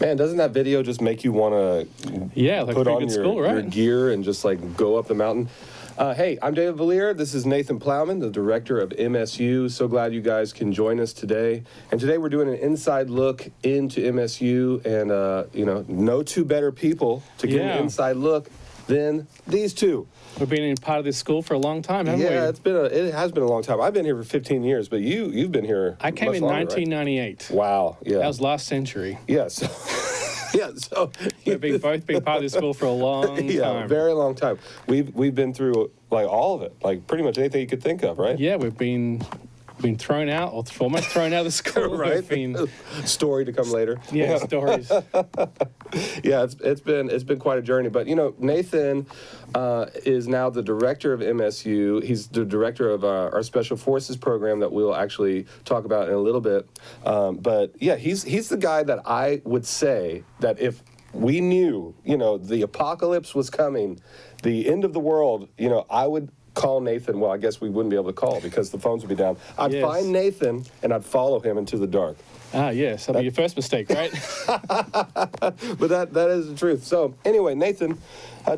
Man, doesn't that video just make you want to like put on your, school, right? your gear and just like go up the mountain? Hey, I'm David Valier. This is Nathan Plowman, the director of MSU. So glad you guys can join us today. And today we're doing an inside look into MSU, and no two better people to get an inside look than these two. We've been in part of this school for a long time, haven't we? Yeah, it has been a long time. I've been here for 15 years, but you've been here. I came in longer, 1998. Right? Wow, yeah. That was last century. Yes. Yeah, so we've both been part of this school for a long time. Yeah, very long time. We've been through like all of it, like pretty much anything you could think of, right? Yeah, we've been thrown out, or almost thrown out of the school. Right. Story to come later. Yeah, stories. Yeah, it's been quite a journey. But Nathan is now the director of MSU. He's the director of our Special Forces program that we'll actually talk about in a little bit. But yeah, he's the guy that I would say that if we knew, the apocalypse was coming, the end of the world, I would call Nathan. Well, I guess we wouldn't be able to call because the phones would be down. I'd find Nathan and I'd follow him into the dark. Ah, yes. That'll be your first mistake, right? But that is the truth. So anyway, Nathan,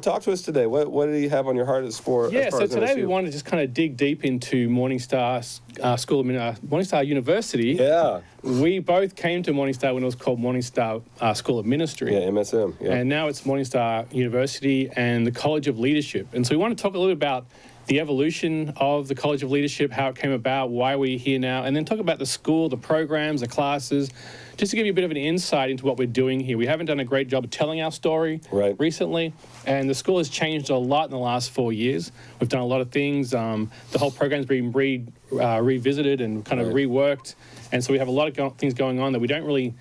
talk to us today. What do you have on your heart as far so as today MSU? we want to just kind of dig deep into MorningStar MorningStar University. Yeah. We both came to MorningStar when it was called MorningStar School of Ministry. Yeah, MSM. Yeah. And now it's MorningStar University and the College of Leadership. And so we want to talk a little bit about the evolution of the College of Leadership, how it came about, why we're here now, and then talk about the school, the programs, the classes, just to give you a bit of an insight into what we're doing here. We haven't done a great job of telling our story recently, and the school has changed a lot in the last 4 years. We've done a lot of things. The whole program's been revisited and kind of reworked, and so we have a lot of things going on that we don't really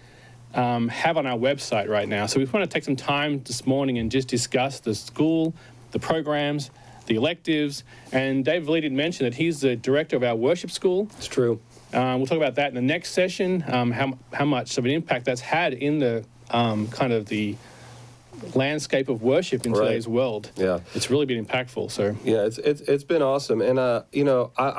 have on our website right now. So we want to take some time this morning and just discuss the school, the programs, the electives, and Dave Valier did mention that he's the director of our worship school. It's true. We'll talk about that in the next session, how much of an impact that's had in the kind of the landscape of worship in today's world. Yeah. It's really been impactful. So yeah, it's been awesome. And I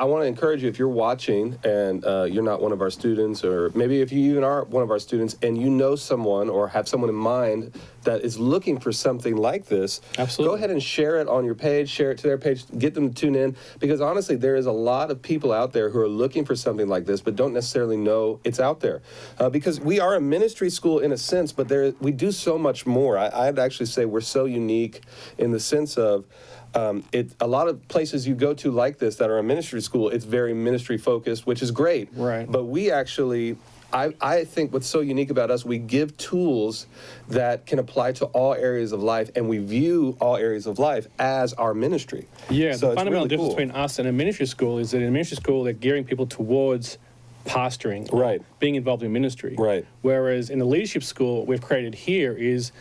want to encourage you, if you're watching and you're not one of our students, or maybe if you even are one of our students and you know someone or have someone in mind that is looking for something like this, absolutely, go ahead and share it on your page, share it to their page, get them to tune in, because honestly, there is a lot of people out there who are looking for something like this, but don't necessarily know it's out there. Because we are a ministry school in a sense, but we do so much more. I'd actually say we're so unique in the sense of a lot of places you go to like this that are a ministry school, it's very ministry focused, which is great. Right. But we actually, I think what's so unique about us, we give tools that can apply to all areas of life, and we view all areas of life as our ministry. Yeah, so the fundamental really difference cool. between us and a ministry school is that in a ministry school, they're gearing people towards pastoring, being involved in ministry. Right. Whereas in the leadership school, what we've created here is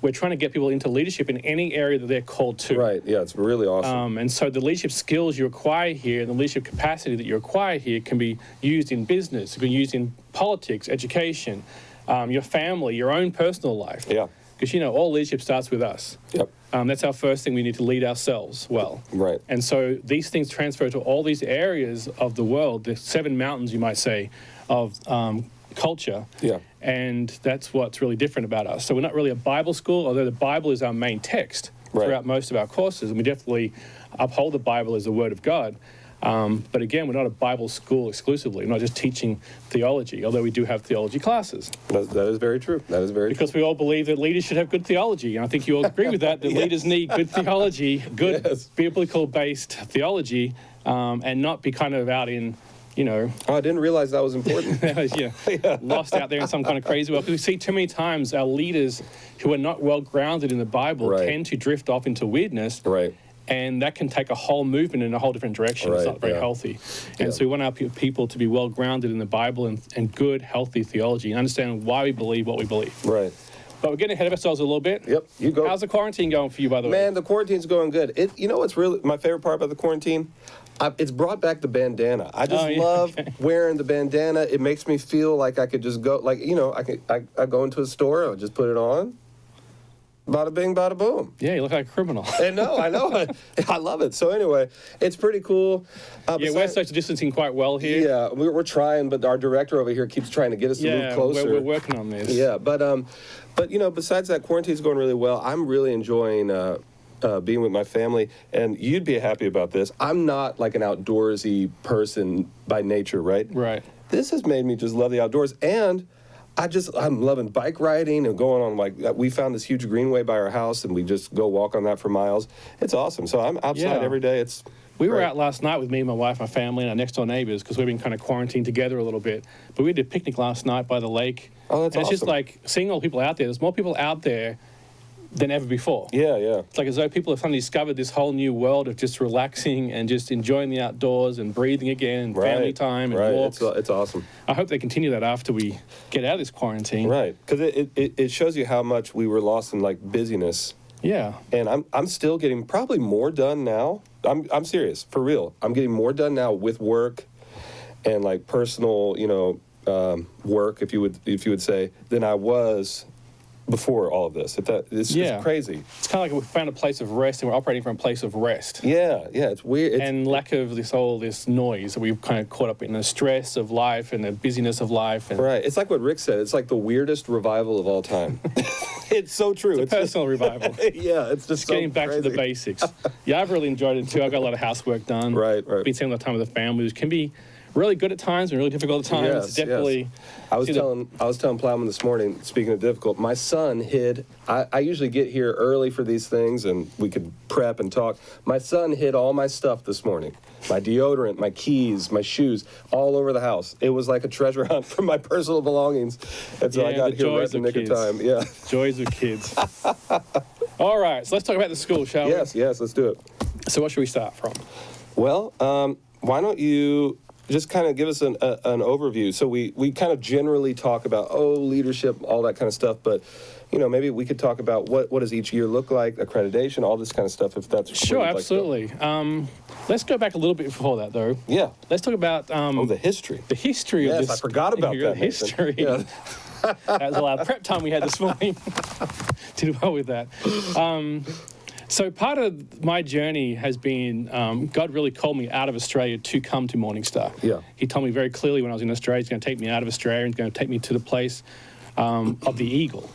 we're trying to get people into leadership in any area that they're called to. Right, yeah, it's really awesome. And so the leadership skills you acquire here, and the leadership capacity that you acquire here can be used in business, it can be used in politics, education, your family, your own personal life. Yeah. Because, all leadership starts with us. Yep. That's our first thing. We need to lead ourselves well. Right. And so these things transfer to all these areas of the world, the 7 mountains, you might say, of culture. Yeah. And that's what's really different about us. So we're not really a Bible school, although the Bible is our main text throughout most of our courses, and we definitely uphold the Bible as the Word of God. But again, we're not a Bible school exclusively. We're not just teaching theology, although we do have theology classes. That is very true. That is very because true. we all believe that leaders should have good theology. And I think you all agree with that leaders need good theology, good biblical-based theology, and not be kind of out in, Oh, I didn't realize that was important. Lost out there in some kind of crazy world. Because we see too many times our leaders who are not well grounded in the Bible tend to drift off into weirdness. Right. And that can take a whole movement in a whole different direction. It's not very healthy. And so we want our people to be well grounded in the Bible and good, healthy theology and understand why we believe what we believe. Right. But we're getting ahead of ourselves a little bit. Yep, you go. How's the quarantine going for you, by the way? Man, the quarantine's going good. You know what's really my favorite part about the quarantine? It's brought back the bandana. I just love wearing the bandana. It makes me feel like I could just go, I go into a store, I'll just put it on, bada bing, bada boom. Yeah, you look like a criminal. I know. I love it. So anyway, it's pretty cool. Yeah, we're social distancing quite well here. Yeah, we're trying, but our director over here keeps trying to get us to move closer. We're working on this. Yeah, but you know, besides that, quarantine's going really well. I'm really enjoying being with my family, and you'd be happy about this. I'm not like an outdoorsy person by nature, right? Right. This has made me just love the outdoors, and I'm loving bike riding and going on, like, we found this huge greenway by our house, and we just go walk on that for miles. It's awesome. So I'm outside every day. We were out last night with me, my wife, my family, and our next door neighbors, because we've been kind of quarantined together a little bit. But we did a picnic last night by the lake. Oh, that's and awesome. It's just like seeing all the people out there. There's more people out there than ever before. Yeah, yeah. It's like as though people have suddenly discovered this whole new world of just relaxing and just enjoying the outdoors and breathing again, and family time and walks. It's awesome. I hope they continue that after we get out of this quarantine. Right, because it shows you how much we were lost in, like, busyness. Yeah. And I'm still getting probably more done now. I'm serious, for real. I'm getting more done now with work and, like, personal, work, if you would say, than I was before all of this. It's crazy. It's kind of like we found a place of rest, and we're operating from a place of rest. Yeah, it's weird. And lack of this noise that we've kind of caught up in, the stress of life and the busyness of life. And right. It's like what Rick said. It's like the weirdest revival of all time. It's so true. It's a personal revival. Yeah, it's just getting back to the basics. Yeah, I've really enjoyed it too. I've got a lot of housework done. Right. Been spending a lot of time with the family, which can be really good at times and really difficult at times. Yes, Definitely. Yes. I was telling Plowman this morning, speaking of difficult, my son hid. I usually get here early for these things, and we could prep and talk. My son hid all my stuff this morning. My deodorant, my keys, my shoes, all over the house. It was like a treasure hunt for my personal belongings. And so I got here right in the nick of time. Yeah. Joys of kids. All right, so let's talk about the school, shall we? Yes, let's do it. So what should we start from? Well, why don't you just kind of give us an overview. So we kind of generally talk about, leadership, all that kind of stuff, but, maybe we could talk about what does each year look like, accreditation, all this kind of stuff, if that's Sure, absolutely. Let's go back a little bit before that, though. Yeah. Let's talk about... the history. The history of this. Yes, I forgot about that, history. Yeah. That was a lot of prep time we had this morning. Did well with that. So part of my journey has been, God really called me out of Australia to come to MorningStar. Yeah. He told me very clearly when I was in Australia, he's going to take me out of Australia and he's going to take me to the place of the eagle.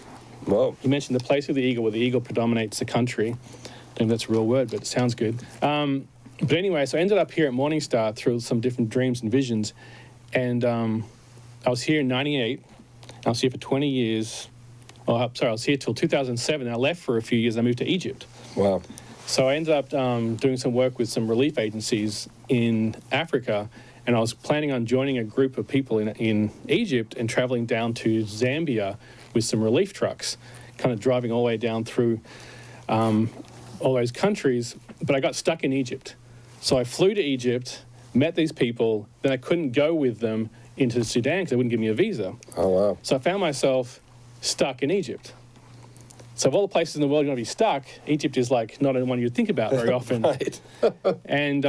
Whoa. He mentioned the place of the eagle, where the eagle predominates the country. I don't think that's a real word, but it sounds good. But anyway, so I ended up here at MorningStar through some different dreams and visions. And I was here in 98. I was here for 20 years. Oh, I'm sorry, I was here till 2007. And I left for a few years. I moved to Egypt. Wow. So I ended up doing some work with some relief agencies in Africa, and I was planning on joining a group of people in Egypt and traveling down to Zambia with some relief trucks, kind of driving all the way down through all those countries, but I got stuck in Egypt. So I flew to Egypt, met these people, then I couldn't go with them into Sudan because they wouldn't give me a visa. Oh, wow. So I found myself stuck in Egypt. So of all the places in the world you're going to be stuck, Egypt is like not one you'd think about very often. Right. And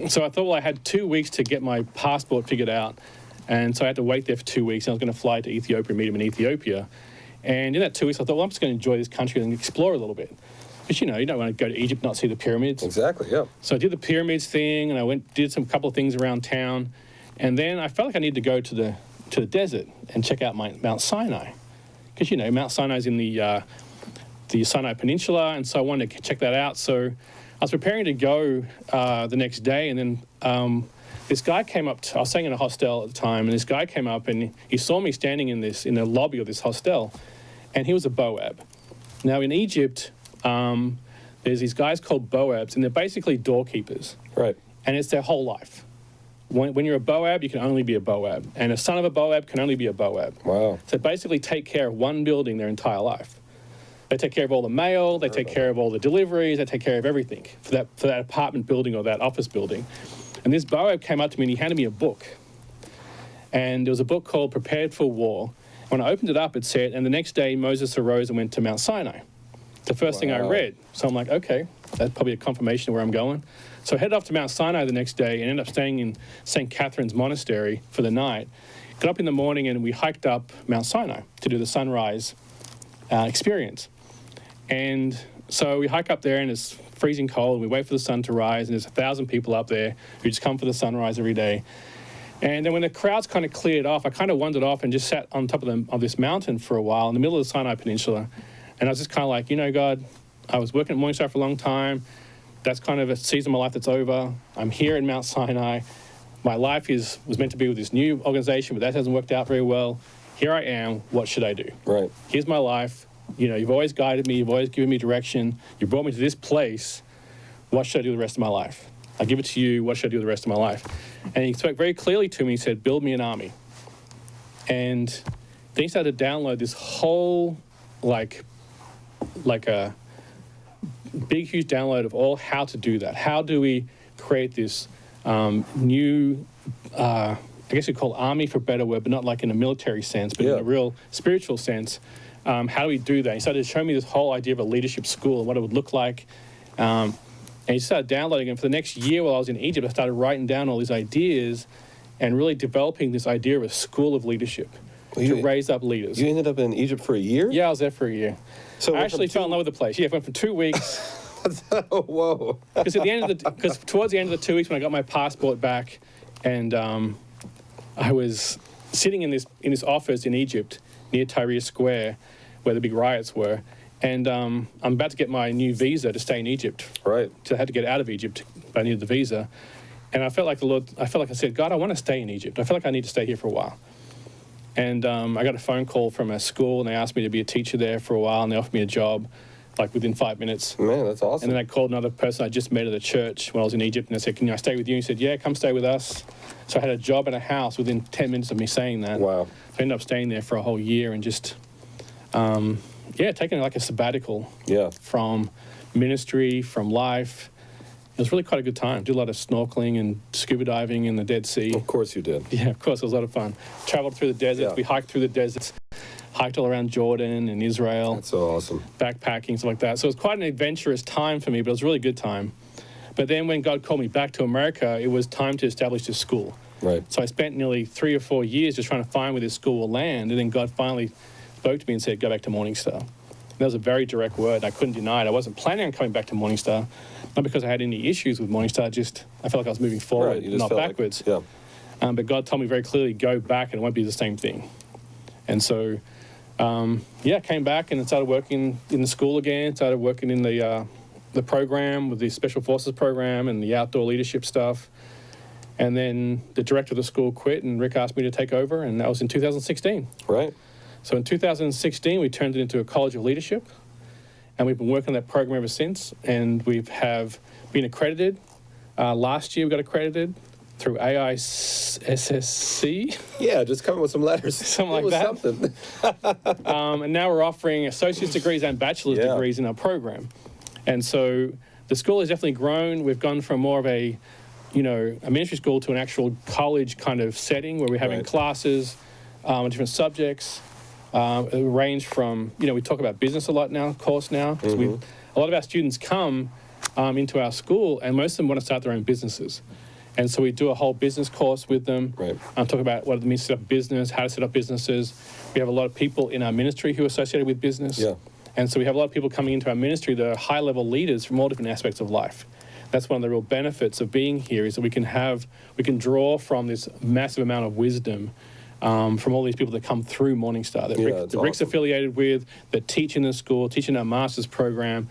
so I thought, well, I had 2 weeks to get my passport figured out. And so I had to wait there for 2 weeks. And I was going to fly to Ethiopia and meet him in Ethiopia. And in that 2 weeks, I thought, well, I'm just going to enjoy this country and explore a little bit. But, you don't want to go to Egypt, not see the pyramids. Exactly, yeah. So I did the pyramids thing, and I did a couple of things around town. And then I felt like I needed to go to the desert and check out Mount Sinai. Because, Mount Sinai's in the Sinai Peninsula, and so I wanted to check that out. So I was preparing to go the next day, and then this guy came up. I was staying in a hostel at the time, and this guy came up, and he saw me standing in the lobby of this hostel, and he was a Boab. Now, in Egypt, there's these guys called Boabs, and they're basically doorkeepers. Right. And it's their whole life. When you're a Boab, you can only be a Boab. And a son of a Boab can only be a Boab. Wow. So basically take care of one building their entire life. They take care of all the mail, they take care of all the deliveries, they take care of everything for that apartment building or that office building. And this Boab came up to me and he handed me a book. And there was a book called Prepared for War. When I opened it up, it said, and the next day Moses arose and went to Mount Sinai. The first thing I read. So I'm like, okay, that's probably a confirmation of where I'm going. So I headed off to Mount Sinai the next day and ended up staying in St. Catherine's Monastery for the night. Got up in the morning and we hiked up Mount Sinai to do the sunrise experience. And so we hike up there and it's freezing cold. We wait for the sun to rise, and there's 1,000 people up there who just come for the sunrise every day. And then when the crowds kind of cleared off, I kind of wandered off and just sat on top of this mountain for a while in the middle of the Sinai Peninsula. And I was just kind of like, God, I was working at MorningStar for a long time. That's kind of a season of my life that's over. I'm here in Mount Sinai. My life was meant to be with this new organization, but that hasn't worked out very well. Here I am. What should I do? Right. Here's my life. You've always guided me. You've always given me direction. You brought me to this place. What should I do the rest of my life? I give it to you. What should I do the rest of my life? And he spoke very clearly to me. He said, build me an army. And then he started to download this whole, like a big, huge download of all how to do that. How do we create this new, I guess you'd call army for a better word, but not like in a military sense, but in a real spiritual sense. How do we do that? He started to show me this whole idea of a leadership school and what it would look like. And he started downloading it. For the next year while I was in Egypt, I started writing down all these ideas and really developing this idea of a school of leadership to raise up leaders. You ended up in Egypt for a year? Yeah, I was there for a year. So I actually fell in love with the place. Yeah, I went for 2 weeks. Whoa. Because towards the end of the 2 weeks when I got my passport back, and I was sitting in this office in Egypt near Tahrir Square, where the big riots were, and I'm about to get my new visa to stay in Egypt. Right. So I had to get out of Egypt, but I needed the visa. And I felt like I said, God, I want to stay in Egypt. I feel like I need to stay here for a while. And I got a phone call from a school, and they asked me to be a teacher there for a while, and they offered me a job, like within 5 minutes. Man, that's awesome. And then I called another person I just met at a church when I was in Egypt, and I said, can I stay with you? And he said, yeah, come stay with us. So I had a job in a house within 10 minutes of me saying that. Wow. So I ended up staying there for a whole year and just, taking like a sabbatical from ministry, from life. It was really quite a good time. Did a lot of snorkeling and scuba diving in the Dead Sea. Of course you did. Yeah, of course. It was a lot of fun. Traveled through the deserts. Yeah. We hiked through the deserts, hiked all around Jordan and Israel. That's so awesome. Backpacking, stuff like that. So it was quite an adventurous time for me, but it was a really good time. But then when God called me back to America, it was time to establish this school. Right. So I spent nearly 3 or 4 years just trying to find where this school will land, and then God finally spoke to me and said, go back to MorningStar. And that was a very direct word. I couldn't deny it. I wasn't planning on coming back to MorningStar, not because I had any issues with MorningStar, just I felt like I was moving forward, not backwards. But God told me very clearly, go back and it won't be the same thing. And so, came back and started working in the school again, started working in the program with the Special Forces program and the outdoor leadership stuff. And then the director of the school quit, and Rick asked me to take over, and that was in 2016. Right. So in 2016, we turned it into a College of Leadership, and we've been working on that program ever since, and we have been accredited. Last year, we got accredited through AISSC. Yeah, just come up with some letters. Something like that. Something. And now we're offering associate's degrees and bachelor's degrees in our program. And so the school has definitely grown. We've gone from more of a ministry school to an actual college kind of setting where we're having classes on different subjects. It range from, we talk about business a lot now, a lot of our students come into our school, and most of them want to start their own businesses. And so we do a whole business course with them. Right. Talk about what it means to set up a business, how to set up businesses. We have a lot of people in our ministry who are associated with business. Yeah. And so we have a lot of people coming into our ministry that are high-level leaders from all different aspects of life. That's one of the real benefits of being here, is that we can draw from this massive amount of wisdom from all these people that come through MorningStar, that Rick's affiliated with, that teach in the school, teach in our master's program.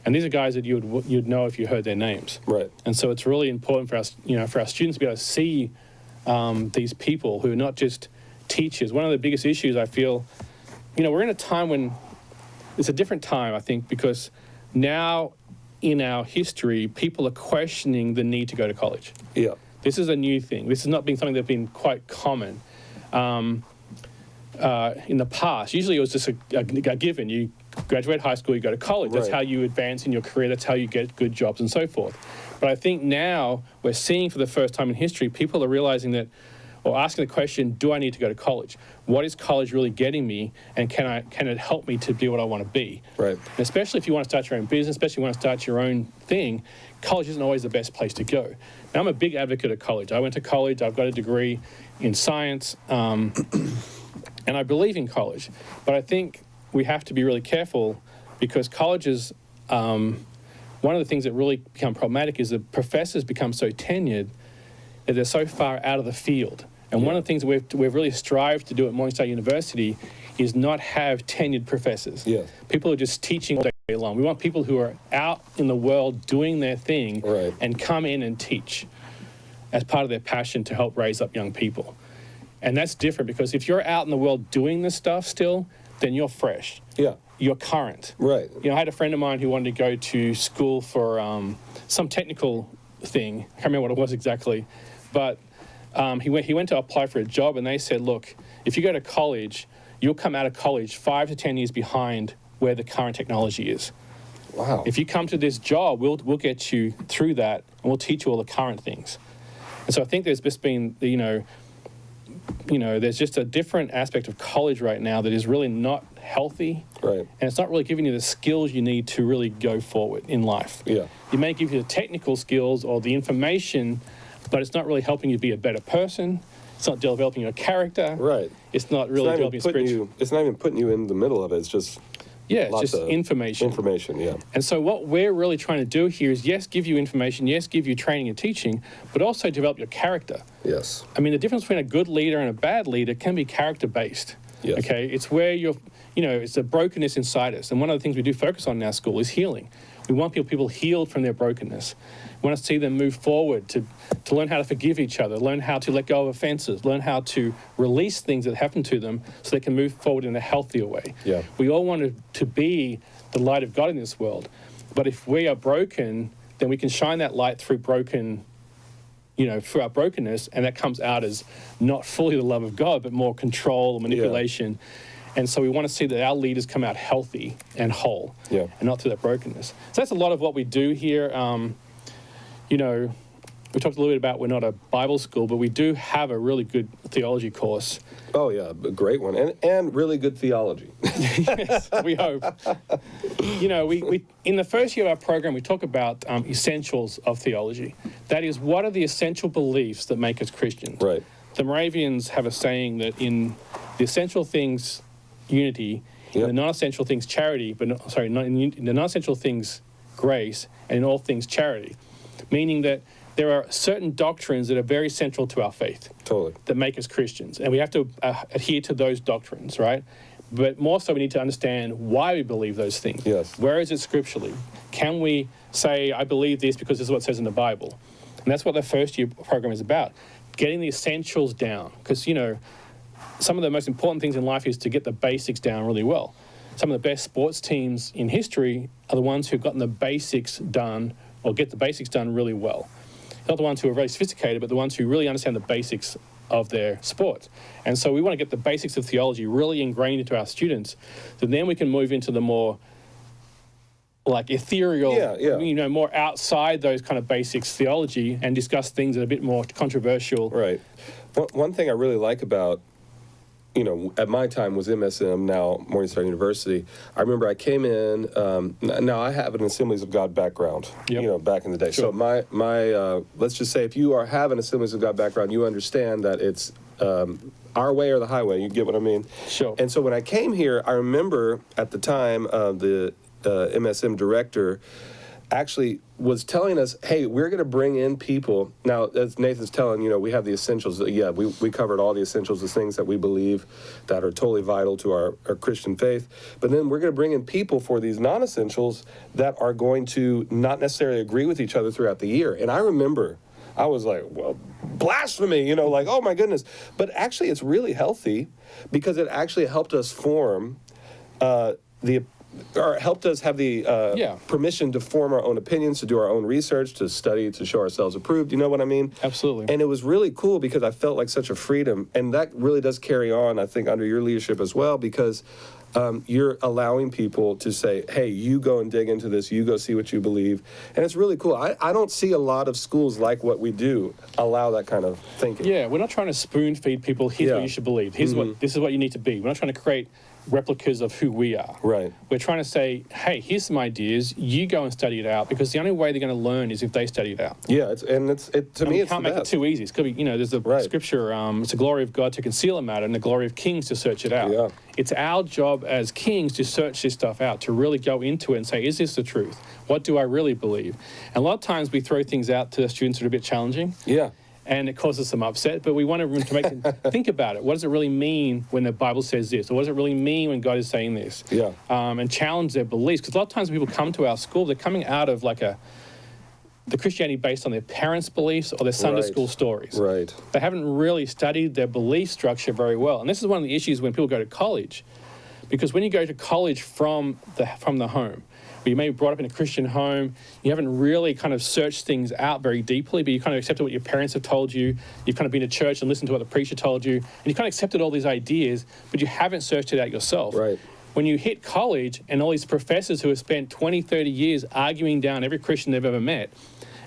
And these are guys that you'd know if you heard their names. Right. And so it's really important for us, for our students to be able to see these people who are not just teachers. One of the biggest issues I feel, we're in a time when it's a different time, I think, because now in our history, people are questioning the need to go to college. Yeah. This is a new thing. This is not being something that's been quite common. In the past, usually it was just a given. You graduate high school, you go to college. That's how you advance in your career. That's how you get good jobs and so forth. But I think now we're seeing for the first time in history, people are realizing that, or asking the question, do I need to go to college? What is college really getting me, and can it help me to be what I want to be? Right. And especially if you want to start your own business, especially if you want to start your own thing, college isn't always the best place to go. Now, I'm a big advocate of college. I went to college. I've got a degree in science, and I believe in college. But I think we have to be really careful because colleges, one of the things that really become problematic is that professors become so tenured that they're so far out of the field. And one of the things that we've really strived to do at MorningStar University is not have tenured professors. Yeah. People are just teaching all day long. We want people who are out in the world doing their thing Right. and come in and teach as part of their passion to help raise up young people. And that's different because if you're out in the world doing this stuff still, then you're fresh. Yeah. You're current. Right. You know, I had a friend of mine who wanted to go to school for some technical thing. I can't remember what it was exactly. But he went to apply for a job, and they said, look, if you go to college, you'll come out of college 5 to 10 years behind where the current technology is. Wow. If you come to this job, we'll get you through that, and we'll teach you all the current things. And so I think there's just been, there's just a different aspect of college right now that is really not healthy. Right. And it's not really giving you the skills you need to really go forward in life. Yeah. It may give you the technical skills or the information, but it's not really helping you be a better person. It's not developing your character. Right. It's not really developing spiritual. It's not even putting you in the middle of it. It's just Yeah, it's lots just of information. Information, yeah. And so what we're really trying to do here is, yes, give you information, yes, give you training and teaching, but also develop your character. Yes. I mean, the difference between a good leader and a bad leader can be character-based. Yes. Okay? It's where it's the brokenness inside us. And one of the things we do focus on in our school is healing. We want people healed from their brokenness. We want to see them move forward to learn how to forgive each other, learn how to let go of offenses, learn how to release things that happen to them so they can move forward in a healthier way. Yeah. We all want to be the light of God in this world. But if we are broken, then we can shine that light through through our brokenness, and that comes out as not fully the love of God, but more control, manipulation. And so we want to see that our leaders come out healthy and whole, Yeah. and not through that brokenness. So that's a lot of what we do here. We talked a little bit about we're not a Bible school, but we do have a really good theology course. Oh, yeah, a great one. And really good theology. Yes, we hope. We in the first year of our program, we talk about essentials of theology. That is, what are the essential beliefs that make us Christians? Right. The Moravians have a saying that in the essential things, unity, in Yep. the non-essential things, charity, in the non-essential things, grace, and in all things, charity. Meaning that there are certain doctrines that are very central to our faith. Totally. That make us Christians. And we have to adhere to those doctrines, right? But more so, we need to understand why we believe those things. Yes. Where is it scripturally? Can we say, I believe this because this is what it says in the Bible? And that's what the first year program is about. Getting the essentials down. Because, some of the most important things in life is to get the basics down really well. Some of the best sports teams in history are the ones who've gotten the basics done or get the basics done really well. Not the ones who are very sophisticated, but the ones who really understand the basics of their sport. And so we want to get the basics of theology really ingrained into our students, so then we can move into the more ethereal, more outside those kind of basics theology and discuss things that are a bit more controversial. Right. One thing I really like about, at my time was MSM, now MorningStar University. I remember I came in, now I have an Assemblies of God background, back in the day. Sure. So my let's just say if you have an Assemblies of God background, you understand that it's our way or the highway. You get what I mean? Sure. And so when I came here, I remember at the time the MSM director actually was telling us, hey, we're going to bring in people. Now, as Nathan's telling, we have the essentials. Yeah, we covered all the essentials, the things that we believe that are totally vital to our Christian faith. But then we're going to bring in people for these non-essentials that are going to not necessarily agree with each other throughout the year. And I remember, I was like, well, blasphemy, oh my goodness. But actually, it's really healthy because it actually helped us form helped us have the permission to form our own opinions, to do our own research, to study, to show ourselves approved. You know what I mean? Absolutely. And it was really cool because I felt like such a freedom. And that really does carry on, I think, under your leadership as well, because you're allowing people to say, hey, you go and dig into this, you go see what you believe. And it's really cool. I don't see a lot of schools like what we do allow that kind of thinking. Yeah, we're not trying to spoon feed people, here's what you should believe. This is what you need to be. We're not trying to create replicas of who we are. Right. We're trying to say, hey, here's some ideas. You go and study it out, because the only way they're going to learn is if they study it out. Yeah, to me, it's You can't make it too easy. It's got to be, there's a Right. scripture, it's the glory of God to conceal a matter and the glory of kings to search it out. Yeah. It's our job as kings to search this stuff out, to really go into it and say, is this the truth? What do I really believe? And a lot of times we throw things out to students that are a bit challenging. Yeah. And it causes some upset, but we want to make them think about it. What does it really mean when the Bible says this? Or what does it really mean when God is saying this? Yeah. And challenge their beliefs. Because a lot of times when people come to our school, they're coming out of the Christianity based on their parents' beliefs or their Sunday Right. school stories. Right. They haven't really studied their belief structure very well. And this is one of the issues when people go to college. Because when you go to college from the home, you may be brought up in a Christian home, you haven't really kind of searched things out very deeply, but you kind of accepted what your parents have told you, you've kind of been to church and listened to what the preacher told you, and you kind of accepted all these ideas, but you haven't searched it out yourself. Right. When you hit college and all these professors who have spent 20, 30 years arguing down every Christian they've ever met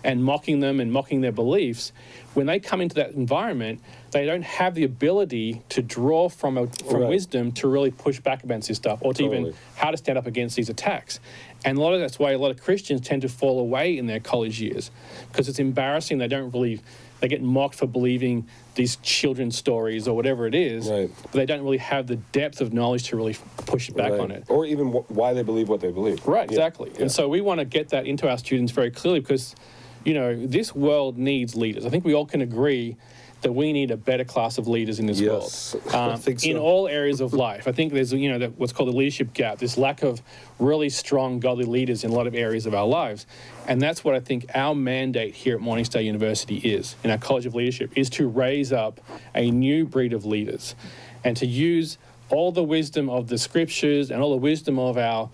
and mocking them and mocking their beliefs, when they come into that environment, they don't have the ability to draw from Right. wisdom to really push back against this stuff, or to even how to stand up against these attacks. And that's why a lot of Christians tend to fall away in their college years, because it's embarrassing. They get mocked for believing these children's stories or whatever it is, Right. but they don't really have the depth of knowledge to really push back Right. on it. Or even why they believe what they believe. Right, Yeah. exactly. Yeah. And so we want to get that into our students very clearly, because, this world needs leaders. I think we all can agree that we need a better class of leaders in this Yes, world, I think so. in all areas of life. I think there's, what's called the leadership gap, this lack of really strong, godly leaders in a lot of areas of our lives. And that's what I think our mandate here at MorningStar University is, in our College of Leadership, is to raise up a new breed of leaders and to use all the wisdom of the scriptures and all the wisdom of our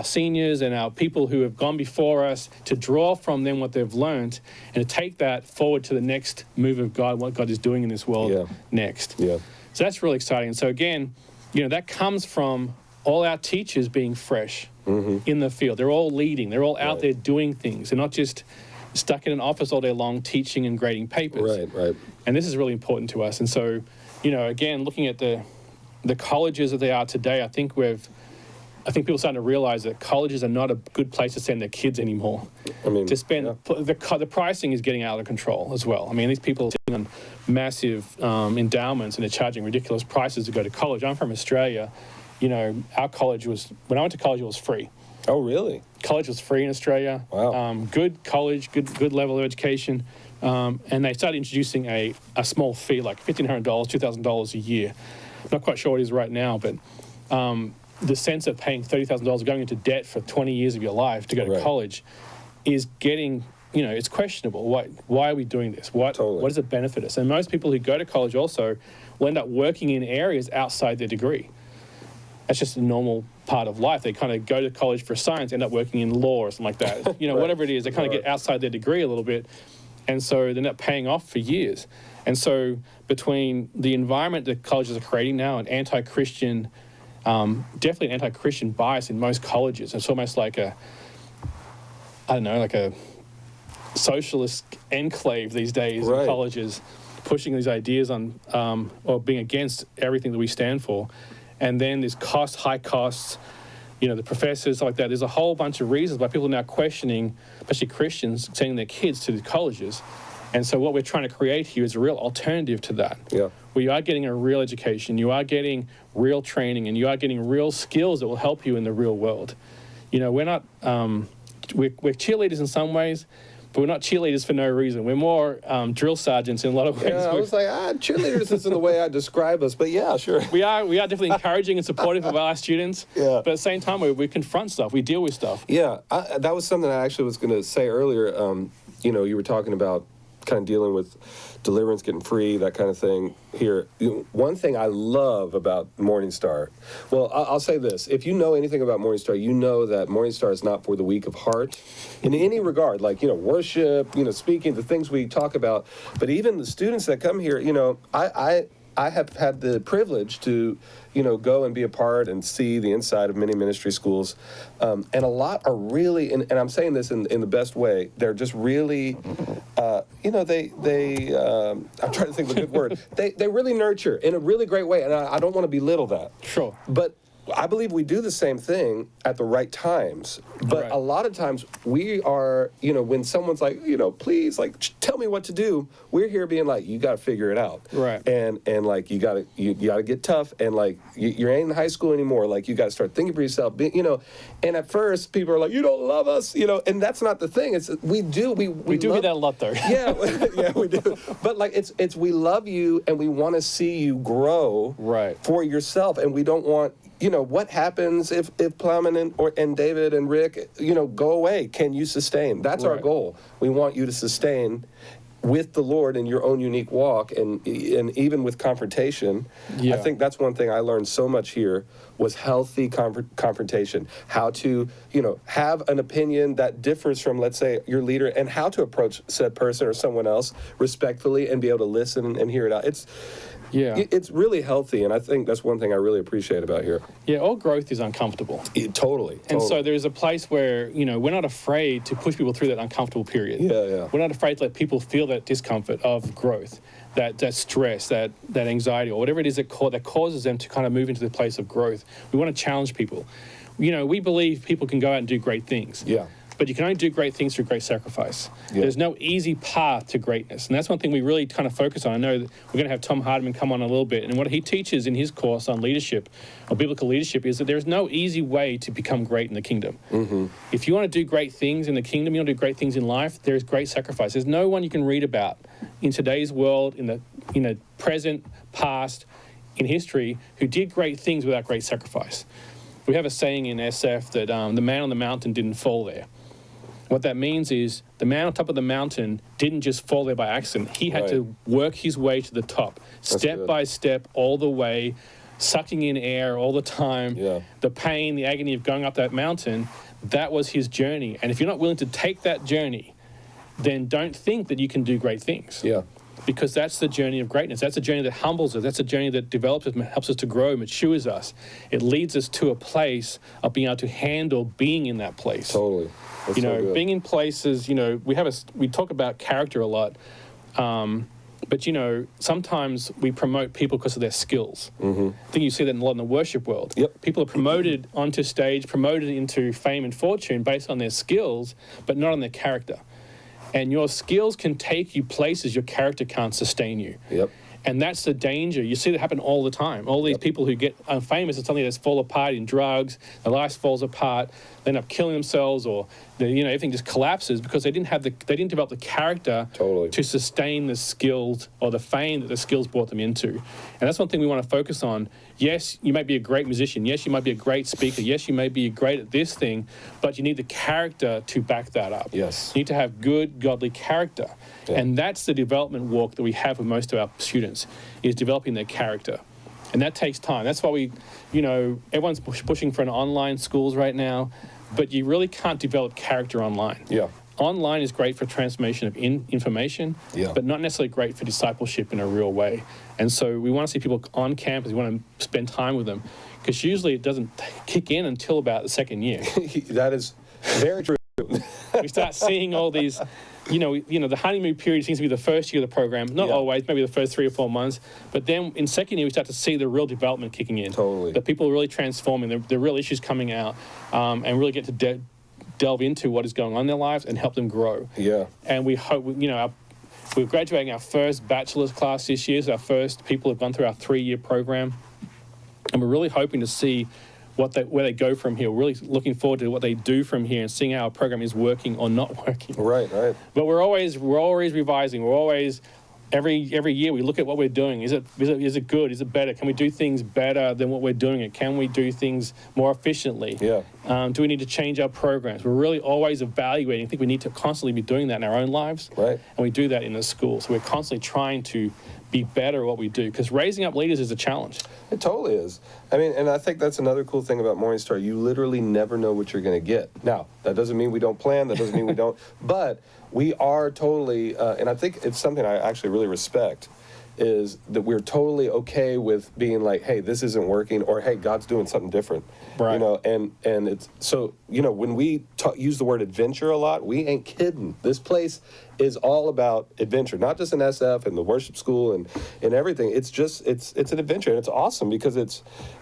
seniors and our people who have gone before us, to draw from them what they've learned and to take that forward to the next move of God, what God is doing in this world next. Yeah. So that's really exciting. And so again, that comes from all our teachers being fresh in the field. They're all leading. They're all out there doing things. They're not just stuck in an office all day long teaching and grading papers. Right. And this is really important to us. And so, again, looking at the colleges that they are today, I think people are starting to realize that colleges are not a good place to send their kids anymore. I mean, The pricing is getting out of control as well. I mean, these people are sitting on massive endowments and they're charging ridiculous prices to go to college. I'm from Australia. Our college when I went to college, it was free. Oh, really? College was free in Australia. Wow. Good college, good level of education. And they started introducing a small fee, like $1,500, $2,000 a year. I'm not quite sure what it is right now, but the sense of paying $30,000, going into debt for 20 years of your life to go to college is getting, it's questionable. Why are we doing this? What does it benefit us? And most people who go to college also will end up working in areas outside their degree. That's just a normal part of life. They kind of go to college for science, end up working in law or something like that. Whatever it is, they kind of get outside their degree a little bit. And so they end up paying off for years. And so between the environment that colleges are creating now, an anti-Christian, definitely an anti-Christian bias in most colleges. It's almost like a socialist enclave these days in colleges, pushing these ideas on, or being against everything that we stand for. And then there's high costs, the professors, like that. There's a whole bunch of reasons why people are now questioning, especially Christians, sending their kids to the colleges. And so what we're trying to create here is a real alternative to that. Yeah. Where you are getting a real education, you are getting real training, and you are getting real skills that will help you in the real world. We're not, we're cheerleaders in some ways, but we're not cheerleaders for no reason. We're more drill sergeants in a lot of ways. Yeah, I was like, cheerleaders isn't the way I describe us, but yeah, sure. We are definitely encouraging and supportive of our students. Yeah. But at the same time, we confront stuff. We deal with stuff. Yeah, that was something I actually was going to say earlier. You were talking about kind of dealing with deliverance, getting free, that kind of thing here. One thing I love about MorningStar, well, I'll say this. If you know anything about MorningStar, you know that MorningStar is not for the weak of heart in any regard, like, worship, speaking, the things we talk about. But even the students that come here, I have had the privilege to, go and be a part and see the inside of many ministry schools. And a lot are really, and I'm saying this in the best way, they're just really, I'm trying to think of a good word. They really nurture in a really great way. And I don't want to belittle that. Sure. But I believe we do the same thing at the right times, but Right. a lot of times we are, when someone's like, please, like, tell me what to do. We're here being like, you got to figure it out, Right. And like you got to get tough, and like you ain't in high school anymore. Like you got to start thinking for yourself, And at first, people are like, you don't love us, and that's not the thing. It's we do hear that a lot, though. Yeah, yeah, we do. But like it's we love you and we want to see you grow Right. for yourself, and we don't want. What happens if Plowman and David and Rick, go away? Can you sustain? That's our Right. goal. We want you to sustain with the Lord in your own unique walk, and even with confrontation. Yeah. I think that's one thing I learned so much here was healthy confrontation. How to, have an opinion that differs from, let's say, your leader, and how to approach said person or someone else respectfully and be able to listen and hear it out. It's really healthy, and I think that's one thing I really appreciate about here. Yeah, all growth is uncomfortable. Totally. And so there's a place where, we're not afraid to push people through that uncomfortable period. Yeah. We're not afraid to let people feel that discomfort of growth, that stress, that anxiety, or whatever it is that causes them to kind of move into the place of growth. We want to challenge people. We believe people can go out and do great things. Yeah. But you can only do great things through great sacrifice. Yeah. There's no easy path to greatness. And that's one thing we really kind of focus on. I know that we're going to have Tom Hardiman come on a little bit. And what he teaches in his course on leadership, or biblical leadership, is that there's no easy way to become great in the kingdom. Mm-hmm. If you want to do great things in the kingdom, you want to do great things in life, there's great sacrifice. There's no one you can read about in today's world, in the present, past, in history, who did great things without great sacrifice. We have a saying in SF that the man on the mountain didn't fall there. What that means is the man on top of the mountain didn't just fall there by accident. He had to work his way to the top, step by step, all the way, sucking in air all the time. Yeah. The pain, the agony of going up that mountain, that was his journey. And if you're not willing to take that journey, then don't think that you can do great things. Yeah. Because that's the journey of greatness. That's a journey that humbles us. That's a journey that develops us, helps us to grow, matures us. It leads us to a place of being able to handle being in that place. Totally. That's so good. Being in places, we talk about character a lot, but sometimes we promote people because of their skills. Mm-hmm. I think you see that a lot in the worship world. Yep. People are promoted onto stage, promoted into fame and fortune based on their skills, but not on their character. And your skills can take you places your character can't sustain you. Yep. And that's the danger. You see that happen all the time. All these people who get famous and suddenly they just fall apart in drugs, their life falls apart, they end up killing themselves, or everything just collapses because they didn't develop the character to sustain the skills or the fame that the skills brought them into. And that's one thing we want to focus on. Yes, you might be a great musician. Yes, you might be a great speaker. Yes, you may be great at this thing, but you need the character to back that up. Yes. You need to have good, godly character. Yeah. And that's the development walk that we have with most of our students, is developing their character. And that takes time. That's why everyone's pushing for an online schools right now, but you really can't develop character online. Yeah. Online is great for transformation of information, but not necessarily great for discipleship in a real way. And so we want to see people on campus, we want to spend time with them, because usually it doesn't kick in until about the second year. That is very true. We start seeing all these, the honeymoon period seems to be the first year of the program. Not always, maybe the first 3 or 4 months. But then in second year, we start to see the real development kicking in. Totally. The people are really transforming, the real issues coming out, and really get to delve into what is going on in their lives and help them grow. Yeah. And we hope, we're graduating our first bachelor's class this year. So our first people have gone through our 3-year program. And we're really hoping to see where they go from here. We're really looking forward to what they do from here and seeing how our program is working or not working. Right. But we're always revising. We're always every year we look at what we're doing. Is it good? Is it better? Can we do things better than what we're doing it? Can we do things more efficiently? Yeah. Do we need to change our programs? We're really always evaluating. I think we need to constantly be doing that in our own lives. Right. And we do that in the school. So we're constantly trying to be better at what we do, because raising up leaders is a challenge. It totally is. I mean, and I think that's another cool thing about MorningStar. You literally never know what you're going to get. Now, that doesn't mean we don't plan. That doesn't mean we don't. But we are totally, and I think it's something I actually really respect, is that we're totally okay with being like, hey, this isn't working, or hey, God's doing something different. Right. You know, and it's so, you know, when we use the word adventure a lot, we ain't kidding. This place is all about adventure, not just in SF and the worship school and everything. It's just it's an adventure, and it's awesome because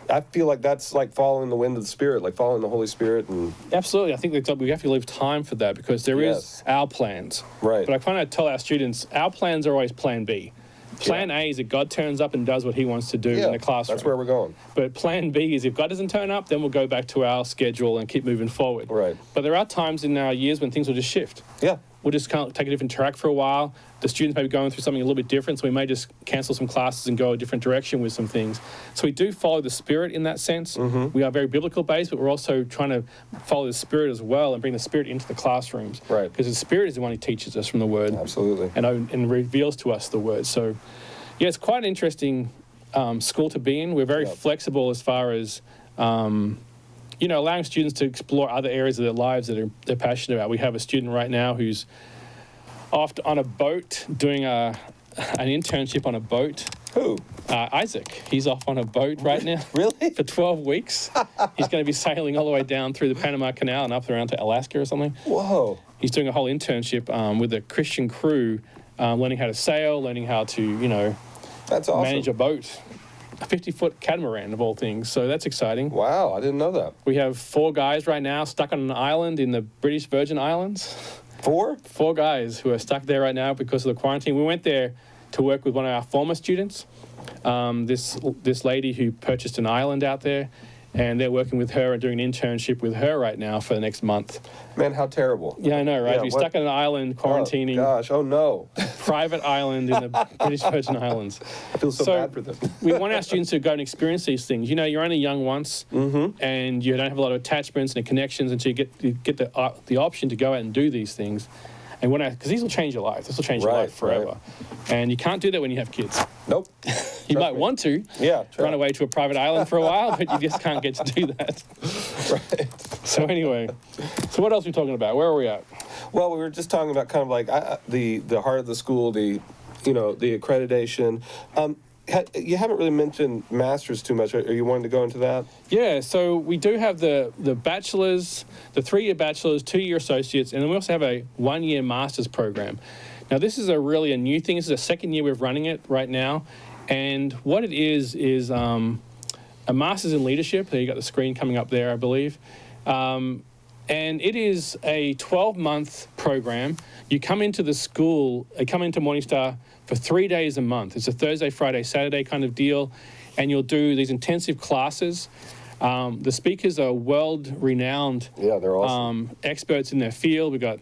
I feel like that's like following the wind of the Spirit, like following the Holy Spirit. And Absolutely. I think that we have to leave time for that because there is Yes. our plans. Right. But I kind of tell our students, our plans are always plan B. Plan A is that God turns up and does what he wants to do in the classroom. that's where we're going. But plan B is if God doesn't turn up, then we'll go back to our schedule and keep moving forward. Right. But there are times in our years when things will just shift. Yeah. We'll just kind of take a different track for a while. The students may be going through something a little bit different, so we may just cancel some classes and go a different direction with some things. So we do follow the Spirit in that sense. We are very biblical based, but we're also trying to follow the Spirit as well and bring the Spirit into the classrooms. Right. Because the Spirit is the one who teaches us from the Word. Absolutely. And reveals to us the Word. So, yeah, it's quite an interesting school to be in. We're very flexible as far as allowing students to explore other areas of their lives that they're passionate about. We have a student right now who's off on a boat doing an internship on a boat. Who? Isaac. He's off on a boat right now. Really? For 12 weeks. He's going to be sailing all the way down through the Panama Canal and up around to Alaska or something. Whoa. He's doing a whole internship with a Christian crew, learning how to sail, learning how to, That's awesome. manage a boat. A 50-foot catamaran of all things. So that's exciting. Wow, I didn't know that. We have 4 guys right now stuck on an island in the British Virgin Islands. 4? 4 guys who are stuck there right now because of the quarantine. We went there to work with one of our former students, this lady who purchased an island out there, and they're working with her and doing an internship with her right now for the next month. Man, how terrible. Yeah, I know, right? You're stuck on an island quarantining. Oh, gosh, oh no. Private island in the British Virgin Islands. I feel so bad for them. We want our students to go and experience these things. You're only young once, and you don't have a lot of attachments and connections until you get the option to go out and do these things. And because these will change your life. This will change your life forever. Right. And you can't do that when you have kids. Nope. You might want to run away to a private island for a while, but you just can't get to do that. Right. So anyway, what else are we talking about? Where are we at? Well, we were just talking about kind of like the heart of the school, the accreditation. You haven't really mentioned masters too much. Are you wanting to go into that? Yeah, so we do have the bachelor's, the 3-year bachelor's, 2-year associates, and then we also have a 1-year master's program. Now, this is really a new thing. This is the 2nd year we're running it right now. And what it is a master's in leadership. There you got the screen coming up there, I believe. And it is a 12-month program. You come into the school, come into MorningStar for 3 days a month. It's a Thursday, Friday, Saturday kind of deal. And you'll do these intensive classes. The speakers are world-renowned they're awesome. Experts in their field. We've got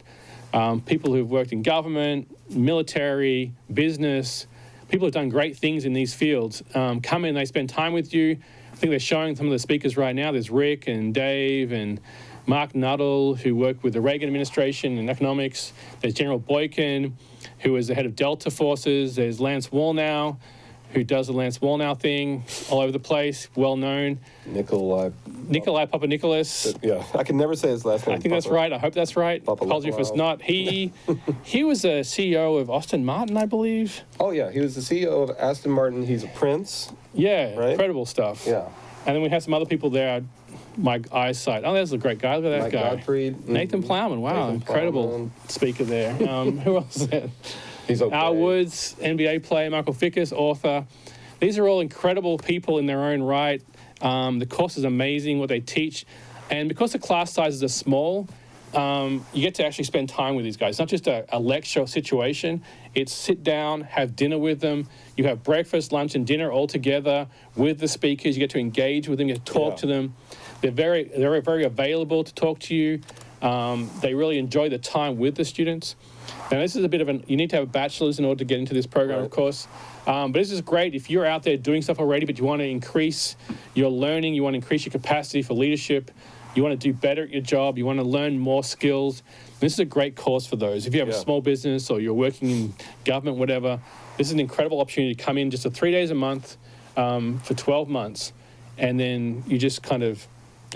people who've worked in government, military, business, people who've done great things in these fields. Come in, they spend time with you. I think they're showing some of the speakers right now. There's Rick and Dave and Mark Nuttall, who worked with the Reagan administration in economics. There's General Boykin, who was the head of Delta Forces. There's Lance Wallnow, who does the Lance Wallnow thing all over the place, well known. Nikolai Papadopoulos. Yeah, I can never say his last name. I think that's right. I hope that's right. Apology if it's not. He was a CEO of Aston Martin, I believe. Oh yeah, he was the CEO of Aston Martin. He's a prince. Yeah, right? Incredible stuff. Yeah. And then we have some other people there. My eyesight. Oh, there's a great guy. Look at that guy. Gottfried. Nathan Plowman. Wow, Nathan incredible Plowman. Speaker there. Who else is there? He's okay. Al Woods, NBA player. Michael Fickus, author. These are all incredible people in their own right. The course is amazing, what they teach. And because the class sizes are small, you get to actually spend time with these guys. It's not just a lecture situation. It's sit down, have dinner with them. You have breakfast, lunch, and dinner all together with the speakers. You get to engage with them, you get to talk to them. They're very available to talk to you. They really enjoy the time with the students. Now, this is a bit of you need to have a bachelor's in order to get into this program, of course. But this is great if you're out there doing stuff already, but you want to increase your learning, you want to increase your capacity for leadership, you want to do better at your job, you want to learn more skills. This is a great course for those. If you have a small business or you're working in government, whatever, this is an incredible opportunity to come in just 3 days a month for 12 months. And then you just kind of,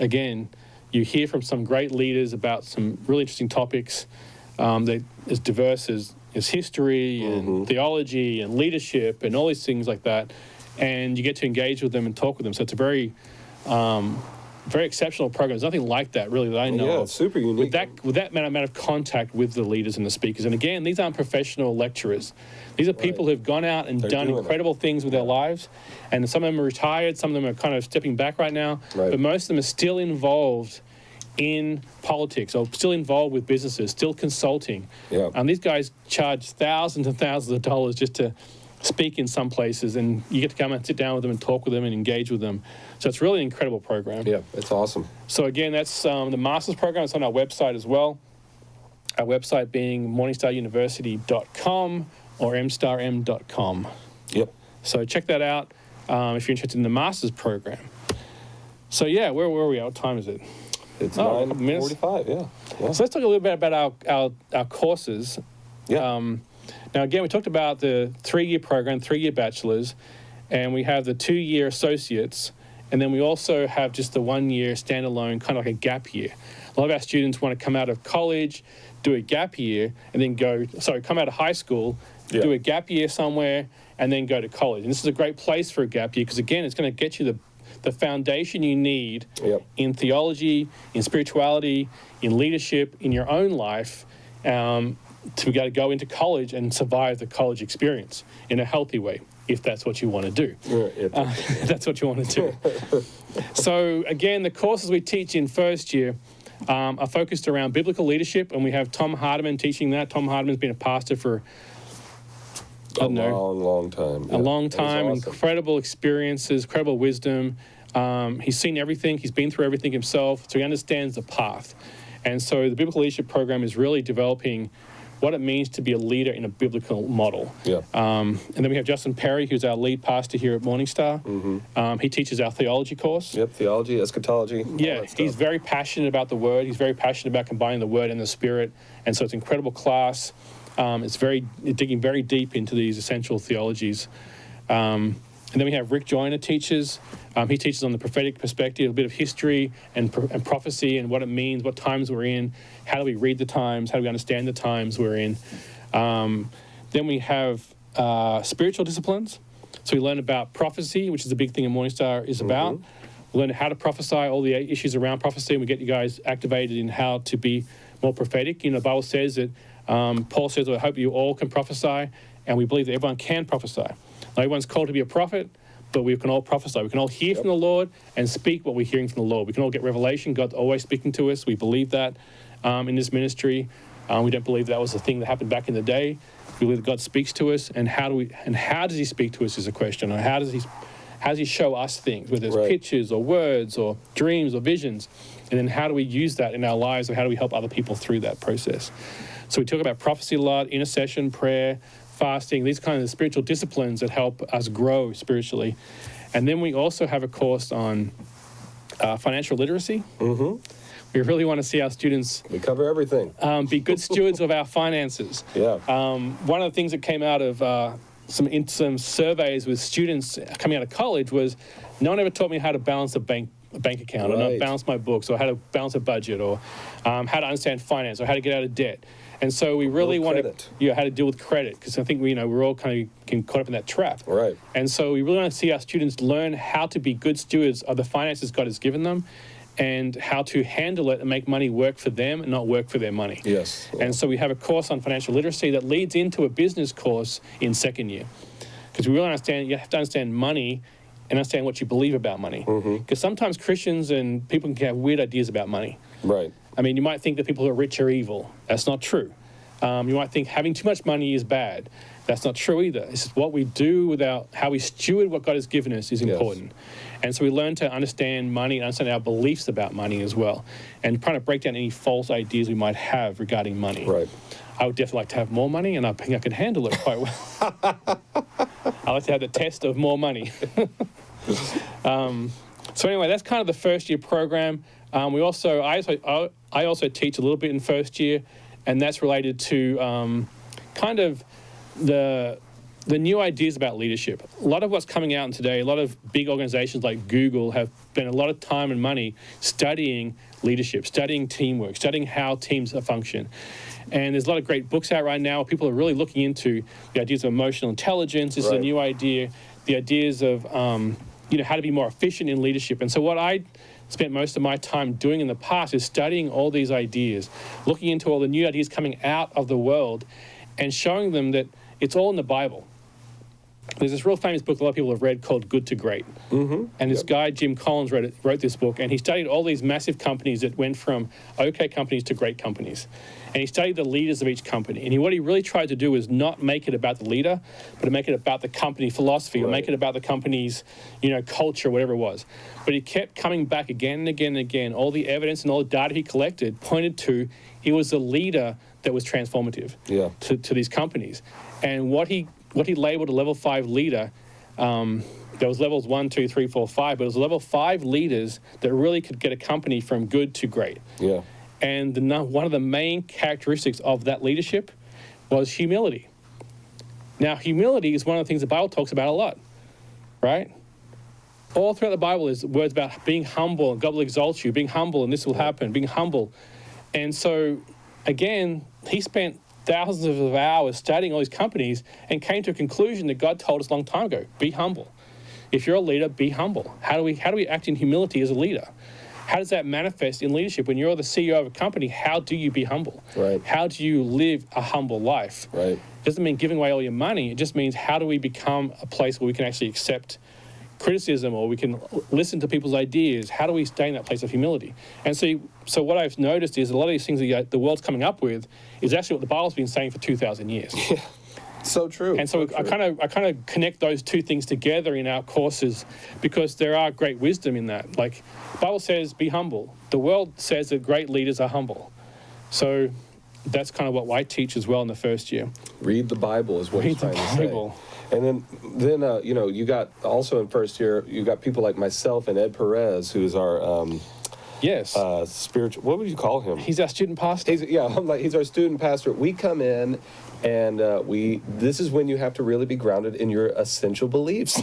again, you hear from some great leaders about some really interesting topics that as diverse as is history and theology and leadership and all these things like that. And you get to engage with them and talk with them. So it's a very exceptional program. There's nothing like that really that I know Yeah, of. it's super unique. With that amount of contact with the leaders and the speakers. And again, these aren't professional lecturers. These are people who've gone out and done incredible things with their lives. And some of them are retired. Some of them are kind of stepping back right now. Right. But most of them are still involved in politics or still involved with businesses, still consulting. Yeah. These guys charge thousands and thousands of dollars just to speak in some places, and you get to come and sit down with them and talk with them and engage with them. So it's really an incredible program. Yeah, it's awesome. So again, that's the master's program. It's on our website as well. Our website being morningstaruniversity.com or mstarm.com. Yep. So check that out if you're interested in the master's program. So yeah, where were we? What time is it? It's a couple minutes. 9:45, yeah. So let's talk a little bit about our courses. Yeah. Now, again, we talked about the 3-year program, 3-year bachelor's, and we have the 2-year associates, and then we also have just the 1-year standalone, kind of like a gap year. A lot of our students want to come out of college, do a gap year, and then come out of high school, do a gap year somewhere, and then go to college. And this is a great place for a gap year because, again, it's going to get you the foundation you need in theology, in spirituality, in leadership, in your own life, to go into college and survive the college experience in a healthy way, if that's what you want to do. If that's what you want to do. So again, the courses we teach in first year are focused around biblical leadership, and we have Tom Hardiman teaching that. Tom Hardiman's been a pastor for a long time. A long time, Awesome. Incredible experiences, incredible wisdom. He's seen everything. He's been through everything himself, so he understands the path. And so the biblical leadership program is really developing what it means to be a leader in a biblical model. Yeah. And then we have Justin Perry, who's our lead pastor here at MorningStar. He teaches our theology course. Yep, theology, eschatology. Yeah, he's very passionate about the Word. He's very passionate about combining the Word and the Spirit. And so it's an incredible class. It's digging very deep into these essential theologies. And then we have Rick Joyner teaches. He teaches on the prophetic perspective, a bit of history and prophecy and what it means, what times we're in, how do we read the times, how do we understand the times we're in. Then we have spiritual disciplines. So we learn about prophecy, which is a big thing in Morningstar is about. We learn how to prophesy, all the issues around prophecy, and we get you guys activated in how to be more prophetic. You know, the Bible says that, Paul says, I hope you all can prophesy, and we believe that everyone can prophesy. Not everyone's called to be a prophet, but we can all prophesy. We can all hear from the Lord and speak what we're hearing from the Lord. We can all get revelation. God's always speaking to us. We believe that in this ministry. We don't believe that was a thing that happened back in the day. We believe that God speaks to us, and how does He speak to us is a question. Or how does He show us things, whether it's pictures or words or dreams or visions, and then how do we use that in our lives, or how do we help other people through that process? So we talk about prophecy a lot, intercession, prayer, fasting, these kinds of spiritual disciplines that help us grow spiritually. And then we also have a course on financial literacy. We really want to see our students... We cover everything. Be good stewards of our finances. Yeah. One of the things that came out of some surveys with students coming out of college was no one ever taught me how to balance a bank account, or not balance my books, or how to balance a budget, or how to understand finance, or how to get out of debt. And so we really want to, how to deal with credit, because I think we're all kind of getting caught up in that trap. Right. And so we really want to see our students learn how to be good stewards of the finances God has given them, and how to handle it and make money work for them and not work for their money. Yes. Yeah. And so we have a course on financial literacy that leads into a business course in second year, because we really understand you have to understand money and understand what you believe about money. Because sometimes Christians and people can have weird ideas about money. Right. I mean, you might think that people who are rich are evil. That's not true. You might think having too much money is bad. That's not true either. It's just what we do how we steward what God has given us is important. And so we learn to understand money and understand our beliefs about money as well, and trying to break down any false ideas we might have regarding money. Right. I would definitely like to have more money, and I think I could handle it quite well. I like to have the test of more money. So anyway, that's kind of the first year program. I also teach a little bit in first year, and that's related to kind of the new ideas about leadership. A lot of what's coming out today, a lot of big organizations like Google have spent a lot of time and money studying leadership, studying teamwork, studying how teams function. And there's a lot of great books out right now. People are really looking into the ideas of emotional intelligence. This is a new idea. The ideas of, how to be more efficient in leadership. And so what I spent most of my time doing in the past is studying all these ideas, looking into all the new ideas coming out of the world and showing them that it's all in the Bible. There's this real famous book a lot of people have read called Good to Great. And this guy, Jim Collins, wrote this book, and he studied all these massive companies that went from okay companies to great companies. And he studied the leaders of each company. And what he really tried to do was not make it about the leader, but to make it about the company philosophy or make it about the company's, culture, whatever it was. But he kept coming back again and again and again. All the evidence and all the data he collected pointed to it was the leader that was transformative to these companies. And what he labeled a level 5 leader, there was levels 1, 2, 3, 4, 5, but it was level 5 leaders that really could get a company from good to great. Yeah. And one of the main characteristics of that leadership was humility. Now, humility is one of the things the Bible talks about a lot, right? All throughout the Bible is words about being humble, and God will exalt you, being humble, and this will happen, being humble. And so, again, he spent thousands of hours studying all these companies and came to a conclusion that God told us a long time ago: be humble. If you're a leader, be humble. How do we act in humility as a leader? How does that manifest in leadership? When you're the CEO of a company, how do you be humble? Right. How do you live a humble life? Right. It doesn't mean giving away all your money. It just means how do we become a place where we can actually accept criticism, or we can listen to people's ideas? How do we stay in that place of humility? And so what I've noticed is a lot of these things that the world's coming up with is actually what the Bible's been saying for 2,000 years. Yeah. So true. And so true. I kind of connect those two things together in our courses because there are great wisdom in that. Like, the Bible says, be humble. The world says that great leaders are humble. So that's kind of what I teach as well in the first year. Read the Bible is what he's trying to say. And then you got also in first year, you got people like myself and Ed Perez, who's our spiritual. What would you call him? He's our student pastor. He's our student pastor. We come in, and this is when you have to really be grounded in your essential beliefs.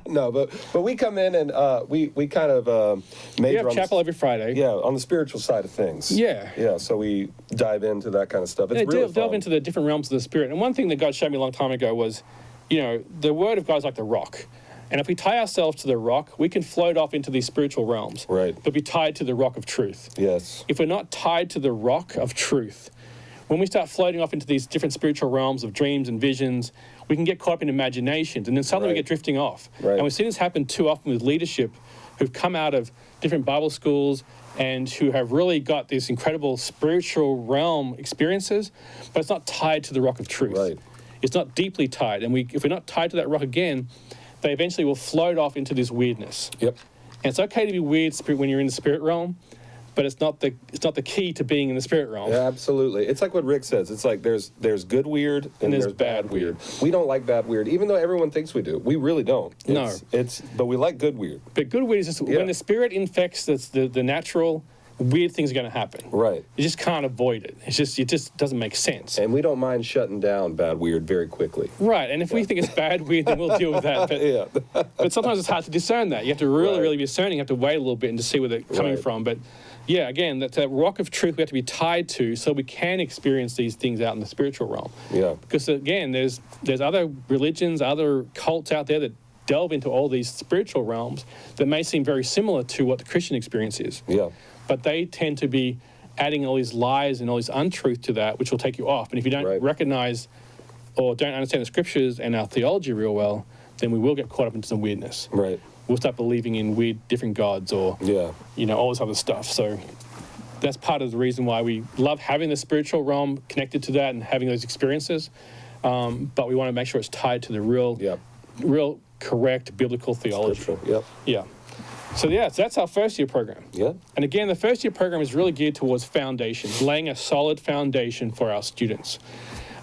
No, but we come in and we kind of we have chapel every Friday. Yeah, on the spiritual side of things. Yeah. So we dive into that kind of stuff. It's really delve into the different realms of the spirit. And one thing that God showed me a long time ago was, the word of God is like the rock. And if we tie ourselves to the rock, we can float off into these spiritual realms. Right. But be tied to the rock of truth. Yes. If we're not tied to the rock of truth, when we start floating off into these different spiritual realms of dreams and visions, we can get caught up in imaginations, and then suddenly we get drifting off. Right. And we've seen this happen too often with leadership who've come out of different Bible schools and who have really got these incredible spiritual realm experiences, but it's not tied to the rock of truth. Right. It's not deeply tied. And if we're not tied to that rock again, they eventually will float off into this weirdness. Yep. And it's okay to be weird when you're in the spirit realm, but it's not the key to being in the spirit realm. Yeah, absolutely. It's like what Rick says. It's like there's good weird and there's bad weird. We don't like bad weird, even though everyone thinks we do. We really don't. But we like good weird. But good weird is just when the spirit infects the natural, weird things are going to happen. Right. You just can't avoid it. It just doesn't make sense. And we don't mind shutting down bad weird very quickly. Right. And if we think it's bad weird, then we'll deal with that. But, but sometimes it's hard to discern that. You have to really be discerning. You have to wait a little bit and to see where they're coming from. But yeah, again, that rock of truth we have to be tied to so we can experience these things out in the spiritual realm. Yeah. Because again, there's other religions, other cults out there that delve into all these spiritual realms that may seem very similar to what the Christian experience is. Yeah. But they tend to be adding all these lies and all this untruth to that, which will take you off. And if you don't recognize or don't understand the scriptures and our theology real well, then we will get caught up into some weirdness. Right. We'll start believing in weird, different gods or, all this other stuff. So that's part of the reason why we love having the spiritual realm connected to that and having those experiences. But we want to make sure it's tied to the real correct biblical theology. Yep. Yeah. So that's our first year program. Yeah. And again, the first year program is really geared towards foundation, laying a solid foundation for our students.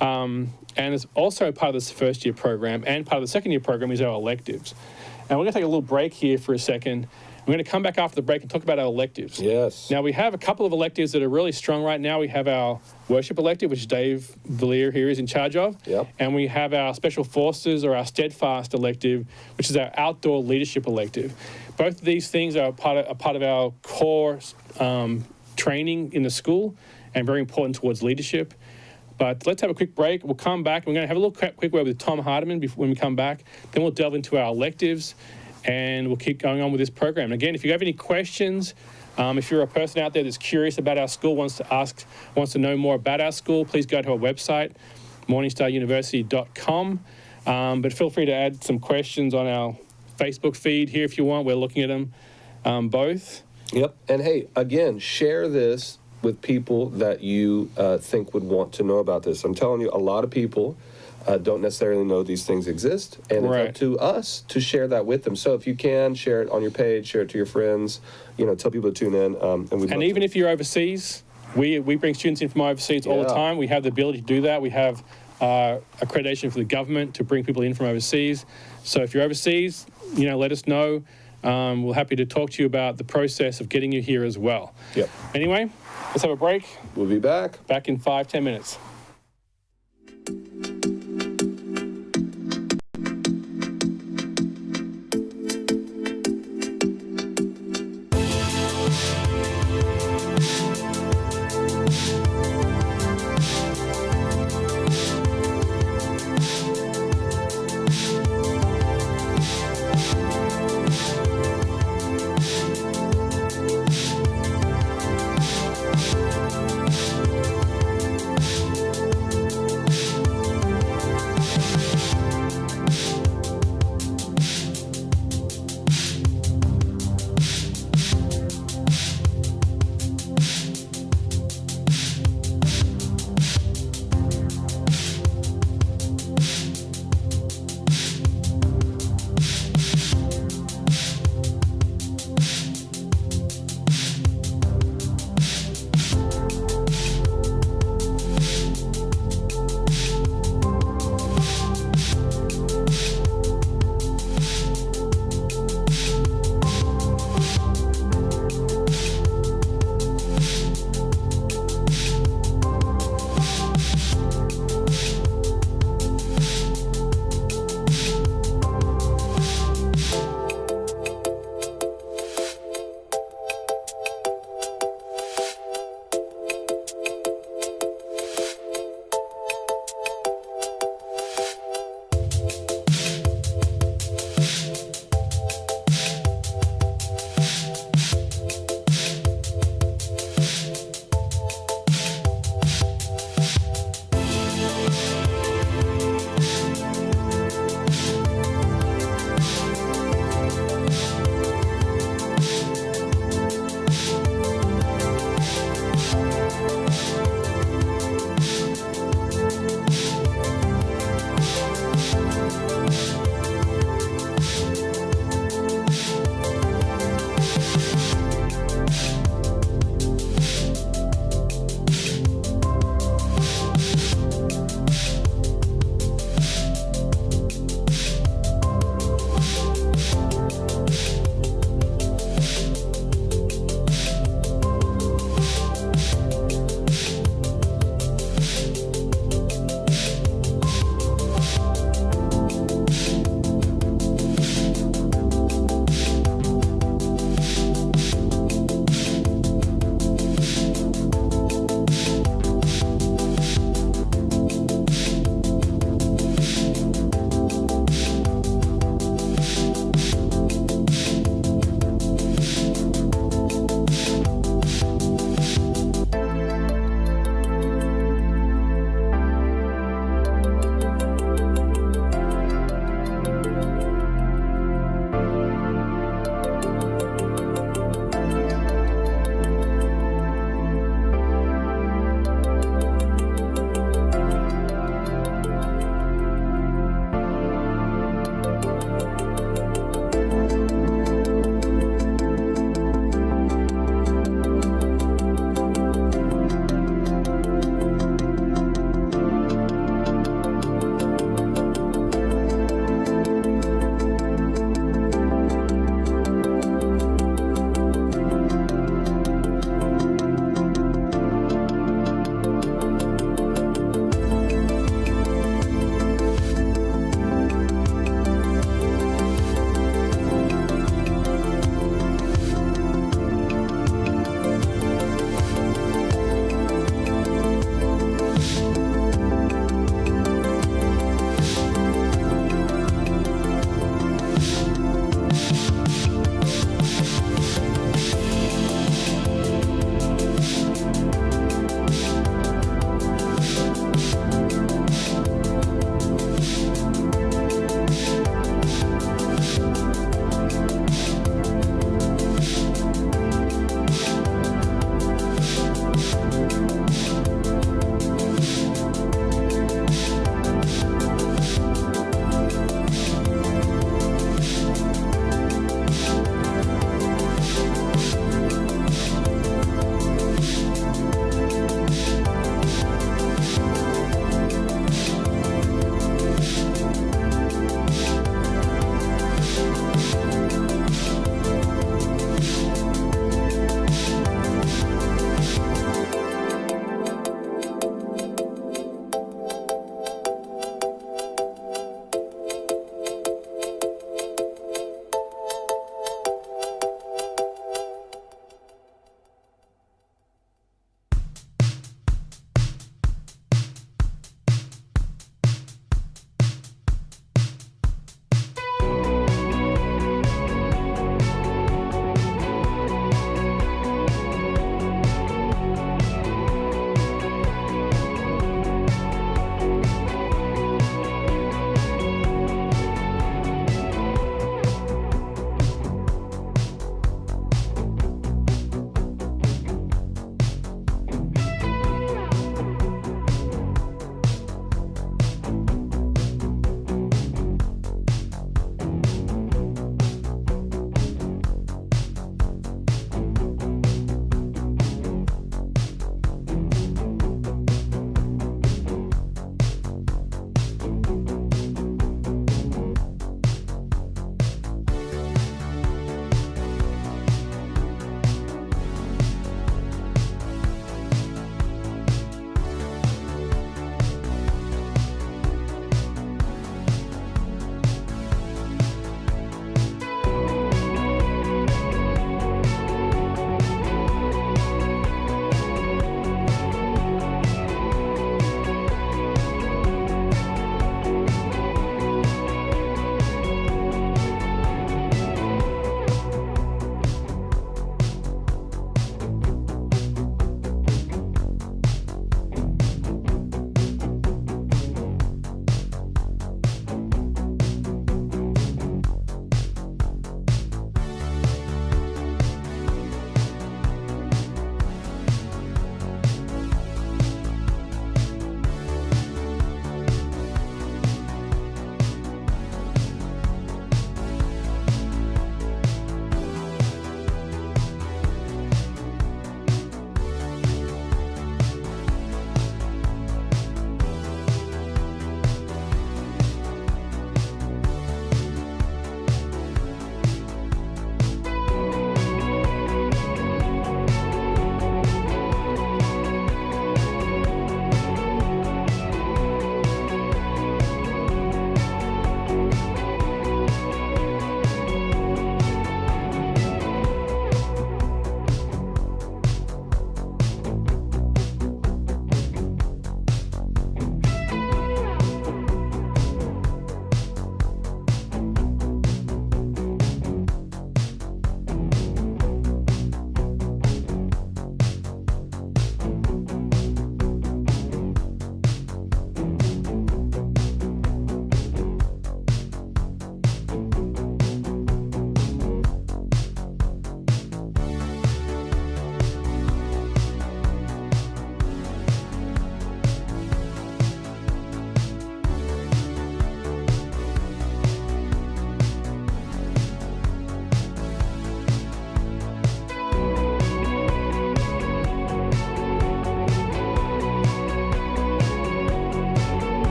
And it's also part of this first year program and part of the second year program is our electives. And we're going to take a little break here for a second. We're going to come back after the break and talk about our electives. Yes. Now, we have a couple of electives that are really strong right now. We have our worship elective, which Dave Villier here is in charge of. Yep. And we have our special forces or our steadfast elective, which is our outdoor leadership elective. Both of these things are a part of our core training in the school and very important towards leadership. But let's have a quick break. We'll come back. We're going to have a little quick word with Tom Hardiman when we come back. Then we'll delve into our electives, and we'll keep going on with this program. Again, if you have any questions, if you're a person out there that's curious about our school, wants to know more about our school, please go to our website, morningstaruniversity.com. But feel free to add some questions on our Facebook feed here if you want. We're looking at them both. Yep. And hey, again, share this with people that you think would want to know about this. I'm telling you, a lot of people don't necessarily know these things exist, and it's up to us to share that with them. So if you can, share it on your page, share it to your friends, tell people to tune in. And even if you're overseas, we bring students in from overseas all the time. We have the ability to do that. We have accreditation for the government to bring people in from overseas. So if you're overseas, let us know. We're happy to talk to you about the process of getting you here as well. Yep. Anyway, let's have a break. We'll be back. Back in 5-10 minutes.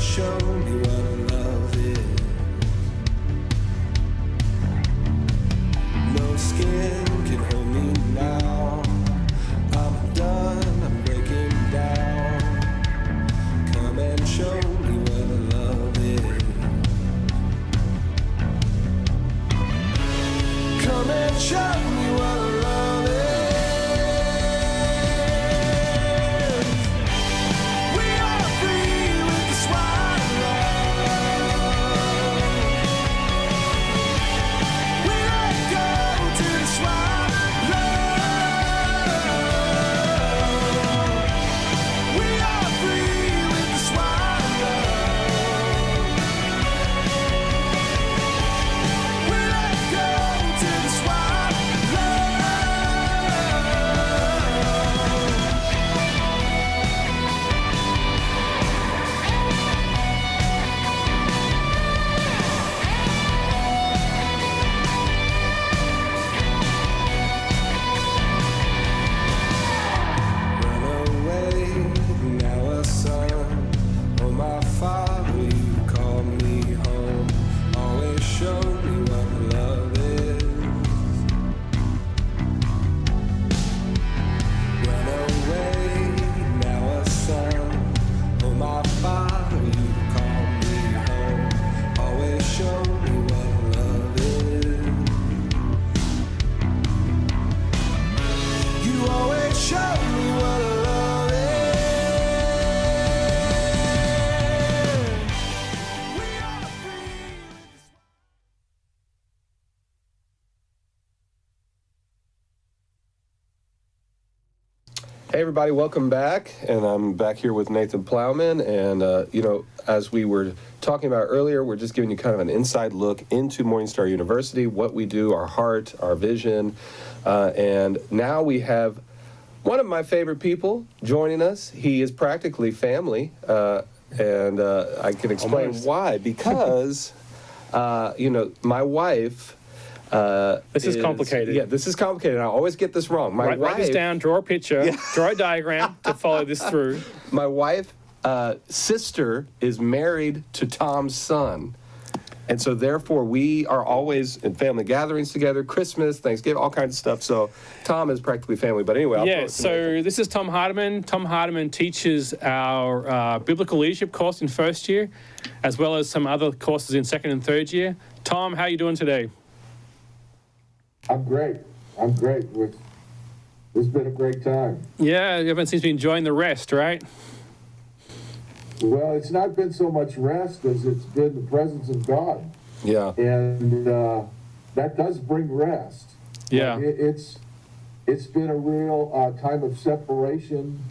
show me what love is. No skin can hold me now. I'm done, I'm breaking down. Come and show me what love is. Come and show me what love is. We are free with the swine love. We let go to the swine love. We are free with the swine love. We let go to the swine love. Run away, now a son. Oh, my father, you call me home. Always show me what love is. Run away, now a son. Oh, my father, you call me home. Always show me what love is. You always show me what love is. We are free. Hey everybody, welcome back, and I'm back here with Nathan Plowman, and as we were talking about earlier, we're just giving you kind of an inside look into MorningStar University, what we do, our heart, our vision, and now we have one of my favorite people joining us. He is practically family, and I can explain Almost. why, because, my wife... This is complicated. Yeah, this is complicated. I always get this wrong. My Write this down, draw a picture, draw a diagram to follow this through. My wife, sister is married to Tom's son. And so therefore we are always in family gatherings together, Christmas, Thanksgiving, all kinds of stuff. So Tom is practically family. But anyway, I'll throw Yeah, it to Nathan. so this is Tom Hardiman. Tom Hardiman teaches our biblical leadership course in first year, as well as some other courses in second and third year. Tom, how are you doing today? I'm great. It's been a great time. Yeah, everyone seems to be enjoying the rest, right? Well, it's not been so much rest as it's been the presence of God. Yeah. And that does bring rest. Yeah. It's been a real time of separation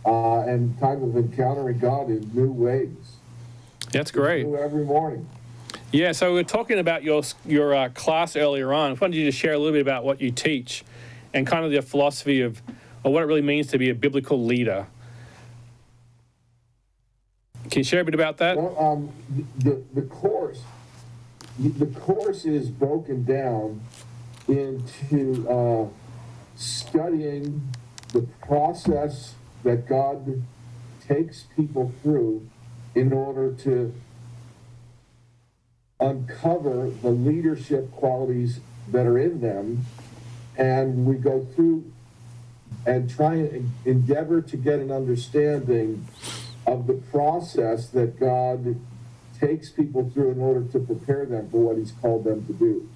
and time of encountering God in new ways. That's great. New every morning. Yeah, so we were talking about your class earlier on. I wanted you to share a little bit about what you teach and kind of the philosophy of or what it really means to be a biblical leader. Can you share a bit about that? Well, the course is broken down into studying the process that God takes people through in order to uncover the leadership qualities that are in them, and we go through and try and endeavor to get an understanding of the process that God takes people through in order to prepare them for what He's called them to do.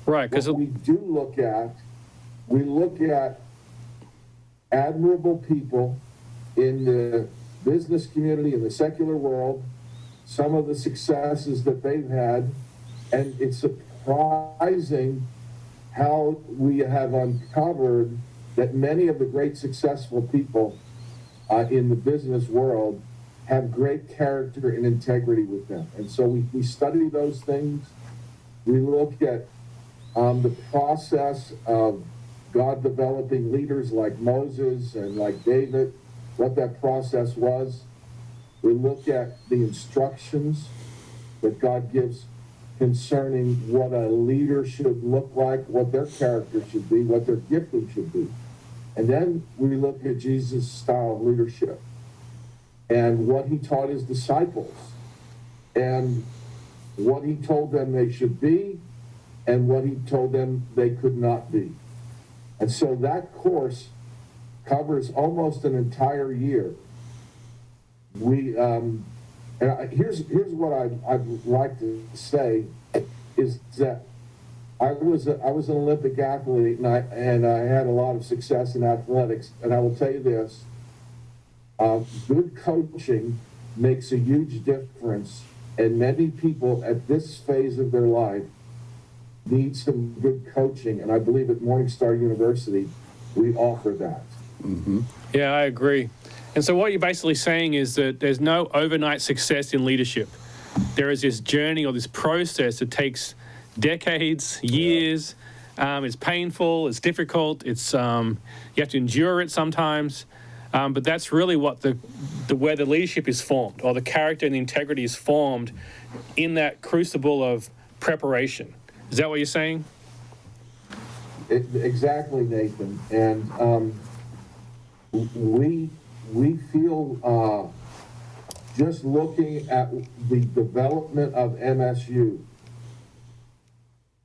Right, because What we do look at admirable people in the business community, in the secular world, some of the successes that they've had, and it's surprising how we have uncovered that many of the great successful people in the business world have great character and integrity with them. And so we study those things. We look at the process of God developing leaders like Moses and like David, what that process was. We look at the instructions that God gives concerning what a leader should look like, what their character should be, what their gifting should be. And then we look at Jesus' style of leadership. and what he taught his disciples, and what he told them they should be, and what he told them they could not be. And so that course covers almost an entire year. Here's what I'd like to say is that I was an Olympic athlete, and I had a lot of success in athletics. And I will tell you this: good coaching makes a huge difference, and many people at this phase of their life need some good coaching. And I believe at MorningStar University we offer that. Mm-hmm. Yeah, I agree. And so what you're basically saying is that there's no overnight success in leadership. There is this journey or this process that takes decades, years. It's painful, it's difficult, it's you have to endure it sometimes. But that's really what the where the leadership is formed, or the character and the integrity is formed in that crucible of preparation. Is that what you're saying? Exactly, Nathan. And we feel, just looking at the development of MSU,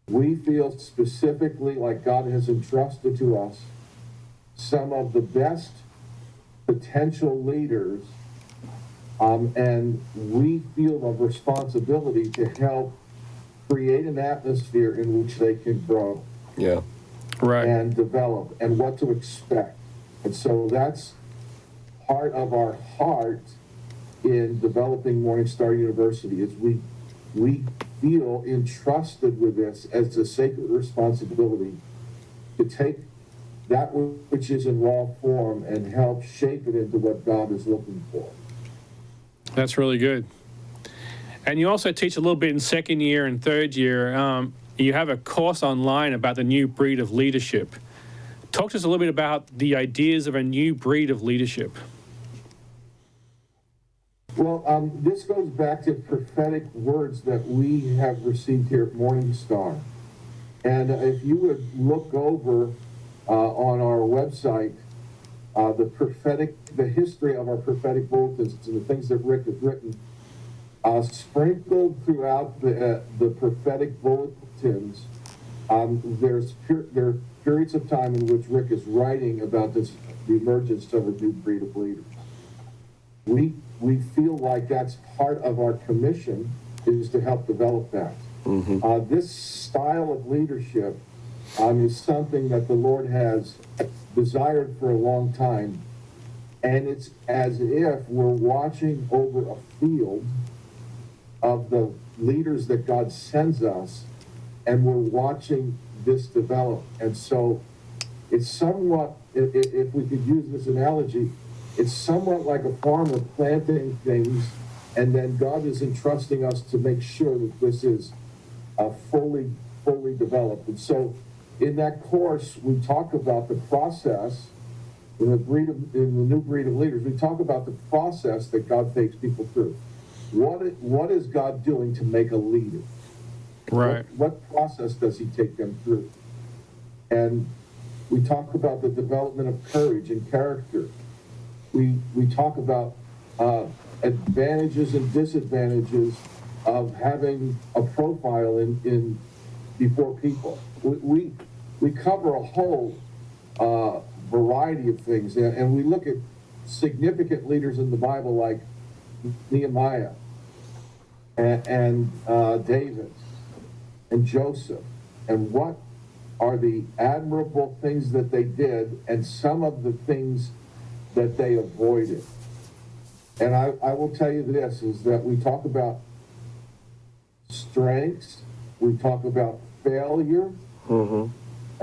we feel specifically like God has entrusted to us some of the best potential leaders, and we feel a responsibility to help create an atmosphere in which they can grow. Yeah. Right. And develop, and what to expect. And so that's part of our heart in developing MorningStar University, is we feel entrusted with this as a sacred responsibility to take that which is in raw form and help shape it into what God is looking for. That's really good. And you also teach a little bit in second year and third year. You have a course online about the new breed of leadership. Talk to us a little bit about the ideas of a new breed of leadership. Well, this goes back to prophetic words that we have received here at MorningStar. And if you would look over on our website, the history of our prophetic bulletins and the things that Rick has written, sprinkled throughout the prophetic bulletins, there are periods of time in which Rick is writing about the emergence of a new breed of leaders. We feel like that's part of our commission, is to help develop that. Mm-hmm. This style of leadership is something that the Lord has desired for a long time, and it's as if we're watching over a field of the leaders that God sends us, and we're watching this develop. And so it's somewhat, if we could use this analogy, it's somewhat like a farmer planting things, and then God is entrusting us to make sure that this is fully developed. And so in that course, we talk about the process in the new breed of leaders. We talk about the process that God takes people through. What is God doing to make a leader? Right. What process does he take them through? And we talk about the development of courage and character. We talk about advantages and disadvantages of having a profile in before people. We cover a whole variety of things, and we look at significant leaders in the Bible like Nehemiah and David and Joseph, and what are the admirable things that they did, and some of the things that they avoided. And I will tell you this, is that we talk about strengths, we talk about failure, mm-hmm.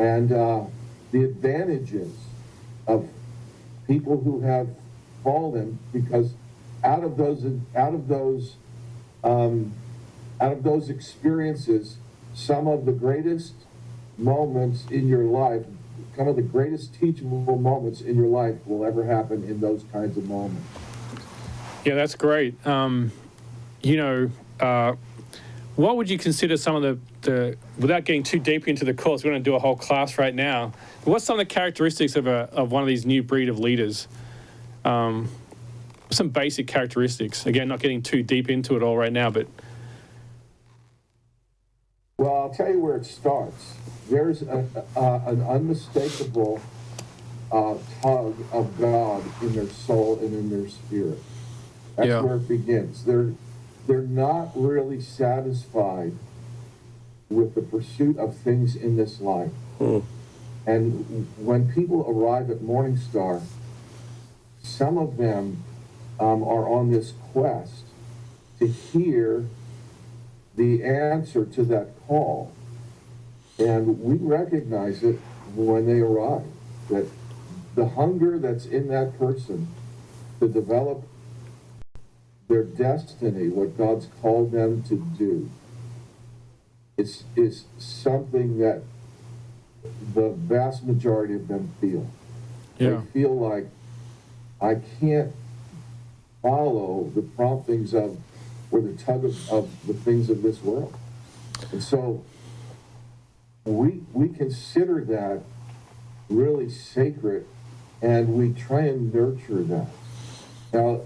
and the advantages of people who have fallen, because out of those experiences, some of the greatest moments in your life, some of the greatest teachable moments in your life will ever happen in those kinds of moments. Yeah, that's great. What would you consider some of the without getting too deep into the course, we're going to do a whole class right now. What's some of the characteristics of one of these new breed of leaders? some basic characteristics? Again, not getting too deep into it all right now, but Well, I'll tell you where it starts. There's an unmistakable tug of God in their soul and in their spirit. That's Yeah. where it begins. They're not really satisfied with the pursuit of things in this life. And when people arrive at MorningStar, some of them are on this quest to hear the answer to that call. And we recognize it when they arrive, that the hunger that's in that person to develop their destiny, what God's called them to do, is something that the vast majority of them feel. yeah, They feel like, I can't follow the promptings of, or the tug of the things of this world. And so we consider that really sacred, and we try and nurture that. Now,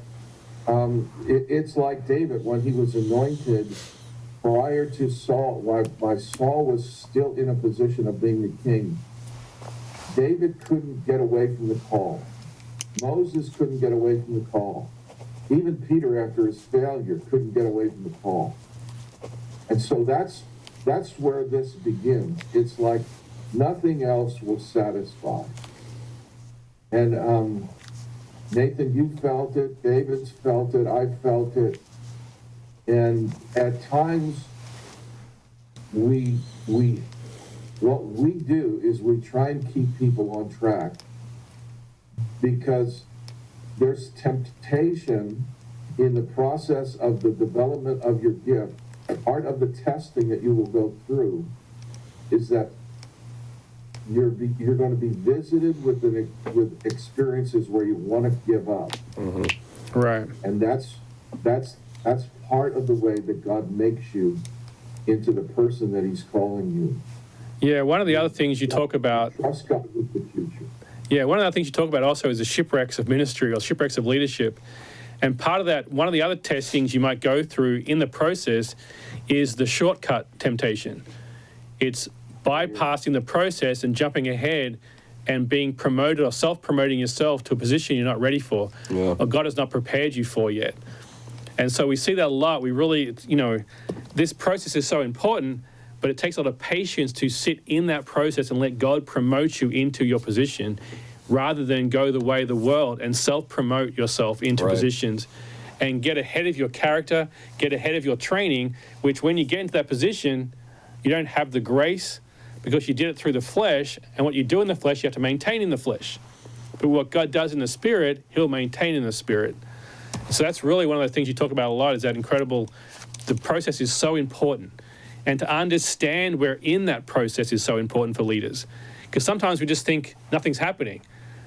it's like David when he was anointed prior to Saul, while Saul was still in a position of being the king. David couldn't get away from the call. Moses couldn't get away from the call. Even Peter, after his failure, couldn't get away from the call. And so that's where this begins. It's like nothing else will satisfy. And Nathan, you felt it, David's felt it, I felt it. And at times, what we do is we try and keep people on track, because there's temptation in the process of the development of your gift. Part of the testing that you will go through is that you're going to be visited with experiences where you want to give up. right. And that's part of the way that God makes you into the person that he's calling you. Yeah, one of the other things you talk about, Trust God with the future. yeah, one of the things you talk about also is the shipwrecks of ministry or shipwrecks of leadership. And part of that, one of the other testings you might go through in the process is the shortcut temptation. It's bypassing the process and jumping ahead and being promoted or self-promoting yourself to a position you're not ready for, or God has not prepared you for yet. And so we see that a lot. We really, this process is so important, but it takes a lot of patience to sit in that process and let God promote you into your position, rather than go the way of the world and self-promote yourself into positions and get ahead of your character, get ahead of your training, which when you get into that position, you don't have the grace because you did it through the flesh, and what you do in the flesh, you have to maintain in the flesh. But what God does in the Spirit, he'll maintain in the Spirit. So that's really one of the things you talk about a lot, is that incredible, the process is so important. And to understand we're in that process is so important for leaders. Because sometimes we just think nothing's happening.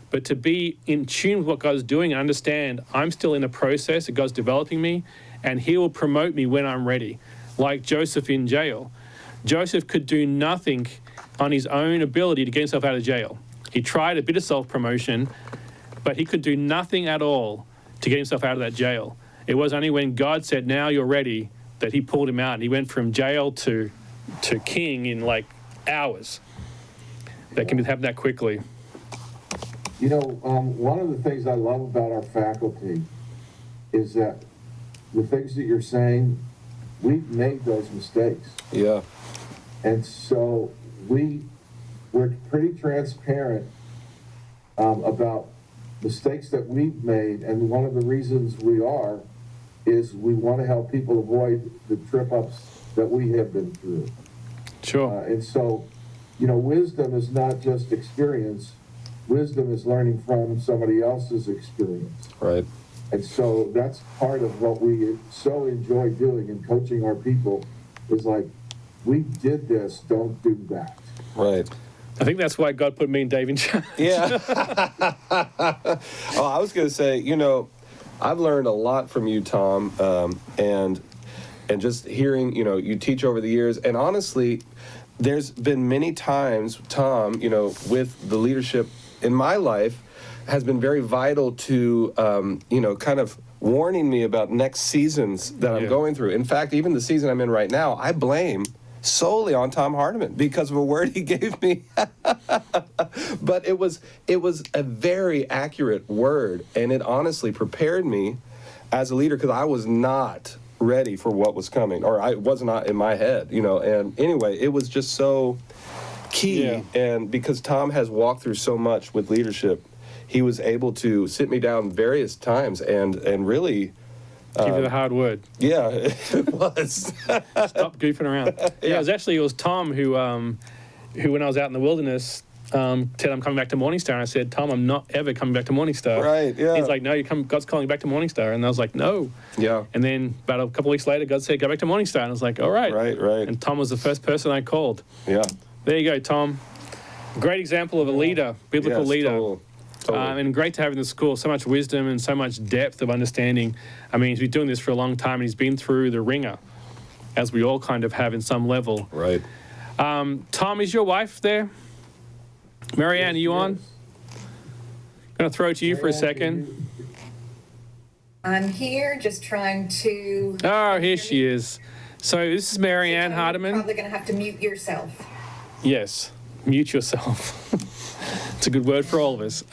But to be in tune with what God's doing and understand I'm still in the process, that God's developing me, and he will promote me when I'm ready. Like Joseph in jail. Joseph could do nothing on his own ability to get himself out of jail. He tried a bit of self-promotion, but he could do nothing at all to get himself out of that jail. It was only when God said, now you're ready, that he pulled him out. And he went from jail to king in like hours. That can happen that quickly. One of the things I love about our faculty is that the things that you're saying, we've made those mistakes. Yeah. And so we're pretty transparent about mistakes that we've made, and one of the reasons we are is we want to help people avoid the trip-ups that we have been through. Sure. And so, wisdom is not just experience. Wisdom is learning from somebody else's experience. Right. And so that's part of what we so enjoy doing and coaching our people, is like, we did this, don't do that. Right. I think that's why God put me and Dave in charge. Yeah. Oh, I was going to say, I've learned a lot from you, Tom, and just hearing, you teach over the years. And honestly, there's been many times, Tom, with the leadership in my life, has been very vital to, kind of warning me about next seasons that I'm going through. In fact, even the season I'm in right now, I blame solely on Tom Hardiman because of a word he gave me. But it was a very accurate word, and it honestly prepared me as a leader because I was not ready for what was coming, or I was not in my head, and anyway, it was just so key. And because Tom has walked through so much with leadership, he was able to sit me down various times and really give you the hard word. Yeah, it was. Stop goofing around. Yeah, it was Tom who when I was out in the wilderness, said, I'm coming back to MorningStar. And I said, Tom, I'm not ever coming back to MorningStar. Right, yeah. He's like, no, God's calling you back to MorningStar. And I was like, no. Yeah. And then about a couple of weeks later, God said, go back to MorningStar. And I was like, all right. Right. And Tom was the first person I called. Yeah. There you go, Tom. Great example of a leader, biblical leader. Totally. And great to have in the school so much wisdom and so much depth of understanding. I mean, he's been doing this for a long time, and he's been through the ringer, as we all kind of have in some level. Right. Tom, is your wife there? Marianne, are you on? I'm going to throw it to you for a second. I'm here just trying to... Oh, here she is. So this is Marianne You're Hardiman. probably going to have to mute yourself. Yes, mute yourself. It's a good word for all of us.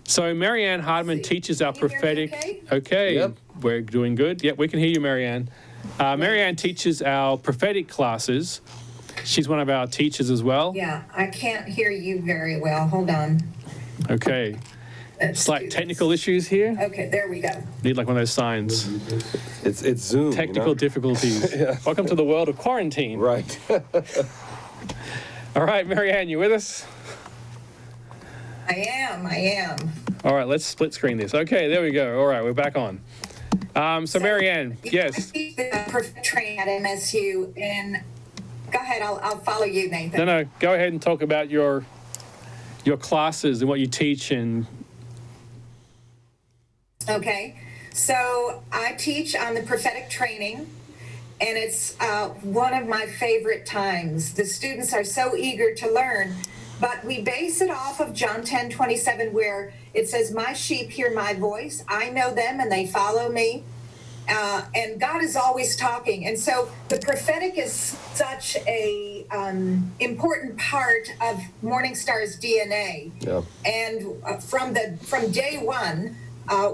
So Marianne Hardiman teaches our Can you hear me prophetic... okay? Yep, we're doing good. Yep, we can hear you, Marianne. Marianne teaches our prophetic classes. She's one of our teachers as well. Yeah, I can't hear you very well. Hold on. Okay. Let's It's like do technical this. issues here. Okay, there we go. Need like one of those signs. It's Zoom. Technical difficulties. Welcome to the world of quarantine. Right. All right, Marianne, you with us? I am. All right, let's split screen this. Okay, there we go. All right, we're back on. So Marianne, I yes. teach the perfect training at MSU, and go ahead, I'll follow you, Nathan. No, go ahead and talk about your classes and what you teach and... Okay, so I teach on the prophetic training, and it's one of my favorite times. The students are so eager to learn, but we base it off of John 10:27, where it says, my sheep hear my voice, I know them, and they follow me. And God is always talking. And so the prophetic is such a important part of MorningStar's DNA. Yeah. And from day one,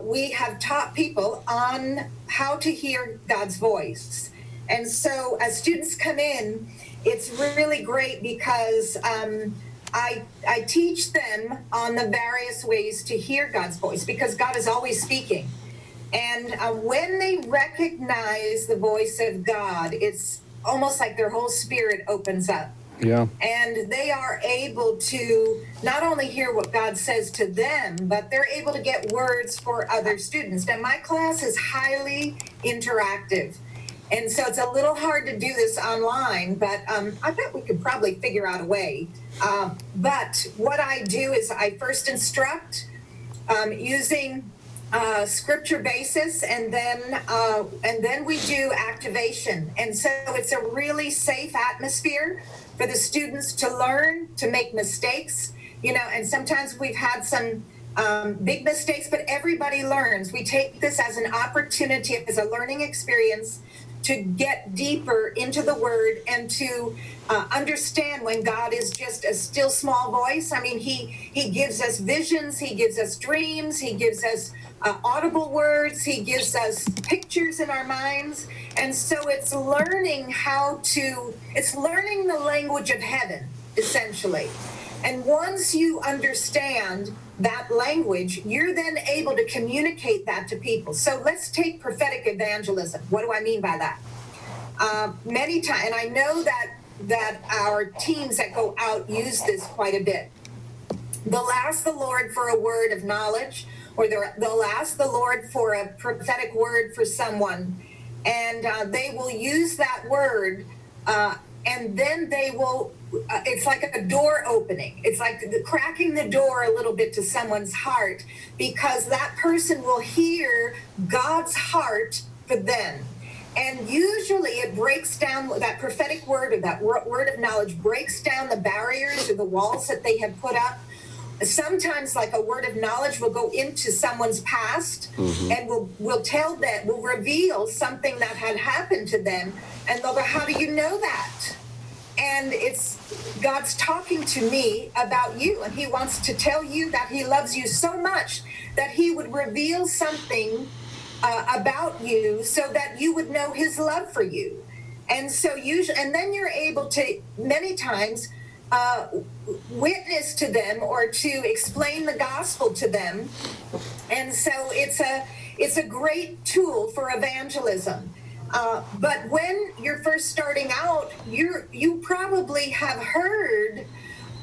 we have taught people on how to hear God's voice. And so as students come in, it's really great because I teach them on the various ways to hear God's voice, because God is always speaking. And when they recognize the voice of God, it's almost like their whole spirit opens up. Yeah. And they are able to not only hear what God says to them, but they're able to get words for other students. Now, my class is highly interactive. And so it's a little hard to do this online, but I bet we could probably figure out a way. But what I do is I first instruct using scripture basis, and then we do activation. And so it's a really safe atmosphere for the students to learn, to make mistakes, and sometimes we've had some big mistakes, but everybody learns. We take this as an opportunity, as a learning experience, to get deeper into the word and to understand when God is just a still small voice. I mean, he gives us visions, he gives us dreams, he gives us audible words, he gives us pictures in our minds. And so it's learning it's learning the language of heaven, essentially. And once you understand that language, you're then able to communicate that to people. So let's take prophetic evangelism. What do I mean by that? Many times, and I know that our teams that go out use this quite a bit. They'll ask the Lord for a word of knowledge, or they'll ask the Lord for a prophetic word for someone, and they will use that word, and then they will, it's like a door opening. It's like cracking the door a little bit to someone's heart, because that person will hear God's heart for them. And usually it breaks down, that prophetic word or that word of knowledge breaks down the barriers or the walls that they have put up, sometimes like a word of knowledge will go into someone's past and will tell that, will reveal something that had happened to them, and they'll go, how do you know that? And it's God's talking to me about you, and he wants to tell you that he loves you so much that he would reveal something about you so that you would know his love for you. And so usually, and then you're able to many times witness to them or to explain the gospel to them. And so it's a great tool for evangelism. But when you're first starting out, you probably have heard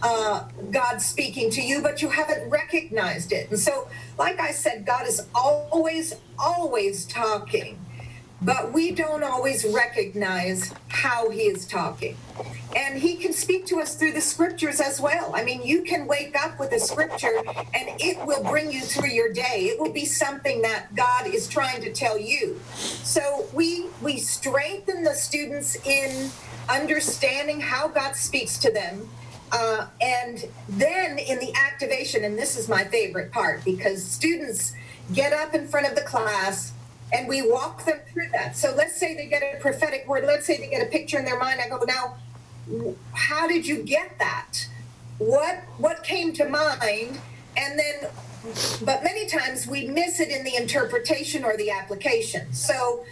God speaking to you, but you haven't recognized it. And so, like I said, God is always talking, but we don't always recognize how he is talking. And he can speak to us through the scriptures as well. I mean, you can wake up with a scripture and it will bring you through your day. It will be something that God is trying to tell you. So we strengthen the students in understanding how God speaks to them. And then in the activation, and this is my favorite part, because students get up in front of the class and we walk them through that. So let's say they get a prophetic word. Let's say they get a picture in their mind. I go, now, how did you get that? What came to mind? And then, but many times we miss it in the interpretation or the application. So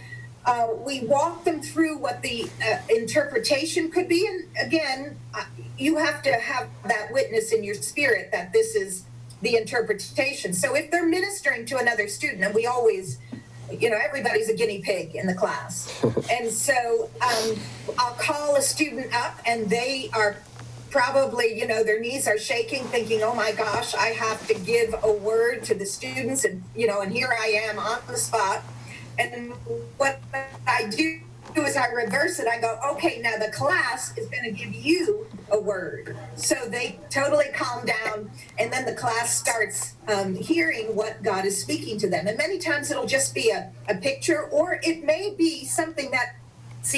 we walk them through what the interpretation could be. And again, you have to have that witness in your spirit that this is the interpretation. So if they're ministering to another student, and we always, everybody's a guinea pig in the class. And so I'll call a student up and they are probably, their knees are shaking, thinking, oh my gosh, I have to give a word to the students. And, and here I am on the spot. And what I do is I reverse it. I go, okay, now the class is going to give you a word. So they totally calm down, and then the class starts hearing what God is speaking to them. And many times it'll just be a picture, or it may be something that,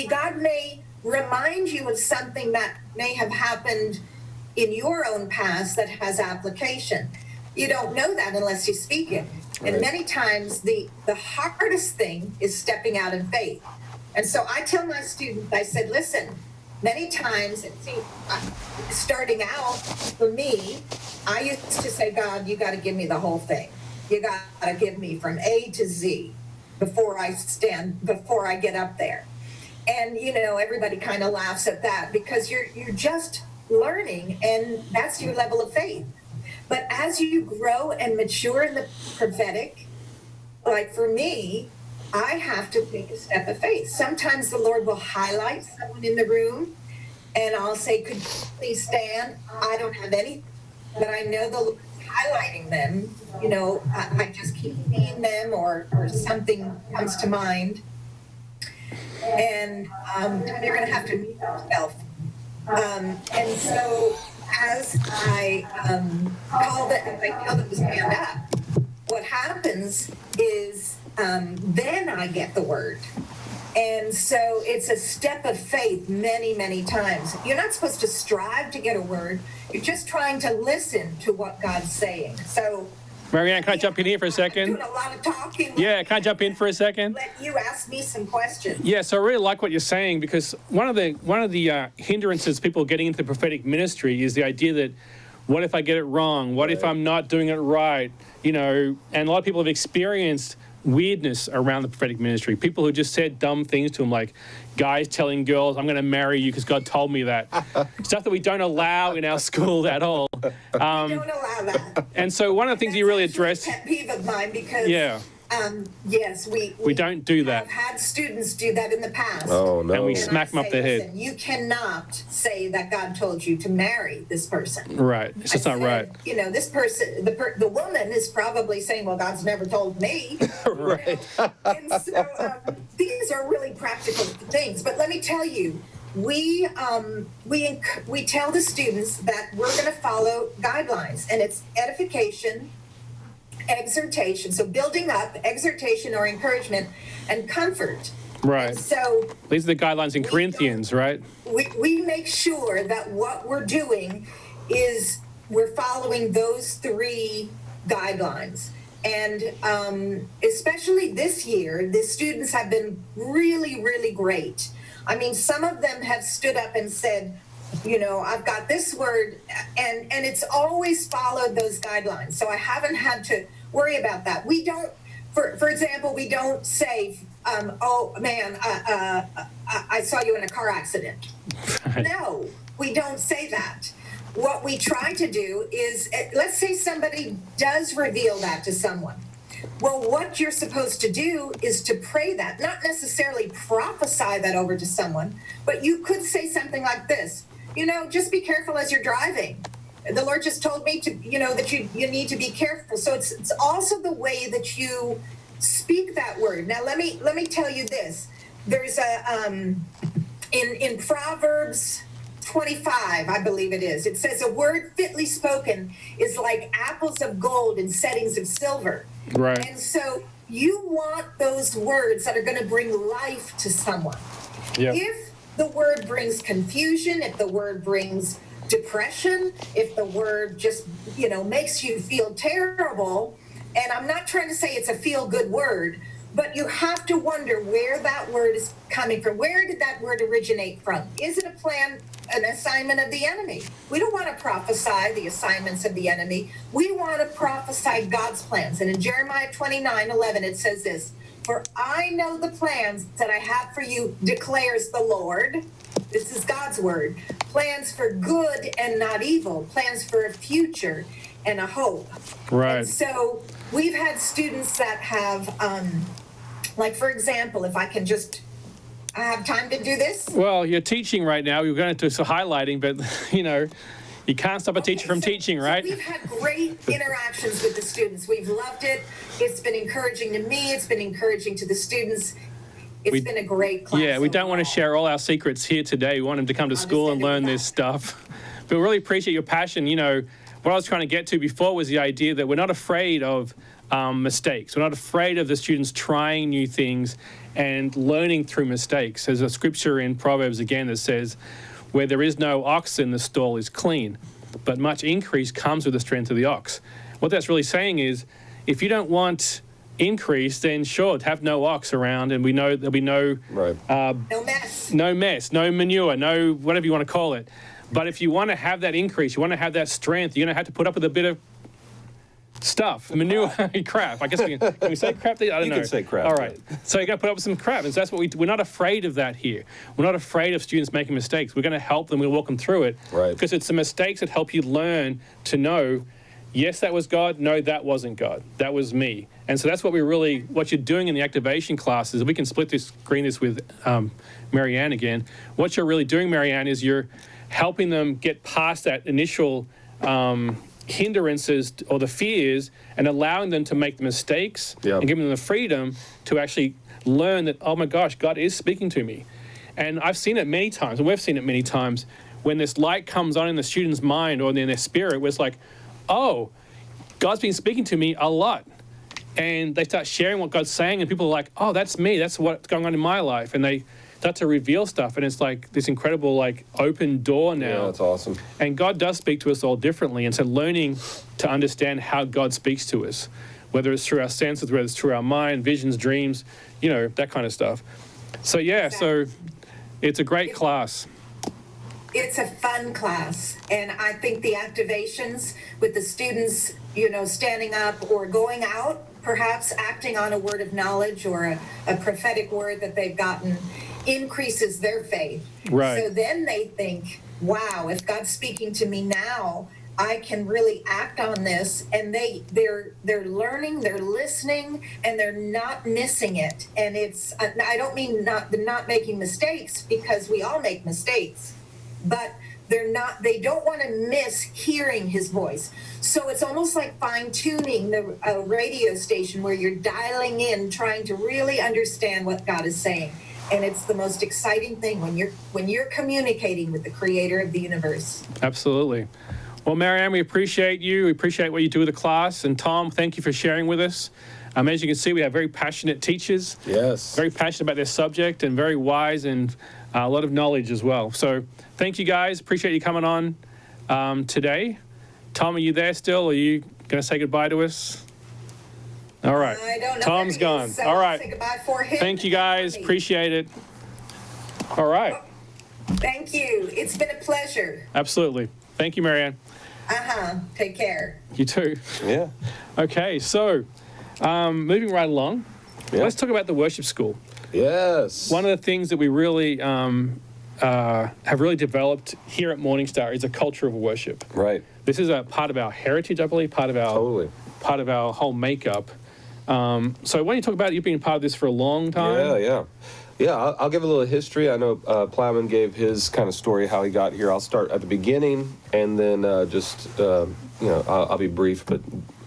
God may remind you of something that may have happened in your own past that has application. You don't know that unless you speak it. Right. And many times the hardest thing is stepping out in faith. And so I tell my students, I said, listen, many times, starting out for me, I used to say, God, you got to give me the whole thing. You got to give me from A to Z before I get up there. And, everybody kind of laughs at that because you're just learning, and that's your level of faith. But as you grow and mature in the prophetic, like for me, I have to take a step of faith. Sometimes the Lord will highlight someone in the room, and I'll say, could you please stand? I don't have any, but I know the Lord's highlighting them. I just keep seeing them or something comes to mind. And you're going to have to meet yourself. And so as I tell them to stand up, what happens is then I get the word. And so it's a step of faith many, many times. You're not supposed to strive to get a word. You're just trying to listen to what God's saying. So, Marianne, can I jump in here for a second? I'm doing a lot of talking. Yeah, can I jump in for a second? Let you ask me some questions. Yeah, so I really like what you're saying, because one of the hindrances people getting into the prophetic ministry is the idea that, what if I get it wrong? What if I'm not doing it right? And a lot of people have experienced weirdness around the prophetic ministry. People who just said dumb things to them, like guys telling girls, I'm going to marry you because God told me that. Stuff that we don't allow in our school at all. We don't allow that. And so one of the things you really addressed... That's actually a pet peeve of mine because... Yeah. Yes, we don't do that. I've had students do that in the past. Oh, no. And we smack them up the head. Listen, you cannot say that God told you to marry this person. Right. It's just not right. This person, the woman is probably saying, well, God's never told me. Right. And so these are really practical things. But let me tell you, we tell the students that we're going to follow guidelines, and it's edification, exhortation, so building up, exhortation or encouragement, and comfort. Right. And so these are the guidelines in Corinthians, right? We make sure that what we're doing is we're following those 3 guidelines. And especially this year, the students have been really, really great. I mean, some of them have stood up and said, I've got this word, and it's always followed those guidelines. So I haven't had to worry about that. We don't, for example, we don't say, oh man, I saw you in a car accident. No, we don't say that. What we try to do is, let's say somebody does reveal that to someone. Well, what you're supposed to do is to pray that, not necessarily prophesy that over to someone, but you could say something like this, just be careful as you're driving. The Lord just told me to, that you need to be careful. So it's also the way that you speak that word. Now, let me tell you this. There's in Proverbs 25, I believe it is. It says a word fitly spoken is like apples of gold in settings of silver. Right. And so you want those words that are going to bring life to someone. Yep. If the word brings confusion, if the word brings depression, if the word just, makes you feel terrible, and I'm not trying to say it's a feel-good word, but you have to wonder where that word is coming from. Where did that word originate from? Is it a plan, an assignment of the enemy? We don't want to prophesy the assignments of the enemy. We want to prophesy God's plans. And in Jeremiah 29:11, it says this, "For I know the plans that I have for you, declares the Lord." This is God's word. Plans for good and not evil. Plans for a future and a hope. Right. And so we've had students that have, like, for example, if I can just, I have time to do this? Well, you're teaching right now. You're going to do some highlighting, but, you can't stop a teacher from teaching, right? So we've had great interactions with the students. We've loved it. It's been encouraging to me. It's been encouraging to the students. It's been a great class. Yeah, we don't want to share all our secrets here today. We want them to come to school and learn this stuff. But we really appreciate your passion. What I was trying to get to before was the idea that we're not afraid of mistakes. We're not afraid of the students trying new things and learning through mistakes. There's a scripture in Proverbs again that says, where there is no oxen, the stall is clean, but much increase comes with the strength of the ox. What that's really saying is, if you don't want increase, then sure, have no ox around, and we know there'll be no mess, no manure, no whatever you want to call it. But if you want to have that increase, you want to have that strength, you're going to have to put up with a bit of stuff, manure, crap. I guess can we say crap? I don't know. You can say crap. All right. So you got to put up with some crap, and so that's what we're not afraid of that here. We're not afraid of students making mistakes. We're going to help them. We'll walk them through it. Right. Because it's the mistakes that help you learn to know, yes, that was God. No, that wasn't God. That was me. And so that's what what you're doing in the activation classes. We can split this, screen this with Marianne again. What you're really doing, Marianne, is you're helping them get past that initial hindrances or the fears and allowing them to make the mistakes and giving them the freedom to actually learn that, oh my gosh, God is speaking to me. And I've seen it many times, and we've seen it many times, when this light comes on in the student's mind or in their spirit, where it's like, oh, God's been speaking to me a lot. And they start sharing what God's saying, and people are like, oh, that's me. That's what's going on in my life. And they start to reveal stuff, and it's like this incredible open door now. Yeah, that's awesome. And God does speak to us all differently, and so learning to understand how God speaks to us, whether it's through our senses, whether it's through our mind, visions, dreams, that kind of stuff. So so it's a great class. It's a fun class, and I think the activations with the students, standing up or going out, perhaps acting on a word of knowledge or a prophetic word that they've gotten, increases their faith. Right. So then they think, wow, if God's speaking to me now, I can really act on this. And they're learning, they're listening, and they're not missing it. And I don't mean not making mistakes, because we all make mistakes, but they don't want to miss hearing his voice. So it's almost like fine-tuning a radio station where you're dialing in, trying to really understand what God is saying. And it's the most exciting thing when you're communicating with the creator of the universe. Absolutely. Well, Marianne, we appreciate you. We appreciate what you do with the class. And Tom, thank you for sharing with us. As you can see, we have very passionate teachers. Yes. Very passionate about their subject and very wise and a lot of knowledge as well. So thank you, guys. Appreciate you coming on today. Tom, are you there still? Are you going to say goodbye to us? All right. I don't know. Tom's where he gone. is, so All I'll right. say goodbye for him. Thank you, guys. For me. Appreciate it. All right. Thank you. It's been a pleasure. Absolutely. Thank you, Marianne. Take care. You too. Yeah. Okay, so moving right along, Yeah. let's talk about the worship school. Yes. One of the things that we really have really developed here at MorningStar is a culture of worship. Right. This is a part of our heritage, I believe, part of our whole makeup. So why don't you talk about you being part of this for a long time? Yeah, I'll give a little history. I know Plowman gave his kind of story, how he got here. I'll start at the beginning, and then I'll be brief, but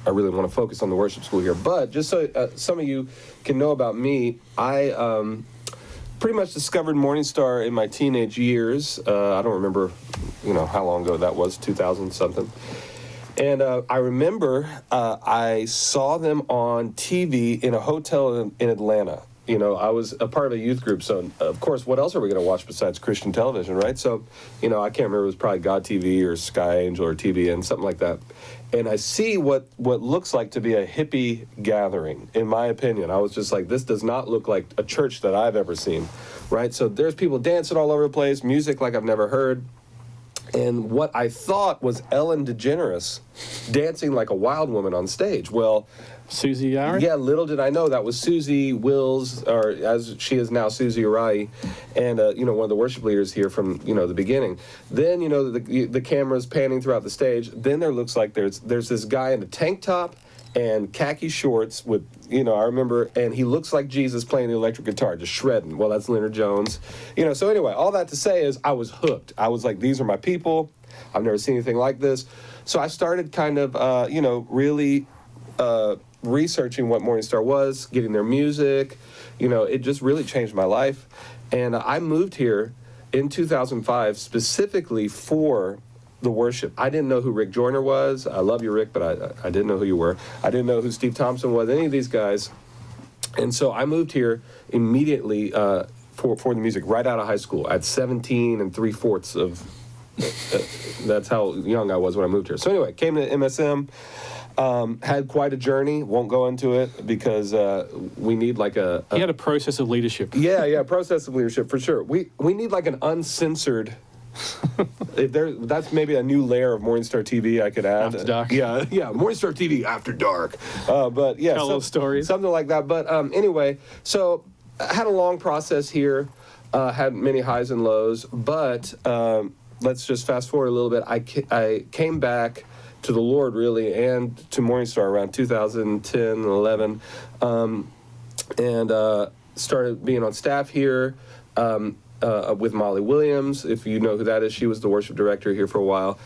I really want to focus on the worship school here. But just so some of you can know about me, I pretty much discovered MorningStar in my teenage years. I don't remember, how long ago that was, 2000 something. And I remember I saw them on TV in a hotel in Atlanta. I was a part of a youth group, so of course, what else are we going to watch besides Christian television, right? So, I can't remember, it was probably God TV or Sky Angel or TVN, something like that. And I see what looks like to be a hippie gathering, in my opinion. I was just like, this does not look like a church that I've ever seen, right? So there's people dancing all over the place, music like I've never heard. And what I thought was Ellen DeGeneres dancing like a wild woman on stage. Well, Susie Aaron? yeah, little did I know that was Susie Wills, or as she is now, Susie Arai, and one of the worship leaders here from the beginning. Then the camera's panning throughout the stage. Then there looks like there's this guy in a tank top and khaki shorts with I remember, and he looks like Jesus playing the electric guitar, just shredding. Well, that's Leonard Jones. So anyway, all that to say is I was hooked. I was like, these are my people. I've never seen anything like this. So I started kind of really researching what MorningStar was, getting their music. It just really changed my life. And I moved here in 2005 specifically for the worship. I didn't know who Rick Joyner was. I love you, Rick, but I didn't know who you were. I didn't know who Steve Thompson was, any of these guys. And so I moved here immediately for the music right out of high school at 17 3/4 of, that's how young I was when I moved here. So anyway, came to MSM. Had quite a journey. Won't go into it because we need like a He had a process of leadership. yeah, process of leadership for sure. We need like an uncensored. That's maybe a new layer of MorningStar TV I could add. After dark. Yeah, MorningStar TV after dark. But yeah, Tell those stories. something like that. But anyway, so I had a long process here. Had many highs and lows. But let's just fast forward a little bit. I came back to the Lord really, and to MorningStar around 2010 and 11, and started being on staff here. With Molly Williams, if you know who that is. She was the worship director here for a while.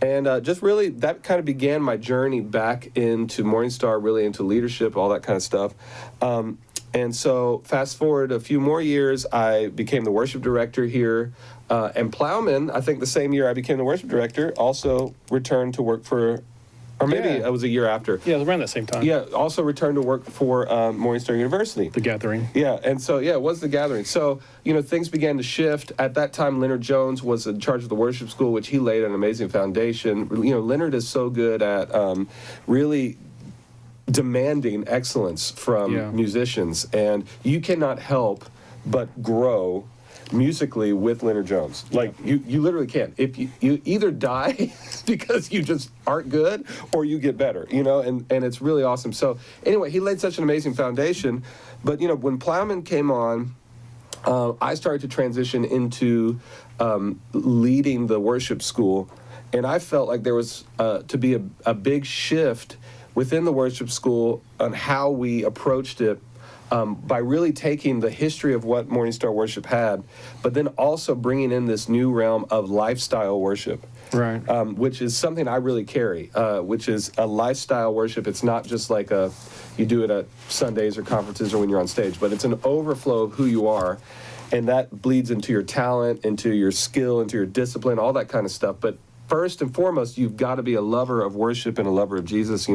And just really, that kind of began my journey back into MorningStar, really into leadership, all that kind of stuff. And so fast forward a few more years, I became the worship director here. And Plowman, I think the same year I became the worship director, also returned to work for, or maybe Yeah. it was a year after. Yeah, around that same time. Yeah, also returned to work for MorningStar University. The Gathering. Yeah, and so, it was the gathering. So, things began to shift. At that time, Leonard Jones was in charge of the worship school, which he laid an amazing foundation. Leonard is so good at really demanding excellence from musicians, and you cannot help but grow musically with Leonard Jones. Like, you literally can't. If you either die because you just aren't good, or you get better, and it's really awesome. So anyway, he laid such an amazing foundation. But, when Plowman came on, I started to transition into leading the worship school, and I felt like there was to be a big shift within the worship school on how we approached it, by really taking the history of what MorningStar worship had, but then also bringing in this new realm of lifestyle worship. Right. Which is something I really carry, which is a lifestyle worship. It's not just like you do it at Sundays or conferences or when you're on stage, but it's an overflow of who you are, and that bleeds into your talent, into your skill, into your discipline, all that kind of stuff. But first and foremost, you've got to be a lover of worship and a lover of Jesus,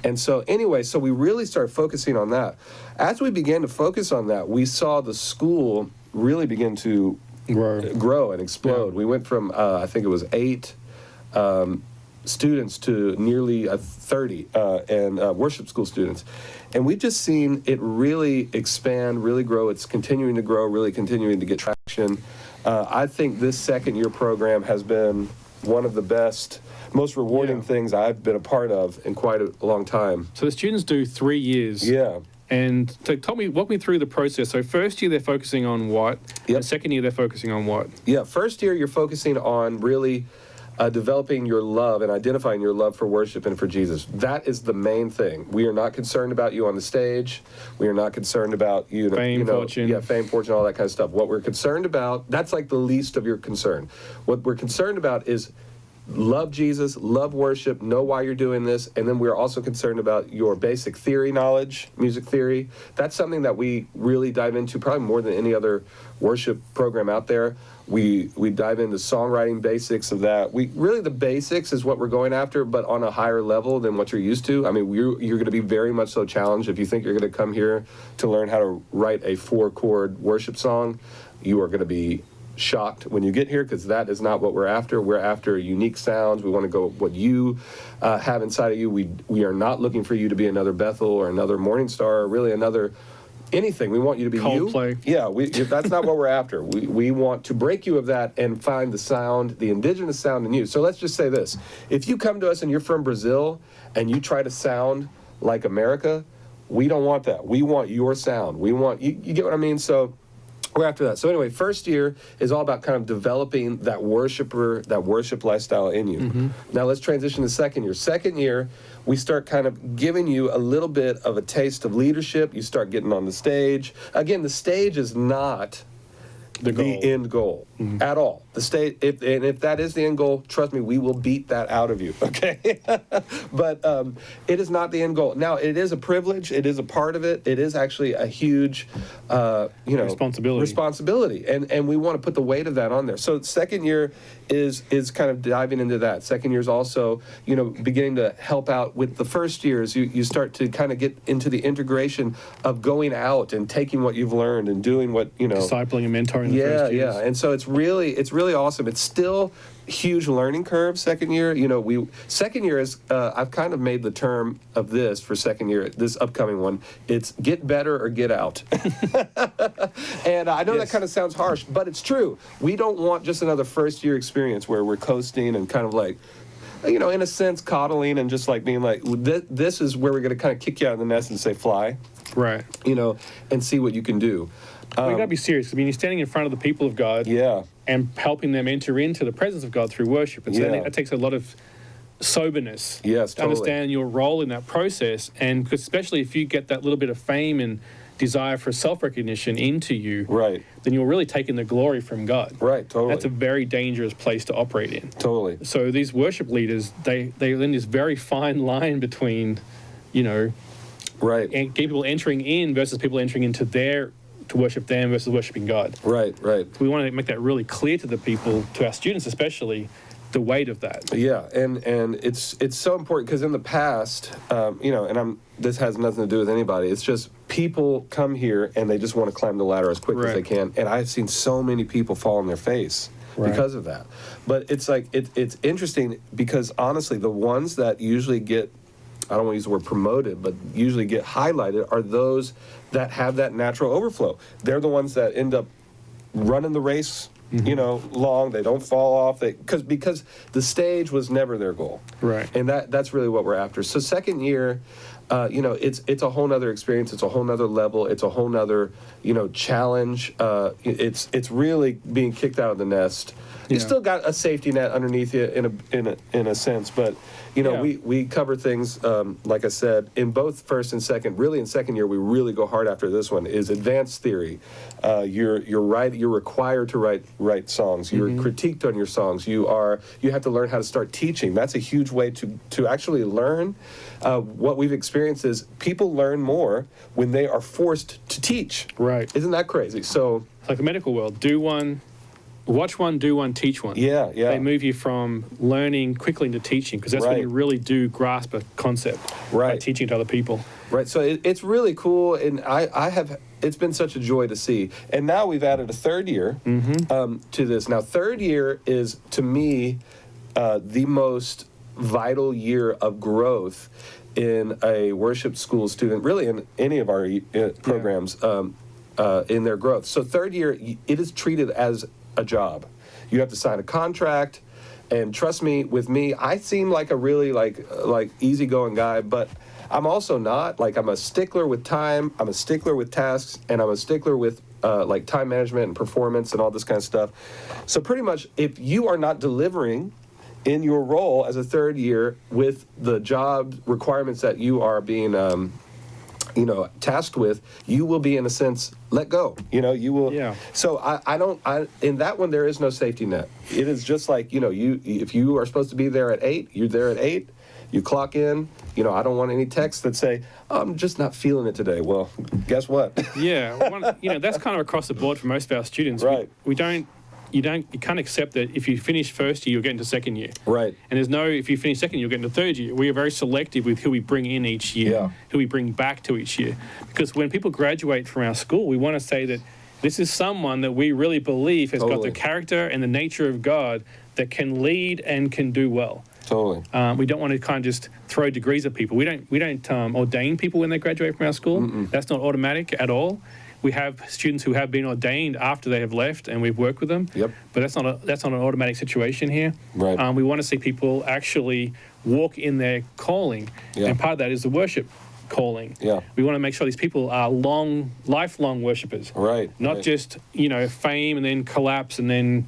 And so anyway, so we really started focusing on that. As we began to focus on that, we saw the school really begin to grow and explode. Yeah. We went from, I think it was 8 students to nearly 30 and worship school students. And we've just seen it really expand, really grow. It's continuing to grow, really continuing to get traction. I think this second year program has been one of the best, most rewarding things I've been a part of in quite a long time. So the students do 3 years. Yeah. And so walk me through the process. So first year they're focusing on what? Yep. And second year they're focusing on what? Yeah, first year you're focusing on really developing your love and identifying your love for worship and for Jesus. That is the main thing. We are not concerned about you on the stage. We are not concerned about Fame, fortune. Yeah, fame, fortune, all that kind of stuff. What we're concerned about, that's like the least of your concern. What we're concerned about is love Jesus, love worship, know why you're doing this, and then we're also concerned about your basic theory knowledge, music theory. That's something that we really dive into probably more than any other worship program out there. We dive into songwriting basics of that. The basics is what we're going after, but on a higher level than what you're used to. I mean, you're going to be very much so challenged if you think you're going to come here to learn how to write a 4-chord worship song. You are going to be shocked when you get here, because that is not what we're after. We're after unique sounds. We want to go what you have inside of you. We are not looking for you to be another Bethel or another MorningStar or really another anything. We want you to be Coldplay. you. Yeah, that's not what we're after. We want to break you of that and find the sound, the indigenous sound in you. So let's just say this. If you come to us and you're from Brazil and you try to sound like America, we don't want that. We want your sound. We want, you get what I mean? So we're after that. So anyway, first year is all about kind of developing that worship lifestyle in you. Now let's transition to second year. Second year, we start kind of giving you a little bit of a taste of leadership. You start getting on the stage. Again, the stage is not the end goal at all. The stage, if that is the end goal, trust me, we will beat that out of you. Okay, but it is not the end goal. Now, it is a privilege. It is a part of it. It is actually a huge, responsibility, and we want to put the weight of that on there. So, second year is kind of diving into that. Second year is also, beginning to help out with the first years. You start to kind of get into the integration of going out and taking what you've learned and doing what discipling and mentoring. The first years. And so it's really awesome. It's still huge learning curve second year. Second year is I've kind of made the term of this for second year, this upcoming one. It's get better or get out. And I know that kind of sounds harsh, but it's true. We don't want just another first year experience where we're coasting and kind of like, in a sense, coddling and just like being like, this is where we're going to kind of kick you out of the nest and say fly. Right. And see what you can do. You got to be serious. I mean, you're standing in front of the people of God. Yeah. And helping them enter into the presence of God through worship. And so that takes a lot of soberness. Yes, to understand your role in that process. And especially if you get that little bit of fame and desire for self-recognition into you, right, then you're really taking the glory from God. Right, totally. That's a very dangerous place to operate in. Totally. So these worship leaders, they in this very fine line between, right, people entering in versus people entering into to worship them versus worshiping God. Right. So we want to make that really clear to the people, to our students especially, the weight of that. Yeah, and it's so important because in the past, this has nothing to do with anybody. It's just people come here and they just want to climb the ladder as quick as they can, and I've seen so many people fall on their face because of that. But it's like it's interesting because honestly, the ones that usually get, I don't want to use the word promoted, but usually get highlighted are those that have that natural overflow. They're the ones that end up running the race, long. They don't fall off. Because the stage was never their goal. Right. And that's really what we're after. So second year, it's a whole nother experience. It's a whole nother level. It's a whole nother, challenge. It's really being kicked out of the nest. You still got a safety net underneath you in a sense, but we cover things like I said in both first and second. Really, in second year, we really go hard after this one. Is advanced theory. You're required to write songs. You're critiqued on your songs. You have to learn how to start teaching. That's a huge way to actually learn. What we've experienced is people learn more when they are forced to teach. Right. Isn't that crazy? So it's like the medical world. Do one. Watch one, do one, teach one. Yeah. They move you from learning quickly into teaching, because that's when you really do grasp a concept by teaching to other people. Right. So it's really cool, and it's been such a joy to see. And now we've added a third year to this. Now, third year is, to me, the most vital year of growth in a worship school student, really in any of our programs, in their growth. So third year, it is treated as a job. You have to sign a contract, and trust me, with me, I seem like a really like easygoing guy, but I'm also not. Like, I'm a stickler with time, I'm a stickler with tasks, and I'm a stickler with like time management and performance and all this kind of stuff. So pretty much, if you are not delivering in your role as a third year with the job requirements that you are being tasked with, you will be, in a sense, let go. You will. Yeah. So I in that one, there is no safety net. It is just like, if you are supposed to be there at 8, you're there at 8, you clock in. I don't want any texts that say, I'm just not feeling it today. Well, guess what? Yeah, that's kind of across the board for most of our students. Right. You can't accept that if you finish first year, you'll get into second year. Right. And there's no, if you finish second year, you'll get into third year. We are very selective with who we bring in each year, who we bring back to each year. Because when people graduate from our school, we want to say that this is someone that we really believe has got the character and the nature of God that can lead and can do well. Totally. We don't want to kind of just throw degrees at people. We don't ordain people when they graduate from our school. That's not automatic at all. We have students who have been ordained after they have left, and we've worked with them. Yep. But that's not an automatic situation here. Right. We want to see people actually walk in their calling, and part of that is the worship calling. Yeah. We want to make sure these people are lifelong worshipers. Right. Not just fame and then collapse, and then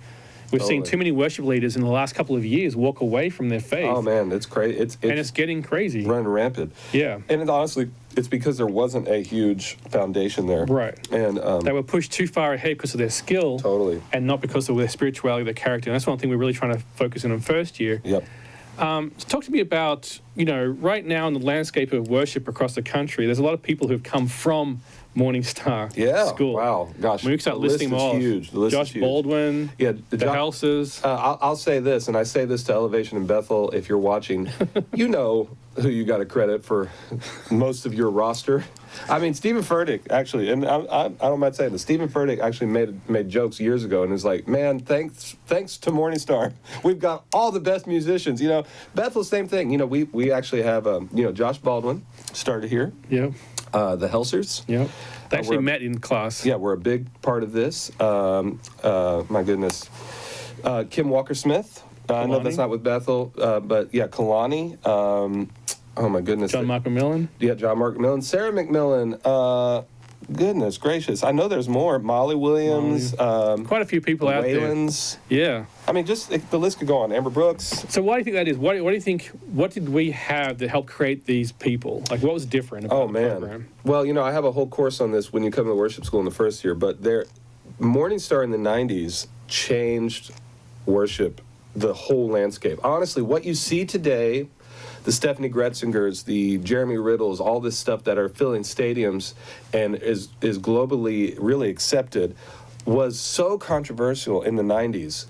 we've seen too many worship leaders in the last couple of years walk away from their faith. Oh man, it's crazy. It's getting crazy. Running rampant. Yeah. And honestly, it's because there wasn't a huge foundation there. Right. And they were pushed too far ahead because of their skill. Totally. And not because of their spirituality, their character. And that's one thing we're really trying to focus in first year. Yep. So talk to me about, right now in the landscape of worship across the country, there's a lot of people who have come from MorningStar School. Wow. Gosh. When we start the list listing them is all. huge. The list Josh is huge. Baldwin, Yeah, the Helses. I'll say this, and I say this to Elevation in Bethel, if you're watching, you know who you got to credit for most of your roster. I mean, Stephen Furtick, actually, and I don't mind saying this, Stephen Furtick actually made jokes years ago, and is like, man, thanks to MorningStar, we've got all the best musicians. Bethel, same thing. We actually have, Josh Baldwin started here. Yep. The Helsers. Yep. They actually met in class. Yeah, we're a big part of this. My goodness. Kim Walker-Smith. I know that's not with Bethel, but yeah, Kalani. Oh my goodness. John Mark McMillan. Yeah, John Mark McMillan. Sarah McMillan. Goodness gracious. I know there's more. Molly Williams. Quite a few people out Whalens. there. Yeah. I mean, just the list could go on. Amber Brooks. So why do you think that is? What do you think, what did we have that helped create these people? Like, what was different about the program? Well, I have a whole course on this when you come to worship school in the first year, but MorningStar in the 90s changed worship, the whole landscape. Honestly, what you see today, the Stephanie Gretzingers, the Jeremy Riddles, all this stuff that are filling stadiums and is globally really accepted, was so controversial in the 90s.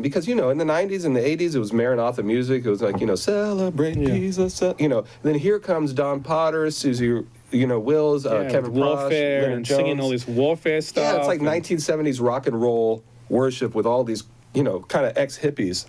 Because, in the 90s and the 80s, it was Maranatha music. It was like, celebrate Jesus. Then here comes Don Potter, Susie, Wills, Kevin Prosh, warfare, Leonard and Jones. singing all this warfare stuff. Yeah, it's like 1970s rock and roll worship with all these, kind of ex-hippies.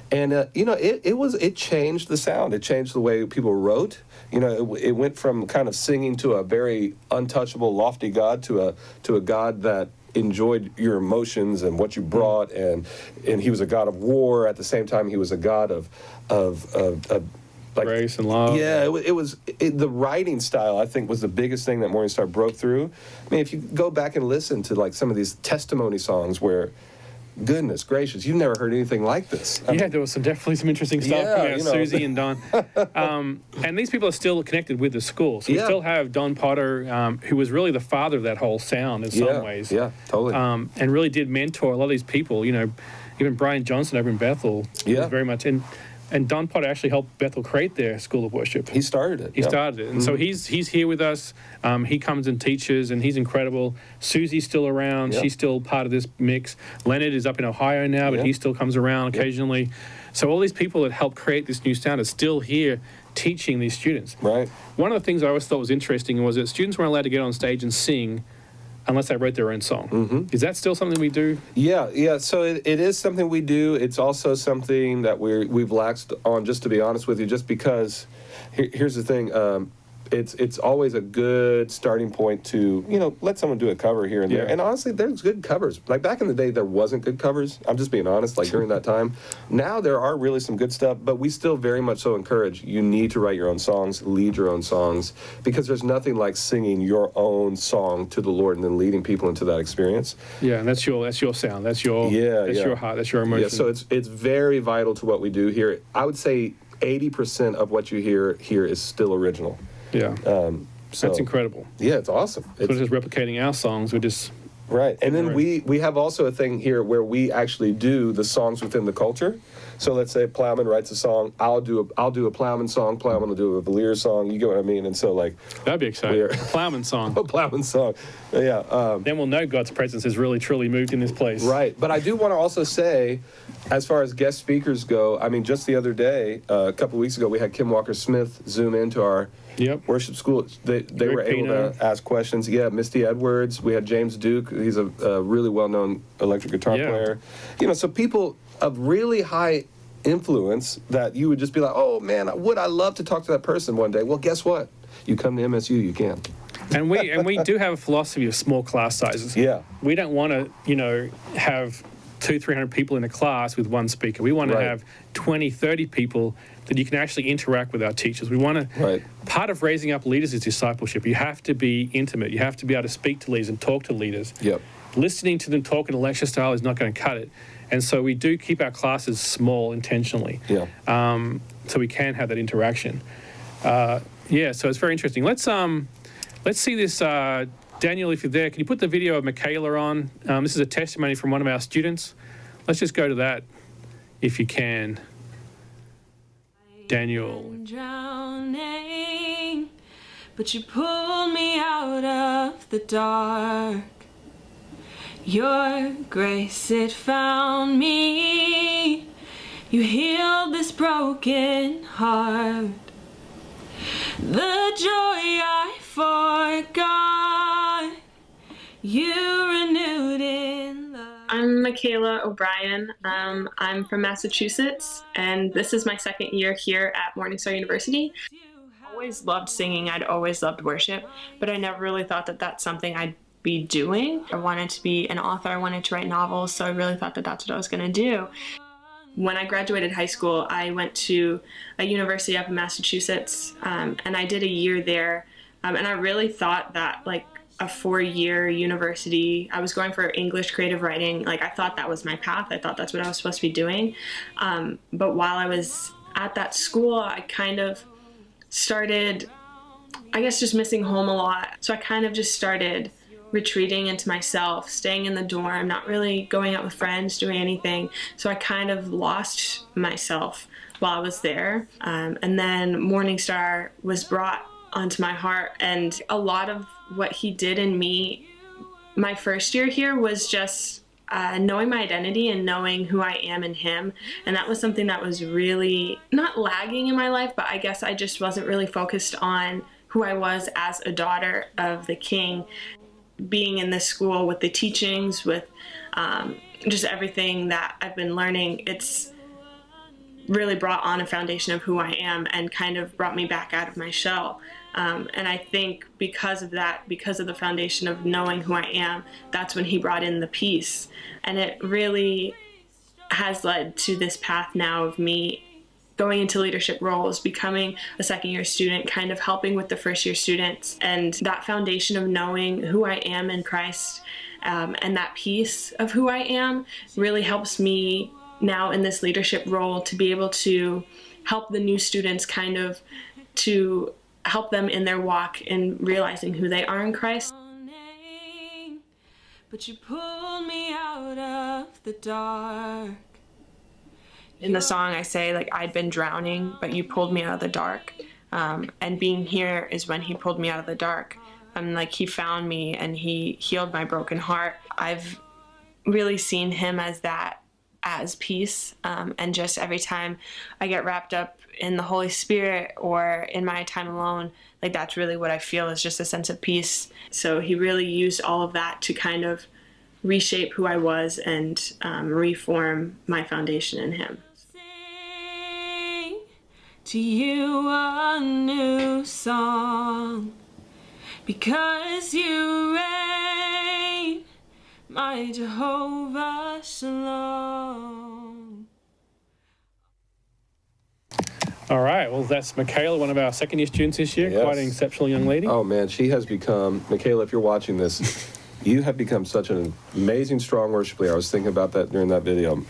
And, it changed the sound. It changed the way people wrote. It went from kind of singing to a very untouchable, lofty God to a God that enjoyed your emotions and what you brought, and he was a God of war. At the same time, he was a God of like grace and love. Yeah, the writing style, I think, was the biggest thing that MorningStar broke through. I mean, if you go back and listen to like some of these testimony songs where, goodness gracious, you've never heard anything like this. There was definitely some interesting stuff coming out of Susie and Don. And these people are still connected with the school. So we still have Don Potter, who was really the father of that whole sound in some ways. Yeah, totally. And really did mentor a lot of these people. Even Brian Johnson over in Bethel was very much. And Don Potter actually helped Bethel create their school of worship. He started it. He started it. And so he's here with us. He comes and teaches, and he's incredible. Susie's still around. She's still part of this mix. Leonard is up in Ohio now, but he still comes around occasionally. So all these people that helped create this new sound are still here teaching these students. Right. One of the things I always thought was interesting was that students weren't allowed to get on stage and sing unless they wrote their own song. Is that still something we do? Yeah. So it is something we do. It's also something that we've laxed on, just to be honest with you, just because here's the thing. It's always a good starting point to, let someone do a cover here and there. Yeah. And honestly, there's good covers. Like back in the day, there wasn't good covers. I'm just being honest, like during that time. Now there are really some good stuff, but we still very much so encourage you need to write your own songs, lead your own songs, because there's nothing like singing your own song to the Lord and then leading people into that experience. Yeah, and that's your sound. That's your your heart. That's your emotion. Yeah, so it's very vital to what we do here. I would say 80% of what you hear here is still original. Yeah. So That's incredible. Yeah, it's awesome. So we're just replicating our songs. We're just right. And then we have also a thing here where we actually do the songs within the culture. So let's say Plowman writes a song, I'll do a Plowman song, Plowman will do a Valier song. You get what I mean? And so that'd be exciting. A Plowman song. A Plowman song. Yeah. Then we'll know God's presence has really truly moved in this place. Right. But I do want to also say, as far as guest speakers go, I mean, just the other day, a couple of weeks ago, we had Kim Walker-Smith zoom into our worship school. They were able to ask questions. Yeah, Misty Edwards. We had James Duke. He's a really well-known electric guitar player. So people of really high influence that you would just be like, oh, man, would I love to talk to that person one day? Well, guess what? You come to MSU, you can. And we do have a philosophy of small class sizes. Yeah. We don't want to, have 200-300 people in a class with one speaker. We want to have 20-30 people that you can actually interact with our teachers. We want to, part of raising up leaders is discipleship. You have to be intimate. You have to be able to speak to leaders and talk to leaders. Yep. Listening to them talk in a lecture style is not going to cut it. And so we do keep our classes small intentionally. Yeah. So we can have that interaction. So it's very interesting. Let's see this, Daniel, if you're there, can you put the video of Michaela on? This is a testimony from one of our students. Let's just go to that if you can. Daniel. Drowning, but you pulled me out of the dark. Your grace, it found me. You healed this broken heart. The joy I forgot, you renewed in love. I'm Michaela O'Brien. I'm from Massachusetts, and this is my second year here at MorningStar University. I always loved singing. I'd always loved worship, but I never really thought that that's something I'd be doing. I wanted to be an author. I wanted to write novels, so I really thought that that's what I was going to do. When I graduated high school, I went to a university up in Massachusetts, and I did a year there. And I really thought that, a 4-year university, I was going for English creative writing. I thought that was my path. I thought that's what I was supposed to be doing. But while I was at that school, I kind of started, just missing home a lot. So I kind of just started retreating into myself, staying in the dorm, not really going out with friends, doing anything. So I kind of lost myself while I was there. And then MorningStar was brought onto my heart, and a lot of what he did in me my first year here was just knowing my identity and knowing who I am in him. And that was something that was really not lagging in my life, but I guess I just wasn't really focused on who I was as a daughter of the King. Being in this school with the teachings, with just everything that I've been learning, it's really brought on a foundation of who I am and kind of brought me back out of my shell. And I think because of that, because of the foundation of knowing who I am, that's when he brought in the peace. And it really has led to this path now of me going into leadership roles, becoming a second-year student, kind of helping with the first-year students. And that foundation of knowing who I am in Christ and that piece of who I am really helps me now in this leadership role to be able to help the new students, kind of to help them in their walk in realizing who they are in Christ. But you pulled me out of the dark. In the song, I say, I'd been drowning, but you pulled me out of the dark. And being here is when he pulled me out of the dark. And, he found me and he healed my broken heart. I've really seen him as that has peace. And just every time I get wrapped up in the Holy Spirit or in my time alone, like that's really what I feel, is just a sense of peace. So he really used all of that to kind of reshape who I was and reform my foundation in him. Sing to you a new song, because you reign, my Jehovah Shalom. All right. Well, that's Michaela, one of our second-year students this year. Yes. Quite an exceptional young lady. Oh, man, she has become, Michaela, if you're watching this, you have become such an amazing, strong worship leader. I was thinking about that during that video.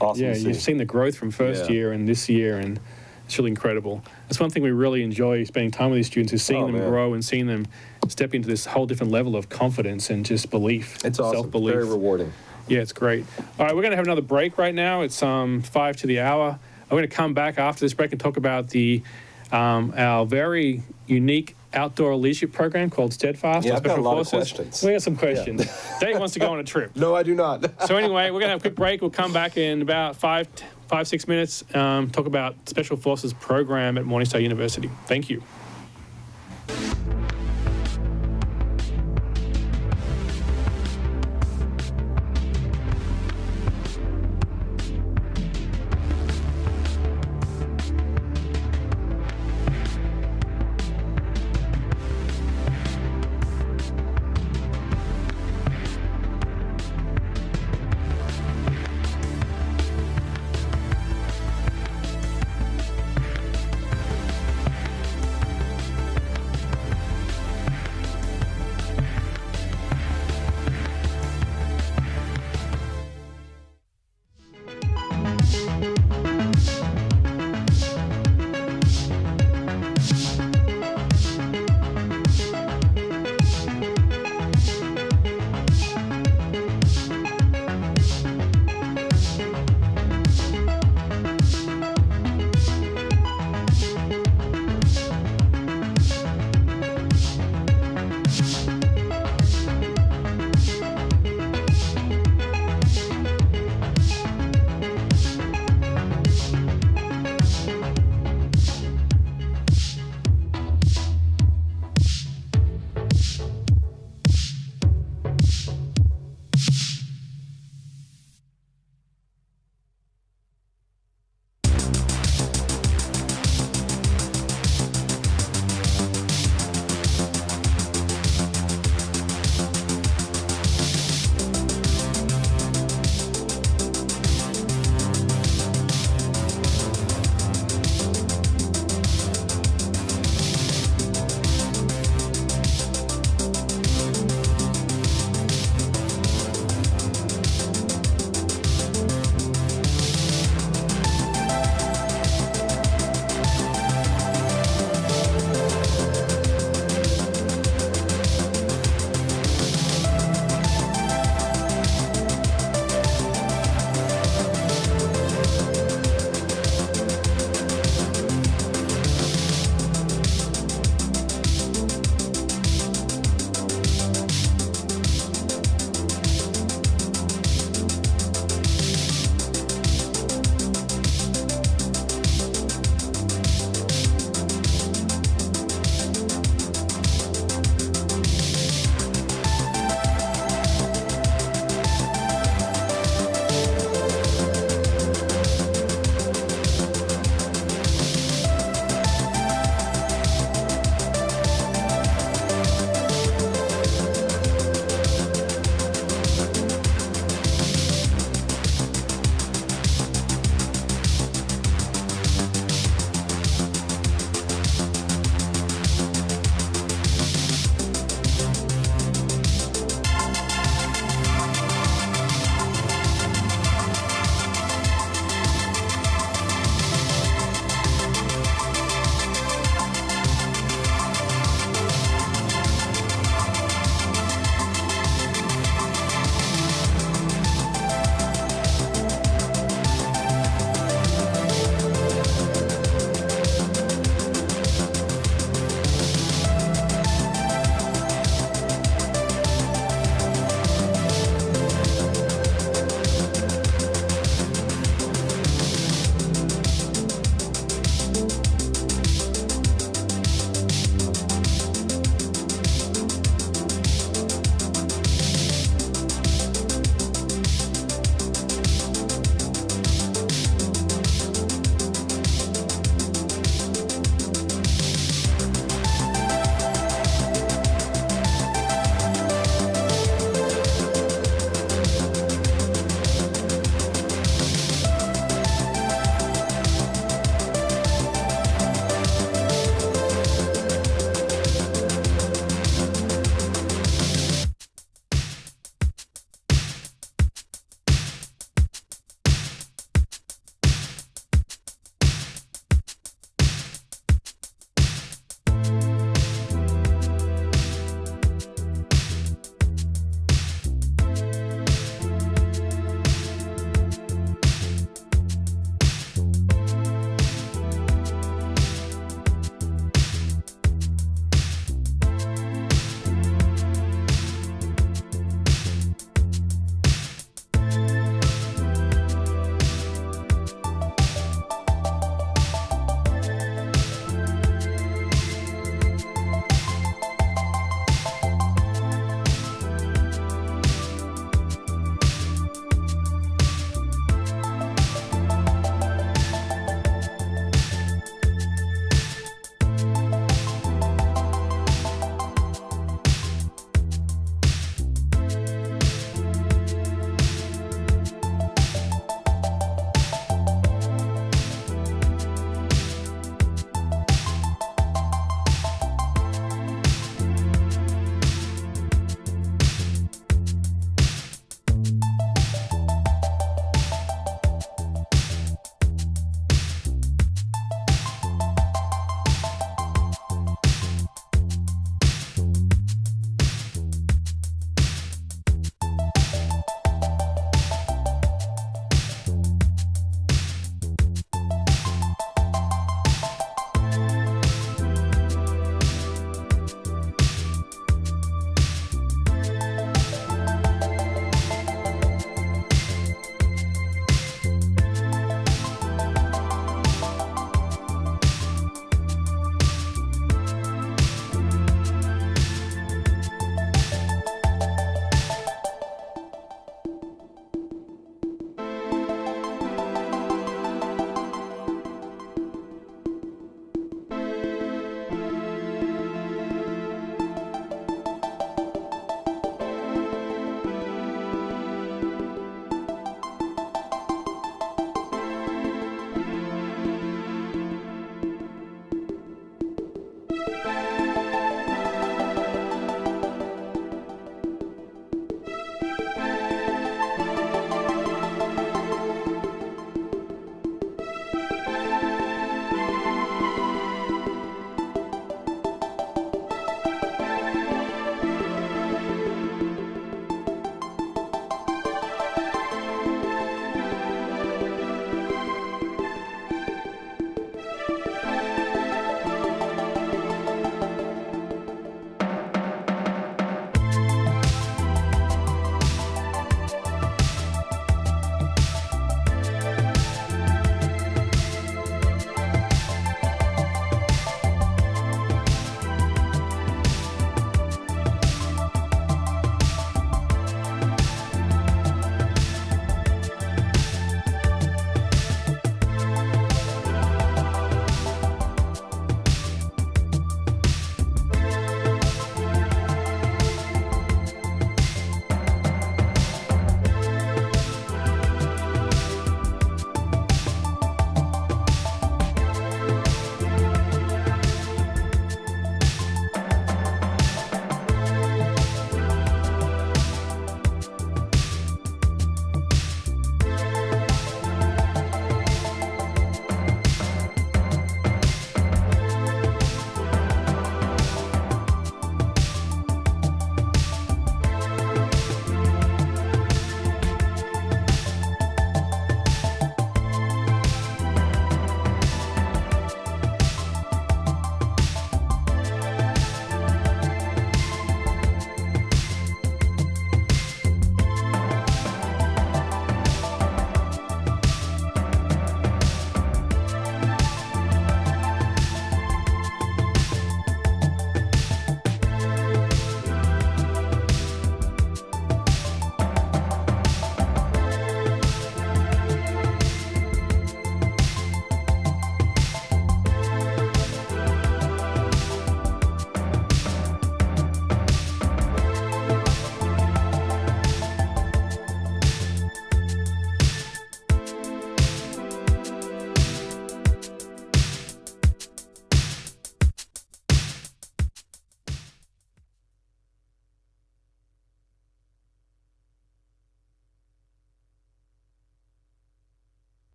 Awesome Yeah, to see. you've seen the growth from first Yeah. year and this year, and it's really incredible. That's one thing we really enjoy spending time with these students, is seeing Oh, them man. grow and seeing them step into this whole different level of confidence and just belief. It's awesome. Self-belief. Very rewarding. Yeah, it's great. All right, we're going to have another break right now. It's 5 to the hour. I'm going to come back after this break and talk about our very unique outdoor leadership program called Steadfast. Yeah, on I've got a Special lot of Forces. questions. We got some questions. Dave wants to go on a trip. No, I do not. So anyway, we're going to have a quick break. We'll come back in about 6 minutes, talk about Special Forces program at MorningStar University. Thank you.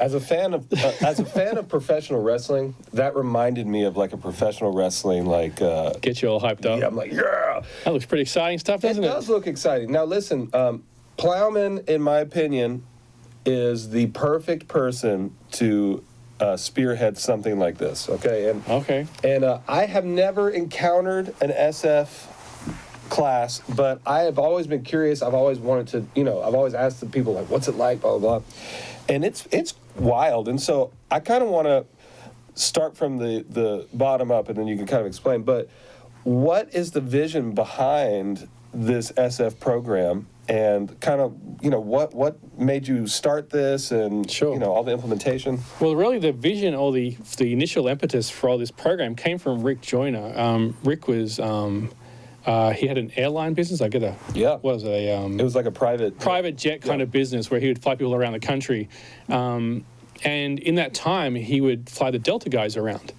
As a fan of professional wrestling, that reminded me of like a professional wrestling Get you all hyped up. Yeah, I'm like, yeah. That looks pretty exciting stuff, doesn't it? It does look exciting. Now listen, Plowman, in my opinion, is the perfect person to spearhead something like this. Okay, and I have never encountered an SF class, but I have always been curious. I've always wanted to, I've always asked the people like, what's it like, blah blah blah, and it's wild. And so I kind of want to start from the bottom up, and then you can kind of explain. But what is the vision behind this SF program, and kind of what made you start this, and Sure. all the implementation? Well, really, the vision or the initial impetus for all this program came from Rick Joyner. Rick was he had an airline business. It was like a private jet kind of business where he would fly people around the country, and in that time he would fly the Delta guys around.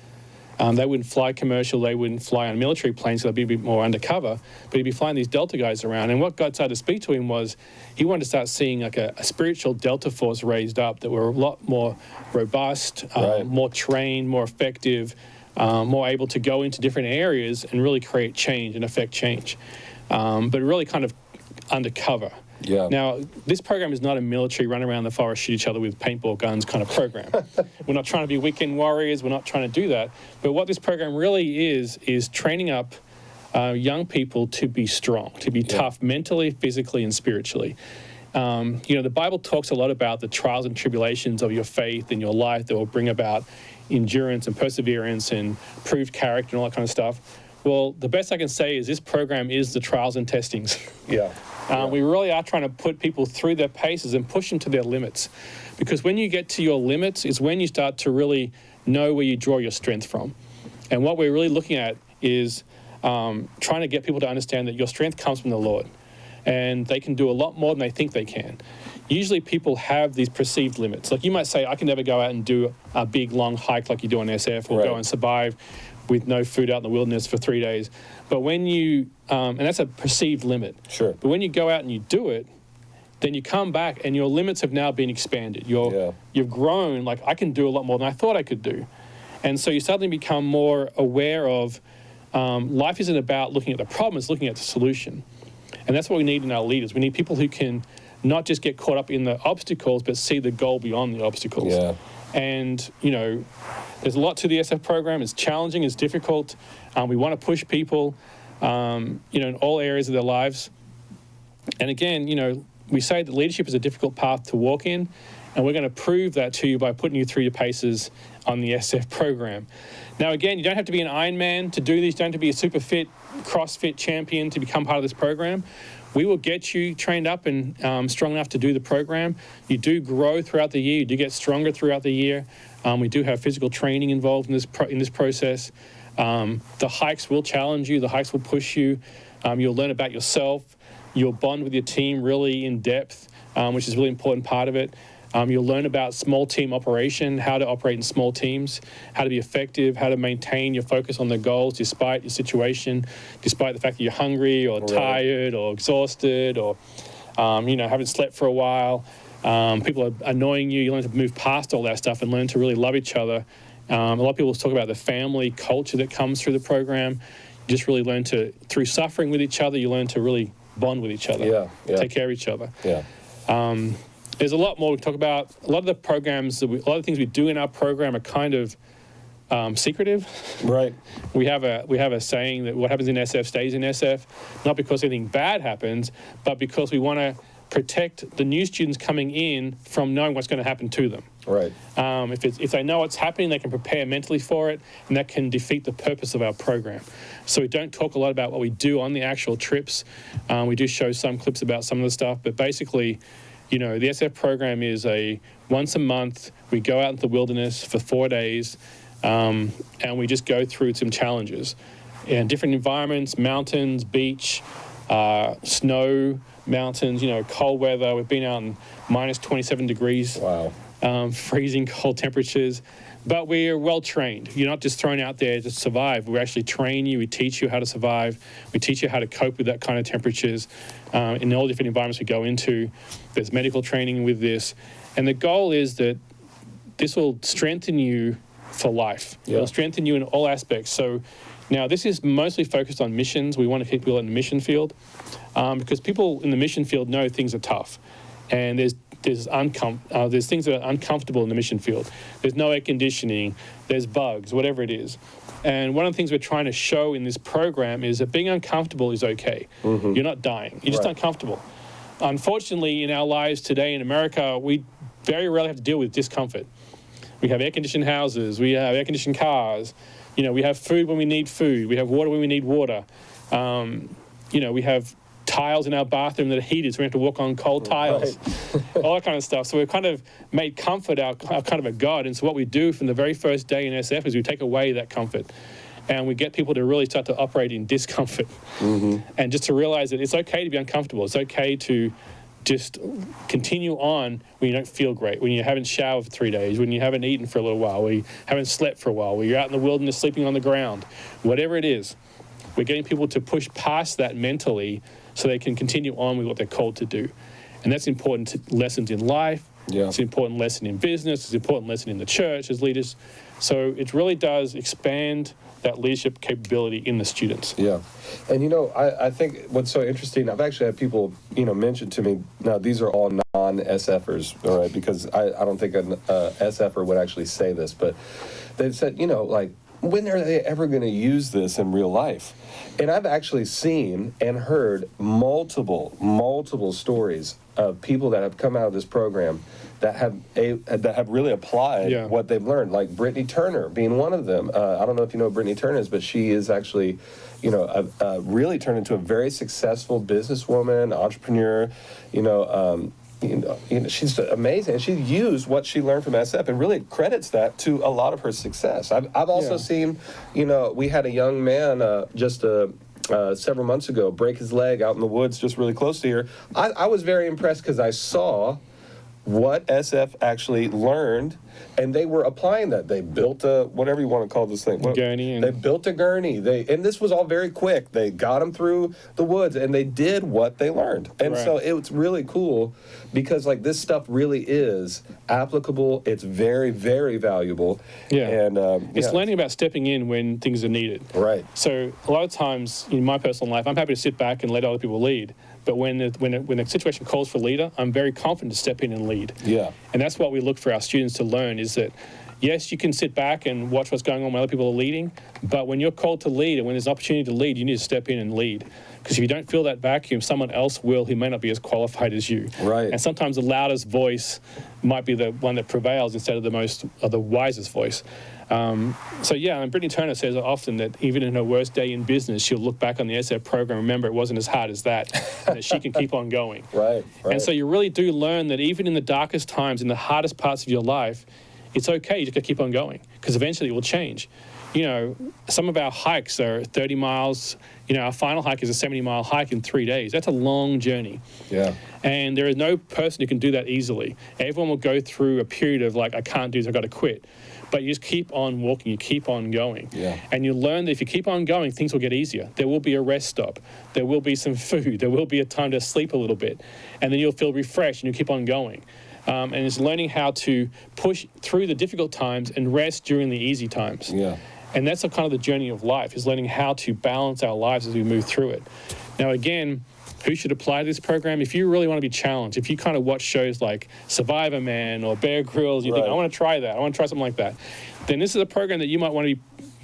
They wouldn't fly commercial, they wouldn't fly on military planes, so they'd be a bit more undercover, but he'd be flying these Delta guys around. And what God started to speak to him was he wanted to start seeing like a spiritual Delta force raised up that were a lot more robust, more trained, more effective, more able to go into different areas and really create change and affect change, but really kind of undercover. Yeah. Now, this program is not a military run around the forest, shoot each other with paintball guns kind of program. We're not trying to be weekend warriors. We're not trying to do that. But what this program really is training up young people to be strong, to be tough mentally, physically, and spiritually. The Bible talks a lot about the trials and tribulations of your faith in your life that will bring about endurance and perseverance and proved character and all that kind of stuff. Well, the best I can say is this program is the trials and testings. Yeah. We really are trying to put people through their paces and push them to their limits. Because when you get to your limits is when you start to really know where you draw your strength from. And what we're really looking at is trying to get people to understand that your strength comes from the Lord. And they can do a lot more than they think they can. Usually people have these perceived limits. Like you might say, I can never go out and do a big, long hike like you do on SF, or go and survive with no food out in the wilderness for 3 days. But when you, and that's a perceived limit. Sure. But when you go out and you do it, then you come back and your limits have now been expanded. You've grown, like I can do a lot more than I thought I could do. And so you suddenly become more aware of life isn't about looking at the problem, it's looking at the solution. And that's what we need in our leaders. We need people who can not just get caught up in the obstacles, but see the goal beyond the obstacles. Yeah. And, there's a lot to the SF program. It's challenging, it's difficult. We want to push people, in all areas of their lives. And again, we say that leadership is a difficult path to walk in, and we're going to prove that to you by putting you through your paces on the SF program. Now, again, you don't have to be an Ironman to do this. You don't have to be a super fit CrossFit champion to become part of this program. We will get you trained up and strong enough to do the program. You do grow throughout the year. You do get stronger throughout the year. We do have physical training involved in this process. The hikes will challenge you. The hikes will push you. You'll learn about yourself. You'll bond with your team really in depth, which is a really important part of it. You'll learn about small team operation, how to operate in small teams, how to be effective, how to maintain your focus on the goals despite your situation, despite the fact that you're hungry or tired or exhausted or, haven't slept for a while. People are annoying you. You learn to move past all that stuff and learn to really love each other. A lot of people talk about the family culture that comes through the program. You just really learn to, through suffering with each other, you learn to really bond with each other, take care of each other. Yeah. There's a lot more we talk about. A lot of the programs, a lot of things we do in our program are kind of secretive. Right. We have a saying that what happens in SF stays in SF, not because anything bad happens, but because we want to protect the new students coming in from knowing what's going to happen to them. Right. If they know what's happening, they can prepare mentally for it, and that can defeat the purpose of our program. So we don't talk a lot about what we do on the actual trips. We do show some clips about some of the stuff, but basically, the SF program is a once a month, we go out into the wilderness for 4 days, and we just go through some challenges in different environments, mountains, beach, snow, mountains, cold weather. We've been out in minus 27 degrees. Wow. Freezing cold temperatures. But we're well trained. You're not just thrown out there to survive. We actually train you. We teach you how to survive. We teach you how to cope with that kind of temperatures in all different environments we go into. There's medical training with this. And the goal is that strengthen you for life. Yeah. It'll strengthen you in all aspects. So now this is mostly focused on missions. We want to keep people in the mission field because people in the mission field know things are tough, and there's things that are uncomfortable in the mission field. There's no air conditioning, there's bugs, whatever it is. And one of the things we're trying to show in this program is that being uncomfortable is okay. You're not dying. You're just Right. uncomfortable. Unfortunately, in our lives today in America, we very rarely have to deal with discomfort. We have air-conditioned houses. We have air-conditioned cars. We have food when we need food. We have water when we need water. We have tiles in our bathroom that are heated, so we have to walk on cold tiles. All that kind of stuff. So we've kind of made comfort our kind of a god. And so what we do from the very first day in SF is we take away that comfort. And we get people to really start to operate in discomfort. And just to realize that it's okay to be uncomfortable. It's okay to just continue on when you don't feel great, when you haven't showered for 3 days, when you haven't eaten for a little while, when you haven't slept for a while, when you're out in the wilderness sleeping on the ground. Whatever it is, we're getting people to push past that mentally so they can continue on with what they're called to do. And that's important lessons in life. Yeah. It's an important lesson in business. It's an important lesson in the church as leaders. So it really does expand that leadership capability in the students. Yeah. And, I think what's so interesting, I've actually had people, mention to me, now these are all non-SFers, all right, because I don't think an SFer would actually say this, but they've said, when are they ever going to use this in real life? And I've actually seen and heard multiple stories of people that have come out of this program that have really applied what they've learned, like Brittany Turner being one of them. I don't know if you know who Brittany Turner is, but she is actually, really turned into a very successful businesswoman, entrepreneur. She's amazing. She used what she learned from SF and really credits that to a lot of her success. I've also seen, we had a young man just several months ago break his leg out in the woods just really close to here. I was very impressed because I saw what SF actually learned, and they were applying that. They built a, whatever you want to call this thing. Gurney. They built a gurney. And this was all very quick. They got them through the woods, and they did what they learned. And so it was really cool because, this stuff really is applicable. It's very, very valuable. Yeah. And it's learning about stepping in when things are needed. Right. So a lot of times in my personal life, I'm happy to sit back and let other people lead. But when the situation calls for a leader, I'm very confident to step in and lead. Yeah. And that's what we look for our students to learn is that, yes, you can sit back and watch what's going on when other people are leading, but when you're called to lead and when there's an opportunity to lead, you need to step in and lead. Because if you don't fill that vacuum, someone else will who may not be as qualified as you. Right. And sometimes the loudest voice might be the one that prevails instead of the wisest voice. And Brittany Turner says often that even in her worst day in business, she'll look back on the SF program, remember it wasn't as hard as that, and that she can keep on going. Right. And so you really do learn that even in the darkest times, in the hardest parts of your life, it's okay, you just got to keep on going, because eventually it will change. Some of our hikes are 30 miles. Our final hike is a 70-mile hike in 3 days. That's a long journey. Yeah. And there is no person who can do that easily. Everyone will go through a period of I can't do this, I've got to quit. But you just keep on walking, you keep on going. Yeah. And you learn that if you keep on going, things will get easier. There will be a rest stop. There will be some food. There will be a time to sleep a little bit. And then you'll feel refreshed and you keep on going. And it's learning how to push through the difficult times and rest during the easy times. Yeah. And that's kind of the journey of life, is learning how to balance our lives as we move through it. Now, again, who should apply this program? If you really want to be challenged, if you kind of watch shows like Survivor Man or Bear Grylls, you think, I want to try that, I want to try something like that, then this is a program that you might want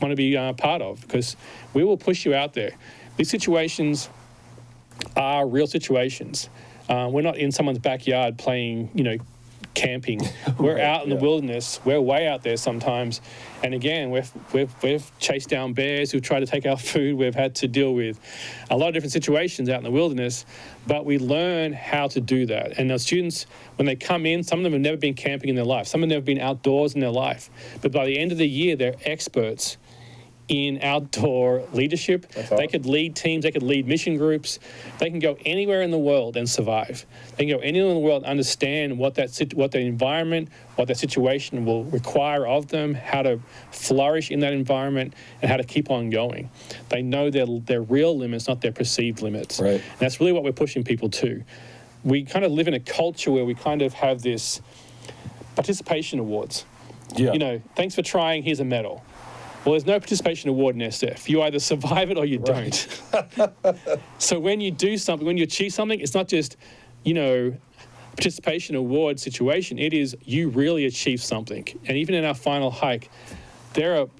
to be part of, because we will push you out there. These situations are real situations. We're not in someone's backyard playing, camping. We're out in the wilderness. We're way out there sometimes. And again, we've chased down bears who've tried to take our food. We've had to deal with a lot of different situations out in the wilderness, but we learn how to do that. And our students, when they come in, some of them have never been camping in their life. Some of them have been outdoors in their life. But by the end of the year, they're experts in outdoor leadership. They could lead teams, they could lead mission groups. They can go anywhere in the world and survive. They can go anywhere in the world and understand what the environment, what that situation will require of them, how to flourish in that environment, and how to keep on going. They know their real limits, not their perceived limits. Right. And that's really what we're pushing people to. We kind of live in a culture where we kind of have this participation awards. Yeah. You know, thanks for trying, here's a medal. Well, there's no participation award in SF. You either survive it or you don't. So when you do something, when you achieve something, it's not just, you know, participation award situation. It is you really achieve something. And even in our final hike, you'll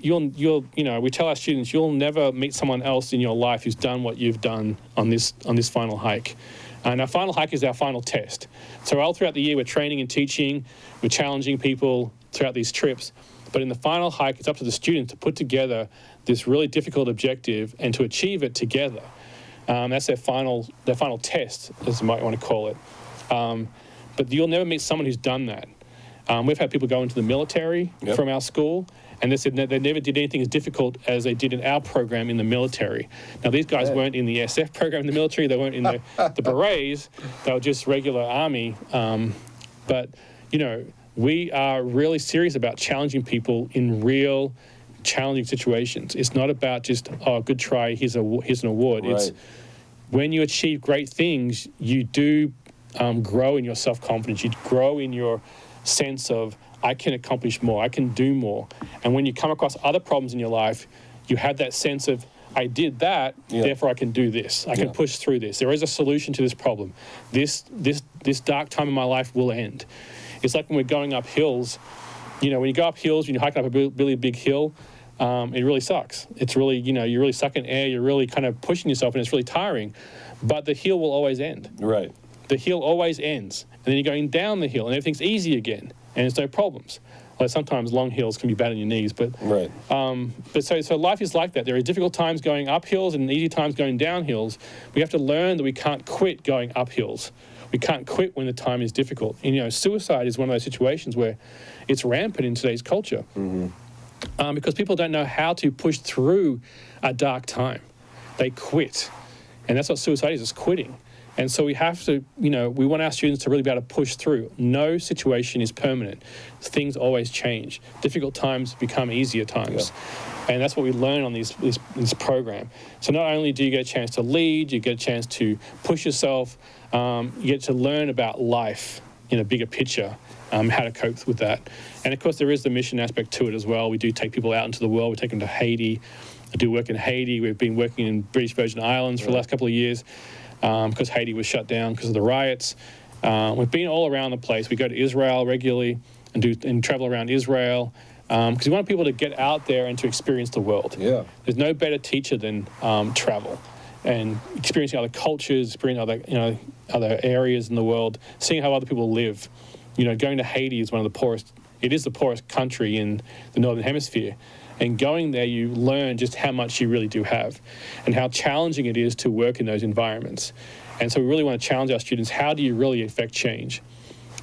you know, we tell our students you'll never meet someone else in your life who's done what you've done on this final hike. And our final hike is our final test. So all throughout the year we're training and teaching, we're challenging people throughout these trips. But in the final hike, it's up to the student to put together this really difficult objective and to achieve it together. That's their final test, as you might want to call it. But you'll never meet someone who's done that. We've had people go into the military from our school, and they said they never did anything as difficult as they did in our program in the military. Now, these guys weren't in the SF program in the military. They weren't in the berets. They were just regular Army. But, you know, we are really serious about challenging people in real challenging situations. It's not about just, oh, good try, here's an award. Right. It's when you achieve great things, you do grow in your self-confidence. You grow in your sense of, I can accomplish more, I can do more. And when you come across other problems in your life, you have that sense of, I did that, therefore I can do this. I can push through this. There is a solution to this problem. This dark time in my life will end. It's like when we're going up hills. You know, when you go up hills, when you're hiking up a really big hill, it really sucks. It's really, you know, you're really sucking air, you're really kind of pushing yourself, and it's really tiring. But the hill will always end. Right. The hill always ends. And then you're going down the hill, and everything's easy again, and there's no problems. Although sometimes long hills can be bad on your knees, but so life is like that. There are difficult times going up hills and easy times going down hills. We have to learn that we can't quit going up hills. We can't quit when the time is difficult. And, you know, suicide is one of those situations where it's rampant in today's culture because people don't know how to push through a dark time. They quit. And that's what suicide is, it's quitting. And so we have to, you know, we want our students to really be able to push through. No situation is permanent. Things always change. Difficult times become easier times. And that's what we learn on this program. So not only do you get a chance to lead, you get a chance to push yourself, you get to learn about life in a bigger picture, how to cope with that. And of course, there is the mission aspect to it as well. We do take people out into the world. We take them to Haiti. I do work in Haiti. We've been working in British Virgin Islands for the last couple of years because Haiti was shut down because of the riots. We've been all around the place. We go to Israel regularly and travel around Israel because we want people to get out there and to experience the world. Yeah. There's no better teacher than travel and experiencing other cultures, experiencing other areas in the world, seeing how other people live. You know, going to Haiti is one of the poorest. It is the poorest country in the Northern Hemisphere. And going there, you learn just how much you really do have and how challenging it is to work in those environments. And so we really want to challenge our students. How do you really affect change?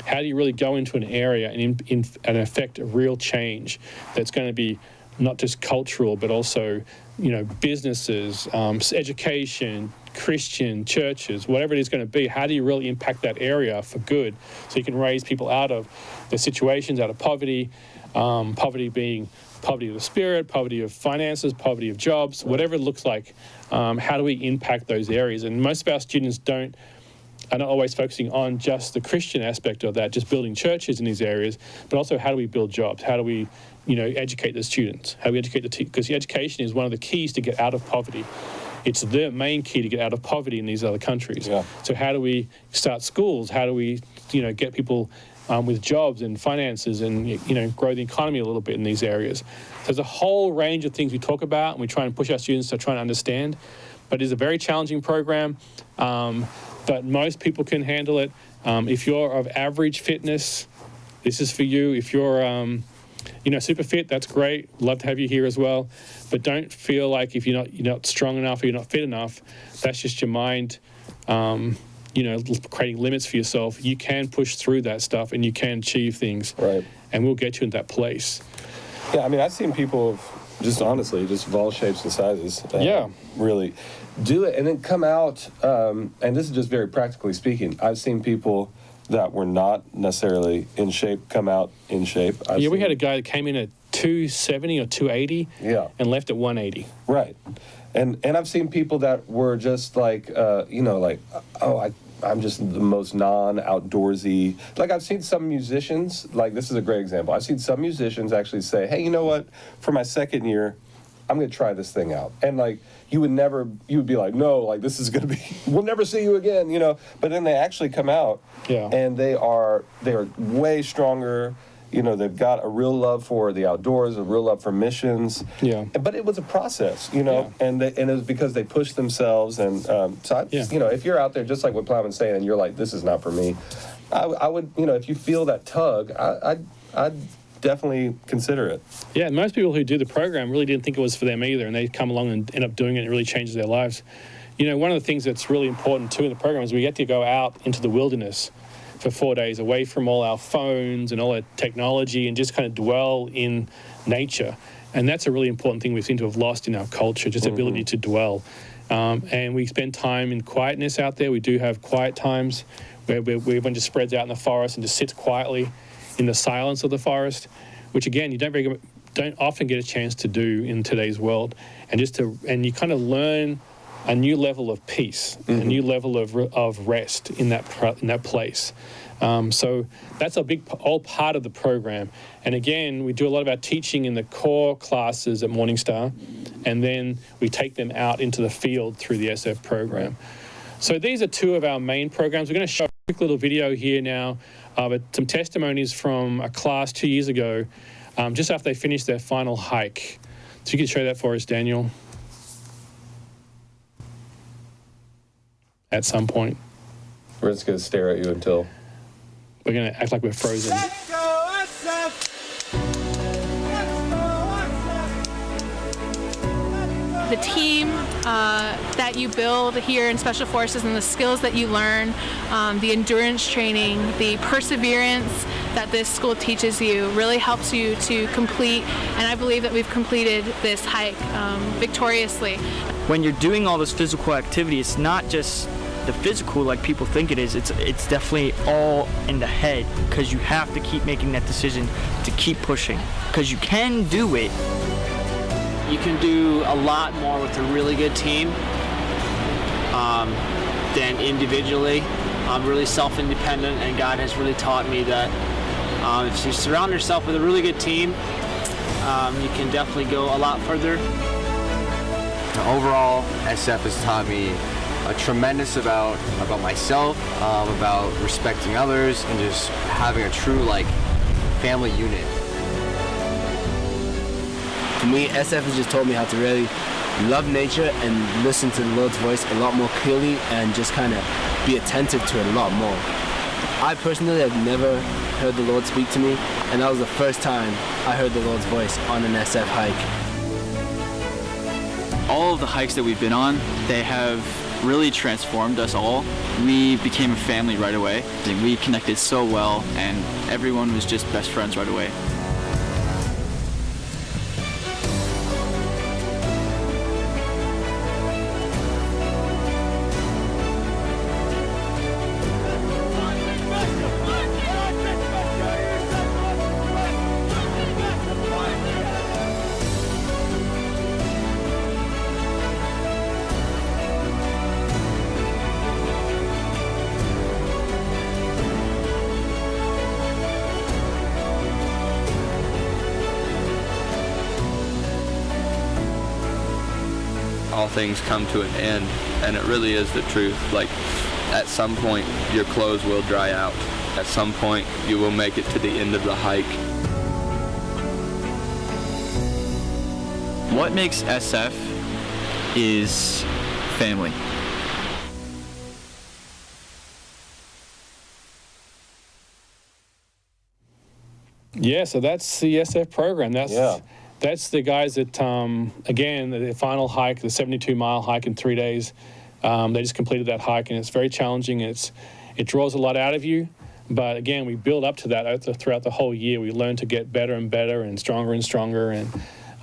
How do you really go into an area and affect a real change that's going to be not just cultural, but also, you know, businesses, education, Christian churches, whatever it is going to be? How do you really impact that area for good so you can raise people out of their situations, out of poverty, poverty being poverty of the spirit, poverty of finances, poverty of jobs, whatever it looks like. How do we impact those areas? And most of our students are not always focusing on just the Christian aspect of that, just building churches in these areas, but also how do we build jobs? How do we, you know, educate the students? How do we educate because education is one of the keys to get out of poverty. It's the main key to get out of poverty in these other countries. Yeah. So how do we start schools? How do we, you know, get people with jobs and finances and, you know, grow the economy a little bit in these areas? There's a whole range of things we talk about, and we try and push our students to try and understand. But it's a very challenging program, but most people can handle it. If you're of average fitness, this is for you. If you're, you know, super fit, that's great. Love to have you here as well. But don't feel like if you're not strong enough or you're not fit enough, that's just your mind, you know, creating limits for yourself. You can push through that stuff and you can achieve things. Right. And we'll get you in that place. Yeah, I mean, I've seen people just honestly, just of all shapes and sizes. Really do it and then come out, and this is just very practically speaking, I've seen people that were not necessarily in shape come out in shape. We had a guy that came in at 270 or 280 and left at 180. Right. And I've seen people that were just like, you know, like, oh, I'm just the most non-outdoorsy. Like, I've seen some musicians, like, this is a great example. I've seen some musicians actually say, hey, you know what? For my second year, I'm going to try this thing out. And, like, you would be like, no, like, this is going to be, we'll never see you again, you know. But then they actually come out, and they are way stronger. You know, they've got a real love for the outdoors, a real love for missions. Yeah. But it was a process, you know, and it was because they pushed themselves. And so, you know, if you're out there, just like what Plowman's saying, and you're like, this is not for me, I would, you know, if you feel that tug, I'd definitely consider it. Yeah, and most people who do the program really didn't think it was for them either, and they come along and end up doing it, and it really changes their lives. You know, one of the things that's really important, too, in the program is we get to go out into the wilderness for 4 days, away from all our phones and all our technology, and just kind of dwell in nature. And that's a really important thing we seem to have lost in our culture, just the ability to dwell. And we spend time in quietness out there. We do have quiet times where everyone just spreads out in the forest and just sits quietly in the silence of the forest, which, again, you don't often get a chance to do in today's world. And you kind of learn a new level of peace, a new level of rest in that place. So that's a big all part of the program. And again, we do a lot of our teaching in the core classes at MorningStar, and then we take them out into the field through the SF program. So these are two of our main programs. We're going to show a quick little video here now of some testimonies from a class 2 years ago, just after they finished their final hike. So you can show that for us, Daniel. At some point. We're just going to stare at you until... We're going to act like we're frozen. Let's go, SF! The team that you build here in Special Forces and the skills that you learn, the endurance training, the perseverance that this school teaches you really helps you to complete, and I believe that we've completed this hike victoriously. When you're doing all this physical activity, it's not just the physical like people think it is. It's definitely all in the head, because you have to keep making that decision to keep pushing, because you can do it. You can do a lot more with a really good team than individually. I'm really self-independent, and God has really taught me that if you surround yourself with a really good team, you can definitely go a lot further. Overall, SF has taught me a tremendous about myself, about respecting others, and just having a true family unit. For me, SF has just taught me how to really love nature and listen to the Lord's voice a lot more clearly, and just kind of be attentive to it a lot more. I personally have never heard the Lord speak to me, and that was the first time I heard the Lord's voice on an SF hike. All of the hikes that we've been on, they have really transformed us all. We became a family right away. We connected so well, and everyone was just best friends right away. All things come to an end, and it really is the truth. At some point, your clothes will dry out. At some point, you will make it to the end of the hike. What makes SF is family. Yeah, so that's the SF program. That's the guys that, again, the final hike, the 72-mile hike in 3 days, they just completed that hike, and it's very challenging. It draws a lot out of you, but again, we build up to that throughout the whole year. We learn to get better and better and stronger, and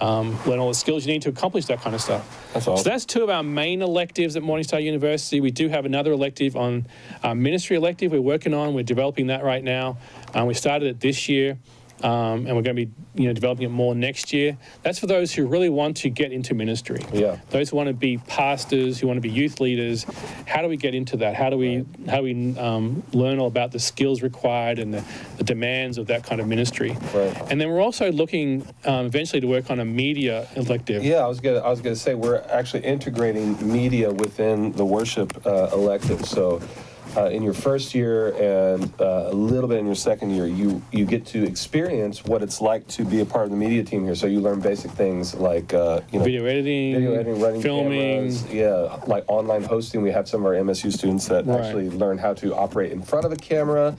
learn all the skills you need to accomplish that kind of stuff. That's awesome. So that's two of our main electives at MorningStar University. We do have another elective on our ministry elective we're working on. We're developing that right now. We started it this year. and we're going to be developing it more next year. That's for those who really want to get into ministry. Yeah. Those who want to be pastors, who want to be youth leaders. How do we get into that? How do we learn all about the skills required and the demands of that kind of ministry? Right. And then we're also looking eventually to work on a media elective. Yeah, I was gonna say we're actually integrating media within the worship elective. So in your first year and a little bit in your second year, you get to experience what it's like to be a part of the media team here. So you learn basic things like video editing, running filming, cameras, like online hosting. We have some of our MSU students that actually learn how to operate in front of a camera.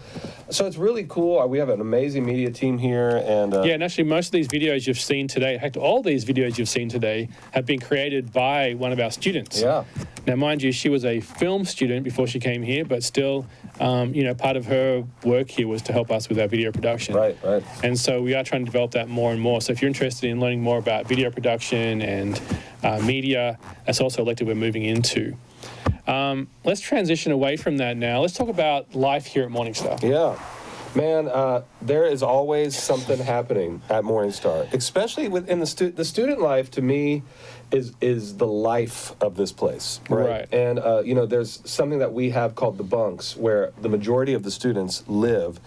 So it's really cool. We have an amazing media team here, and and actually most of these videos you've seen today, in fact, all these videos you've seen today have been created by one of our students. Yeah. Now, mind you, she was a film student before she came here, but still, part of her work here was to help us with our video production. Right. And so we are trying to develop that more and more. So if you're interested in learning more about video production and media, that's also an elective we're moving into. Let's transition away from that now. Let's talk about life here at MorningStar. Yeah. Man, there is always something happening at MorningStar, especially within the student life. To me, is the life of this place, right? And there's something that we have called the bunks, where the majority of the students live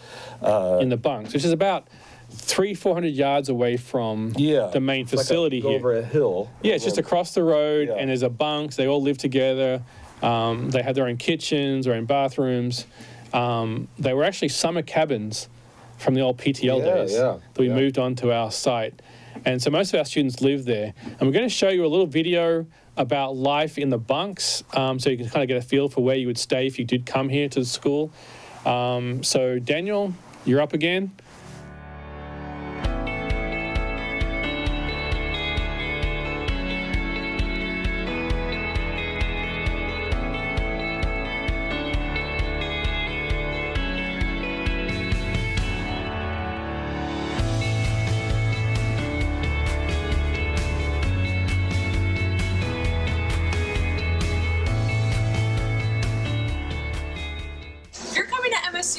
in the bunks, which is about 300-400 yards away from the main facility here. Over a hill. Yeah, it's just across the road, and there's a bunks. They all live together. They have their own kitchens, their own bathrooms. They were actually summer cabins from the old PTL days that we moved onto our site. And so most of our students live there. And we're going to show you a little video about life in the bunks, so you can kind of get a feel for where you would stay if you did come here to the school. So Daniel, you're up again.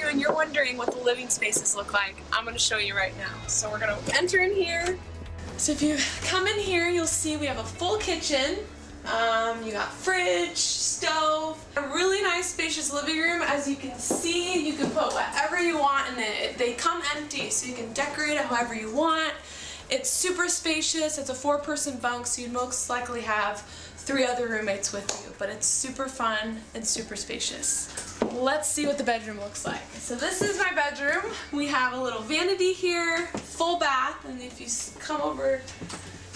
And you're wondering what the living spaces look like, I'm going to show you right now. So we're going to enter in here. So if you come in here, you'll see we have a full kitchen. You got fridge, stove, a really nice spacious living room. As you can see, you can put whatever you want in it. They come empty, so you can decorate it however you want. It's super spacious. It's a 4-person bunk, so you'd most likely have 3 other roommates with you, but it's super fun and super spacious. Let's see what the bedroom looks like. So this is my bedroom. We have a little vanity here, full bath, and if you come over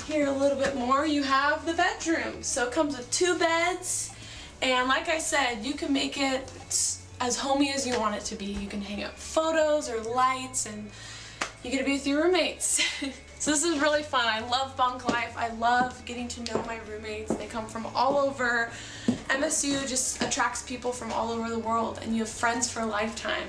here a little bit more, you have the bedroom. So it comes with 2 beds, and like I said, you can make it as homey as you want it to be. You can hang up photos or lights, and you get to be with your roommates. So this is really fun. I love bunk life. I love getting to know my roommates. They come from all over. MSU just attracts people from all over the world, and you have friends for a lifetime.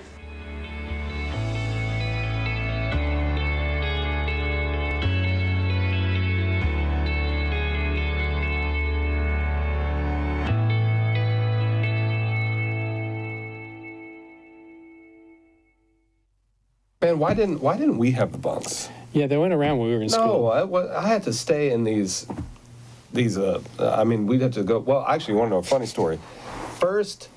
Man, why didn't we have the bunks? Yeah, they went around when we were in school. No, I had to stay in these. We'd have to go. Well, actually, you want to know a funny story? First,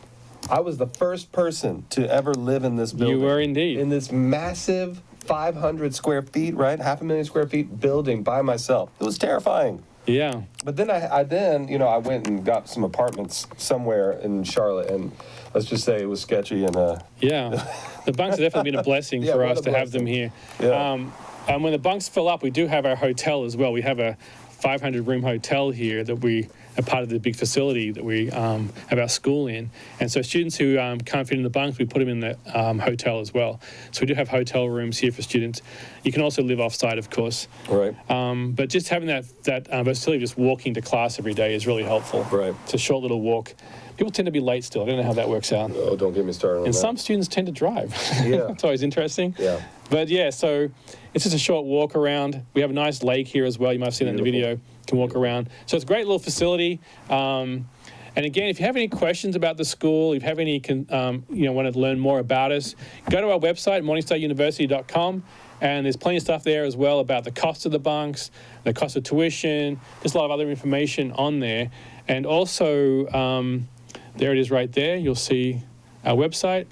I was the first person to ever live in this building. You were indeed. In this massive 500 square feet, right? 500,000 square feet building by myself. It was terrifying. Yeah. But then I went and got some apartments somewhere in Charlotte, and let's just say it was sketchy and Yeah, the bunks have definitely been a blessing for us to have them here. Yeah. And when the bunks fill up, we do have our hotel as well. We have a 500-room hotel here that we are part of the big facility that we have our school in. And so students who can't fit in the bunks, we put them in the hotel as well. So we do have hotel rooms here for students. You can also live off-site, of course. Right. But just having that versatility, just walking to class every day is really helpful. Right. It's a short little walk. People tend to be late still. I don't know how that works out. Oh, don't get me started on And that. some students tend to drive. Yeah. It's always interesting. Yeah. But yeah, so it's just a short walk around. We have a nice lake here as well. You might have seen that in the video. You can walk around. So it's a great little facility. And again, if you have any questions about the school, if you have any, want to learn more about us, go to our website, morningstaruniversity.com, And there's plenty of stuff there as well about the cost of the bunks, the cost of tuition, just a lot of other information on there. And also, there it is right there. You'll see our website.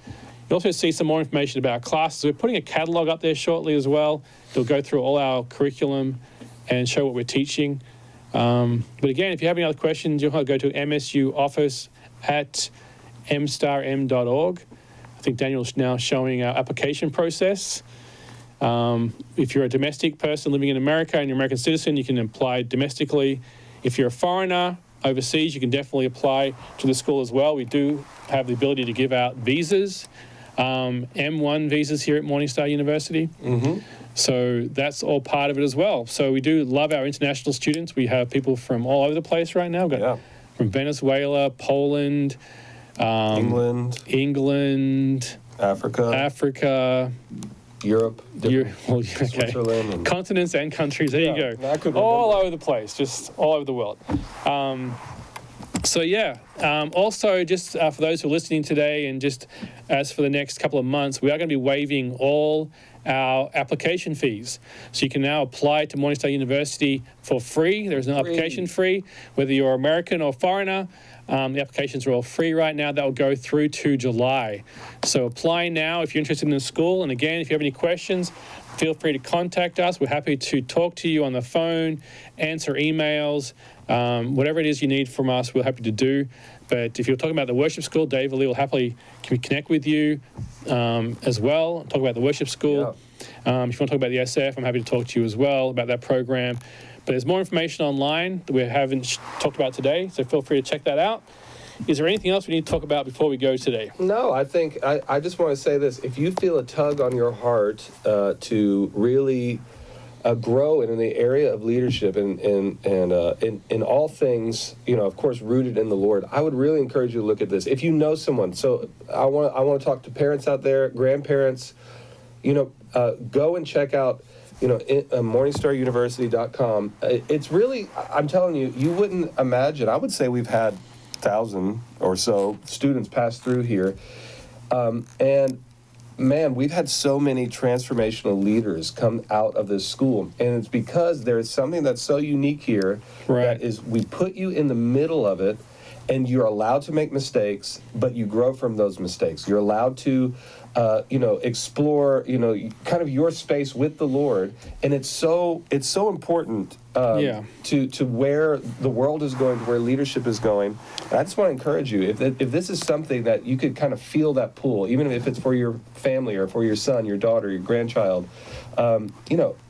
You'll also see some more information about our classes. We're putting a catalog up there shortly as well. It'll go through all our curriculum and show what we're teaching. But again, if you have any other questions, you'll go to MSU office at mstarm.org. I think Daniel's now showing our application process. If you're a domestic person living in America and you're an American citizen, you can apply domestically. If you're a foreigner overseas, you can definitely apply to the school as well. We do have the ability to give out visas, M1 visas here at MorningStar University. Mm-hmm. So that's all part of it as well. So we do love our international students. We have people from all over the place right now. We've got from Venezuela, Poland, England, Africa, Europe, Switzerland, and continents and countries. There you go. All over the place, just all over the world. Also, just for those who are listening today, and just as for the next couple of months, we are going to be waiving all our application fees. So you can now apply to MorningStar University for free. There's no application fee, whether you're American or foreigner. The applications are all free right now. That will go through to July. So apply now if you're interested in the school. And again, if you have any questions, feel free to contact us. We're happy to talk to you on the phone, answer emails, whatever it is you need from us, we're happy to do. But if you're talking about the worship school, Dave or Lee will happily connect with you as well, talk about the worship school. If you want to talk about the SF, I'm happy to talk to you as well about that program. But there's more information online that we haven't talked about today, so feel free to check that out. Is there anything else we need to talk about before we go today? No, I think I just want to say this. If you feel a tug on your heart to really grow in the area of leadership and in all things, of course, rooted in the Lord, I would really encourage you to look at this. If you know someone, so I want to talk to parents out there, grandparents, go and check out, MorningstarUniversity.com. It's really, I'm telling you, you wouldn't imagine. I would say we've had 1,000 or so students pass through here, and man, we've had so many transformational leaders come out of this school, and it's because there's something that's so unique here. That is, we put you in the middle of it, and you're allowed to make mistakes, but you grow from those mistakes. You're allowed to explore, kind of your space with the Lord, and it's so important to where the world is going, to where leadership is going. And I just want to encourage you, if this is something that you could kind of feel that pull, even if it's for your family or for your son, your daughter, your grandchild,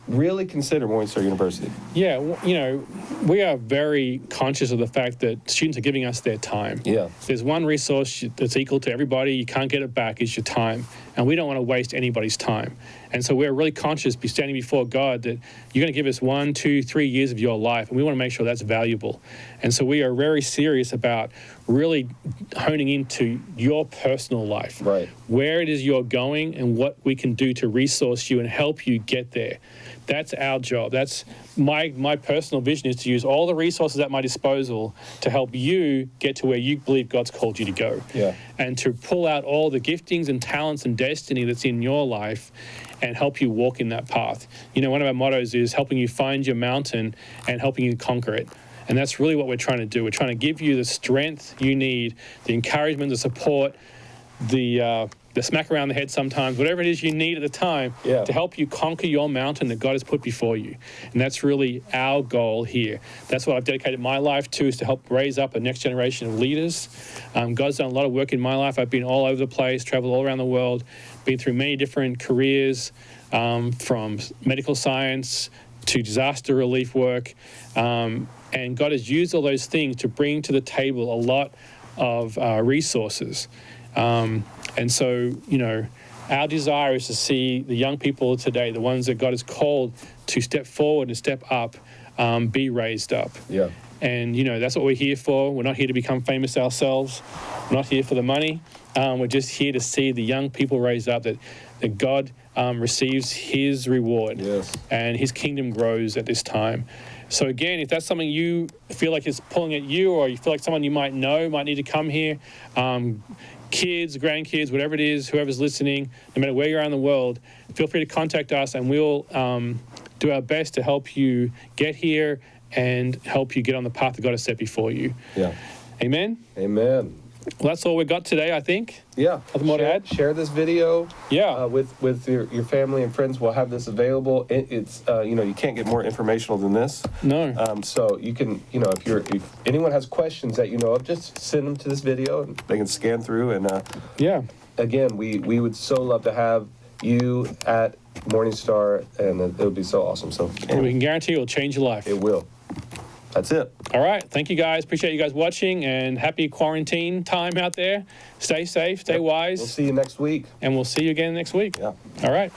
really consider MorningStar University. Yeah, we are very conscious of the fact that students are giving us their time. Yeah. There's one resource that's equal to everybody. You can't get it back. It's your time. And we don't want to waste anybody's time. And so we're really conscious, standing before God, that you're going to give us 1, 2, 3 years of your life, and we want to make sure that's valuable. And so we are very serious about really honing into your personal life, where it is you're going and what we can do to resource you and help you get there. That's our job. That's my personal vision, is to use all the resources at my disposal to help you get to where you believe God's called you to go. Yeah. And to pull out all the giftings and talents and destiny that's in your life and help you walk in that path. One of our mottos is helping you find your mountain and helping you conquer it. And that's really what we're trying to do. We're trying to give you the strength you need, the encouragement, the support, the smack around the head sometimes, whatever it is you need at the time to help you conquer your mountain that God has put before you. And that's really our goal here. That's what I've dedicated my life to, is to help raise up a next generation of leaders. God's done a lot of work in my life. I've been all over the place, traveled all around the world, been through many different careers, from medical science to disaster relief work. And God has used all those things to bring to the table a lot of resources. And so, our desire is to see the young people today, the ones that God has called to step forward and step up, be raised up. Yeah. And, that's what we're here for. We're not here to become famous ourselves. We're not here for the money. We're just here to see the young people raised up, that God receives his reward, and his kingdom grows at this time. So again, if that's something you feel like is pulling at you, or you feel like someone you might know might need to come here, kids, grandkids, whatever it is, whoever's listening, no matter where you are in the world, feel free to contact us, and we'll do our best to help you get here and help you get on the path that God has set before you. Yeah. Amen? Amen. Well, that's all we've got today, I think. Yeah. Nothing more to add? Share this video. Yeah. With your family and friends. We'll have this available. It's you can't get more informational than this. No. So you can if anyone has questions that you know of, just send them to this video and they can scan through. And yeah. Again, we would so love to have you at MorningStar, and it would be so awesome. So anyway, we can guarantee it'll change your life. It will. That's it. All right. Thank you, guys. Appreciate you guys watching, and happy quarantine time out there. Stay safe, stay wise. We'll see you next week. And we'll see you again next week. Yeah. All right.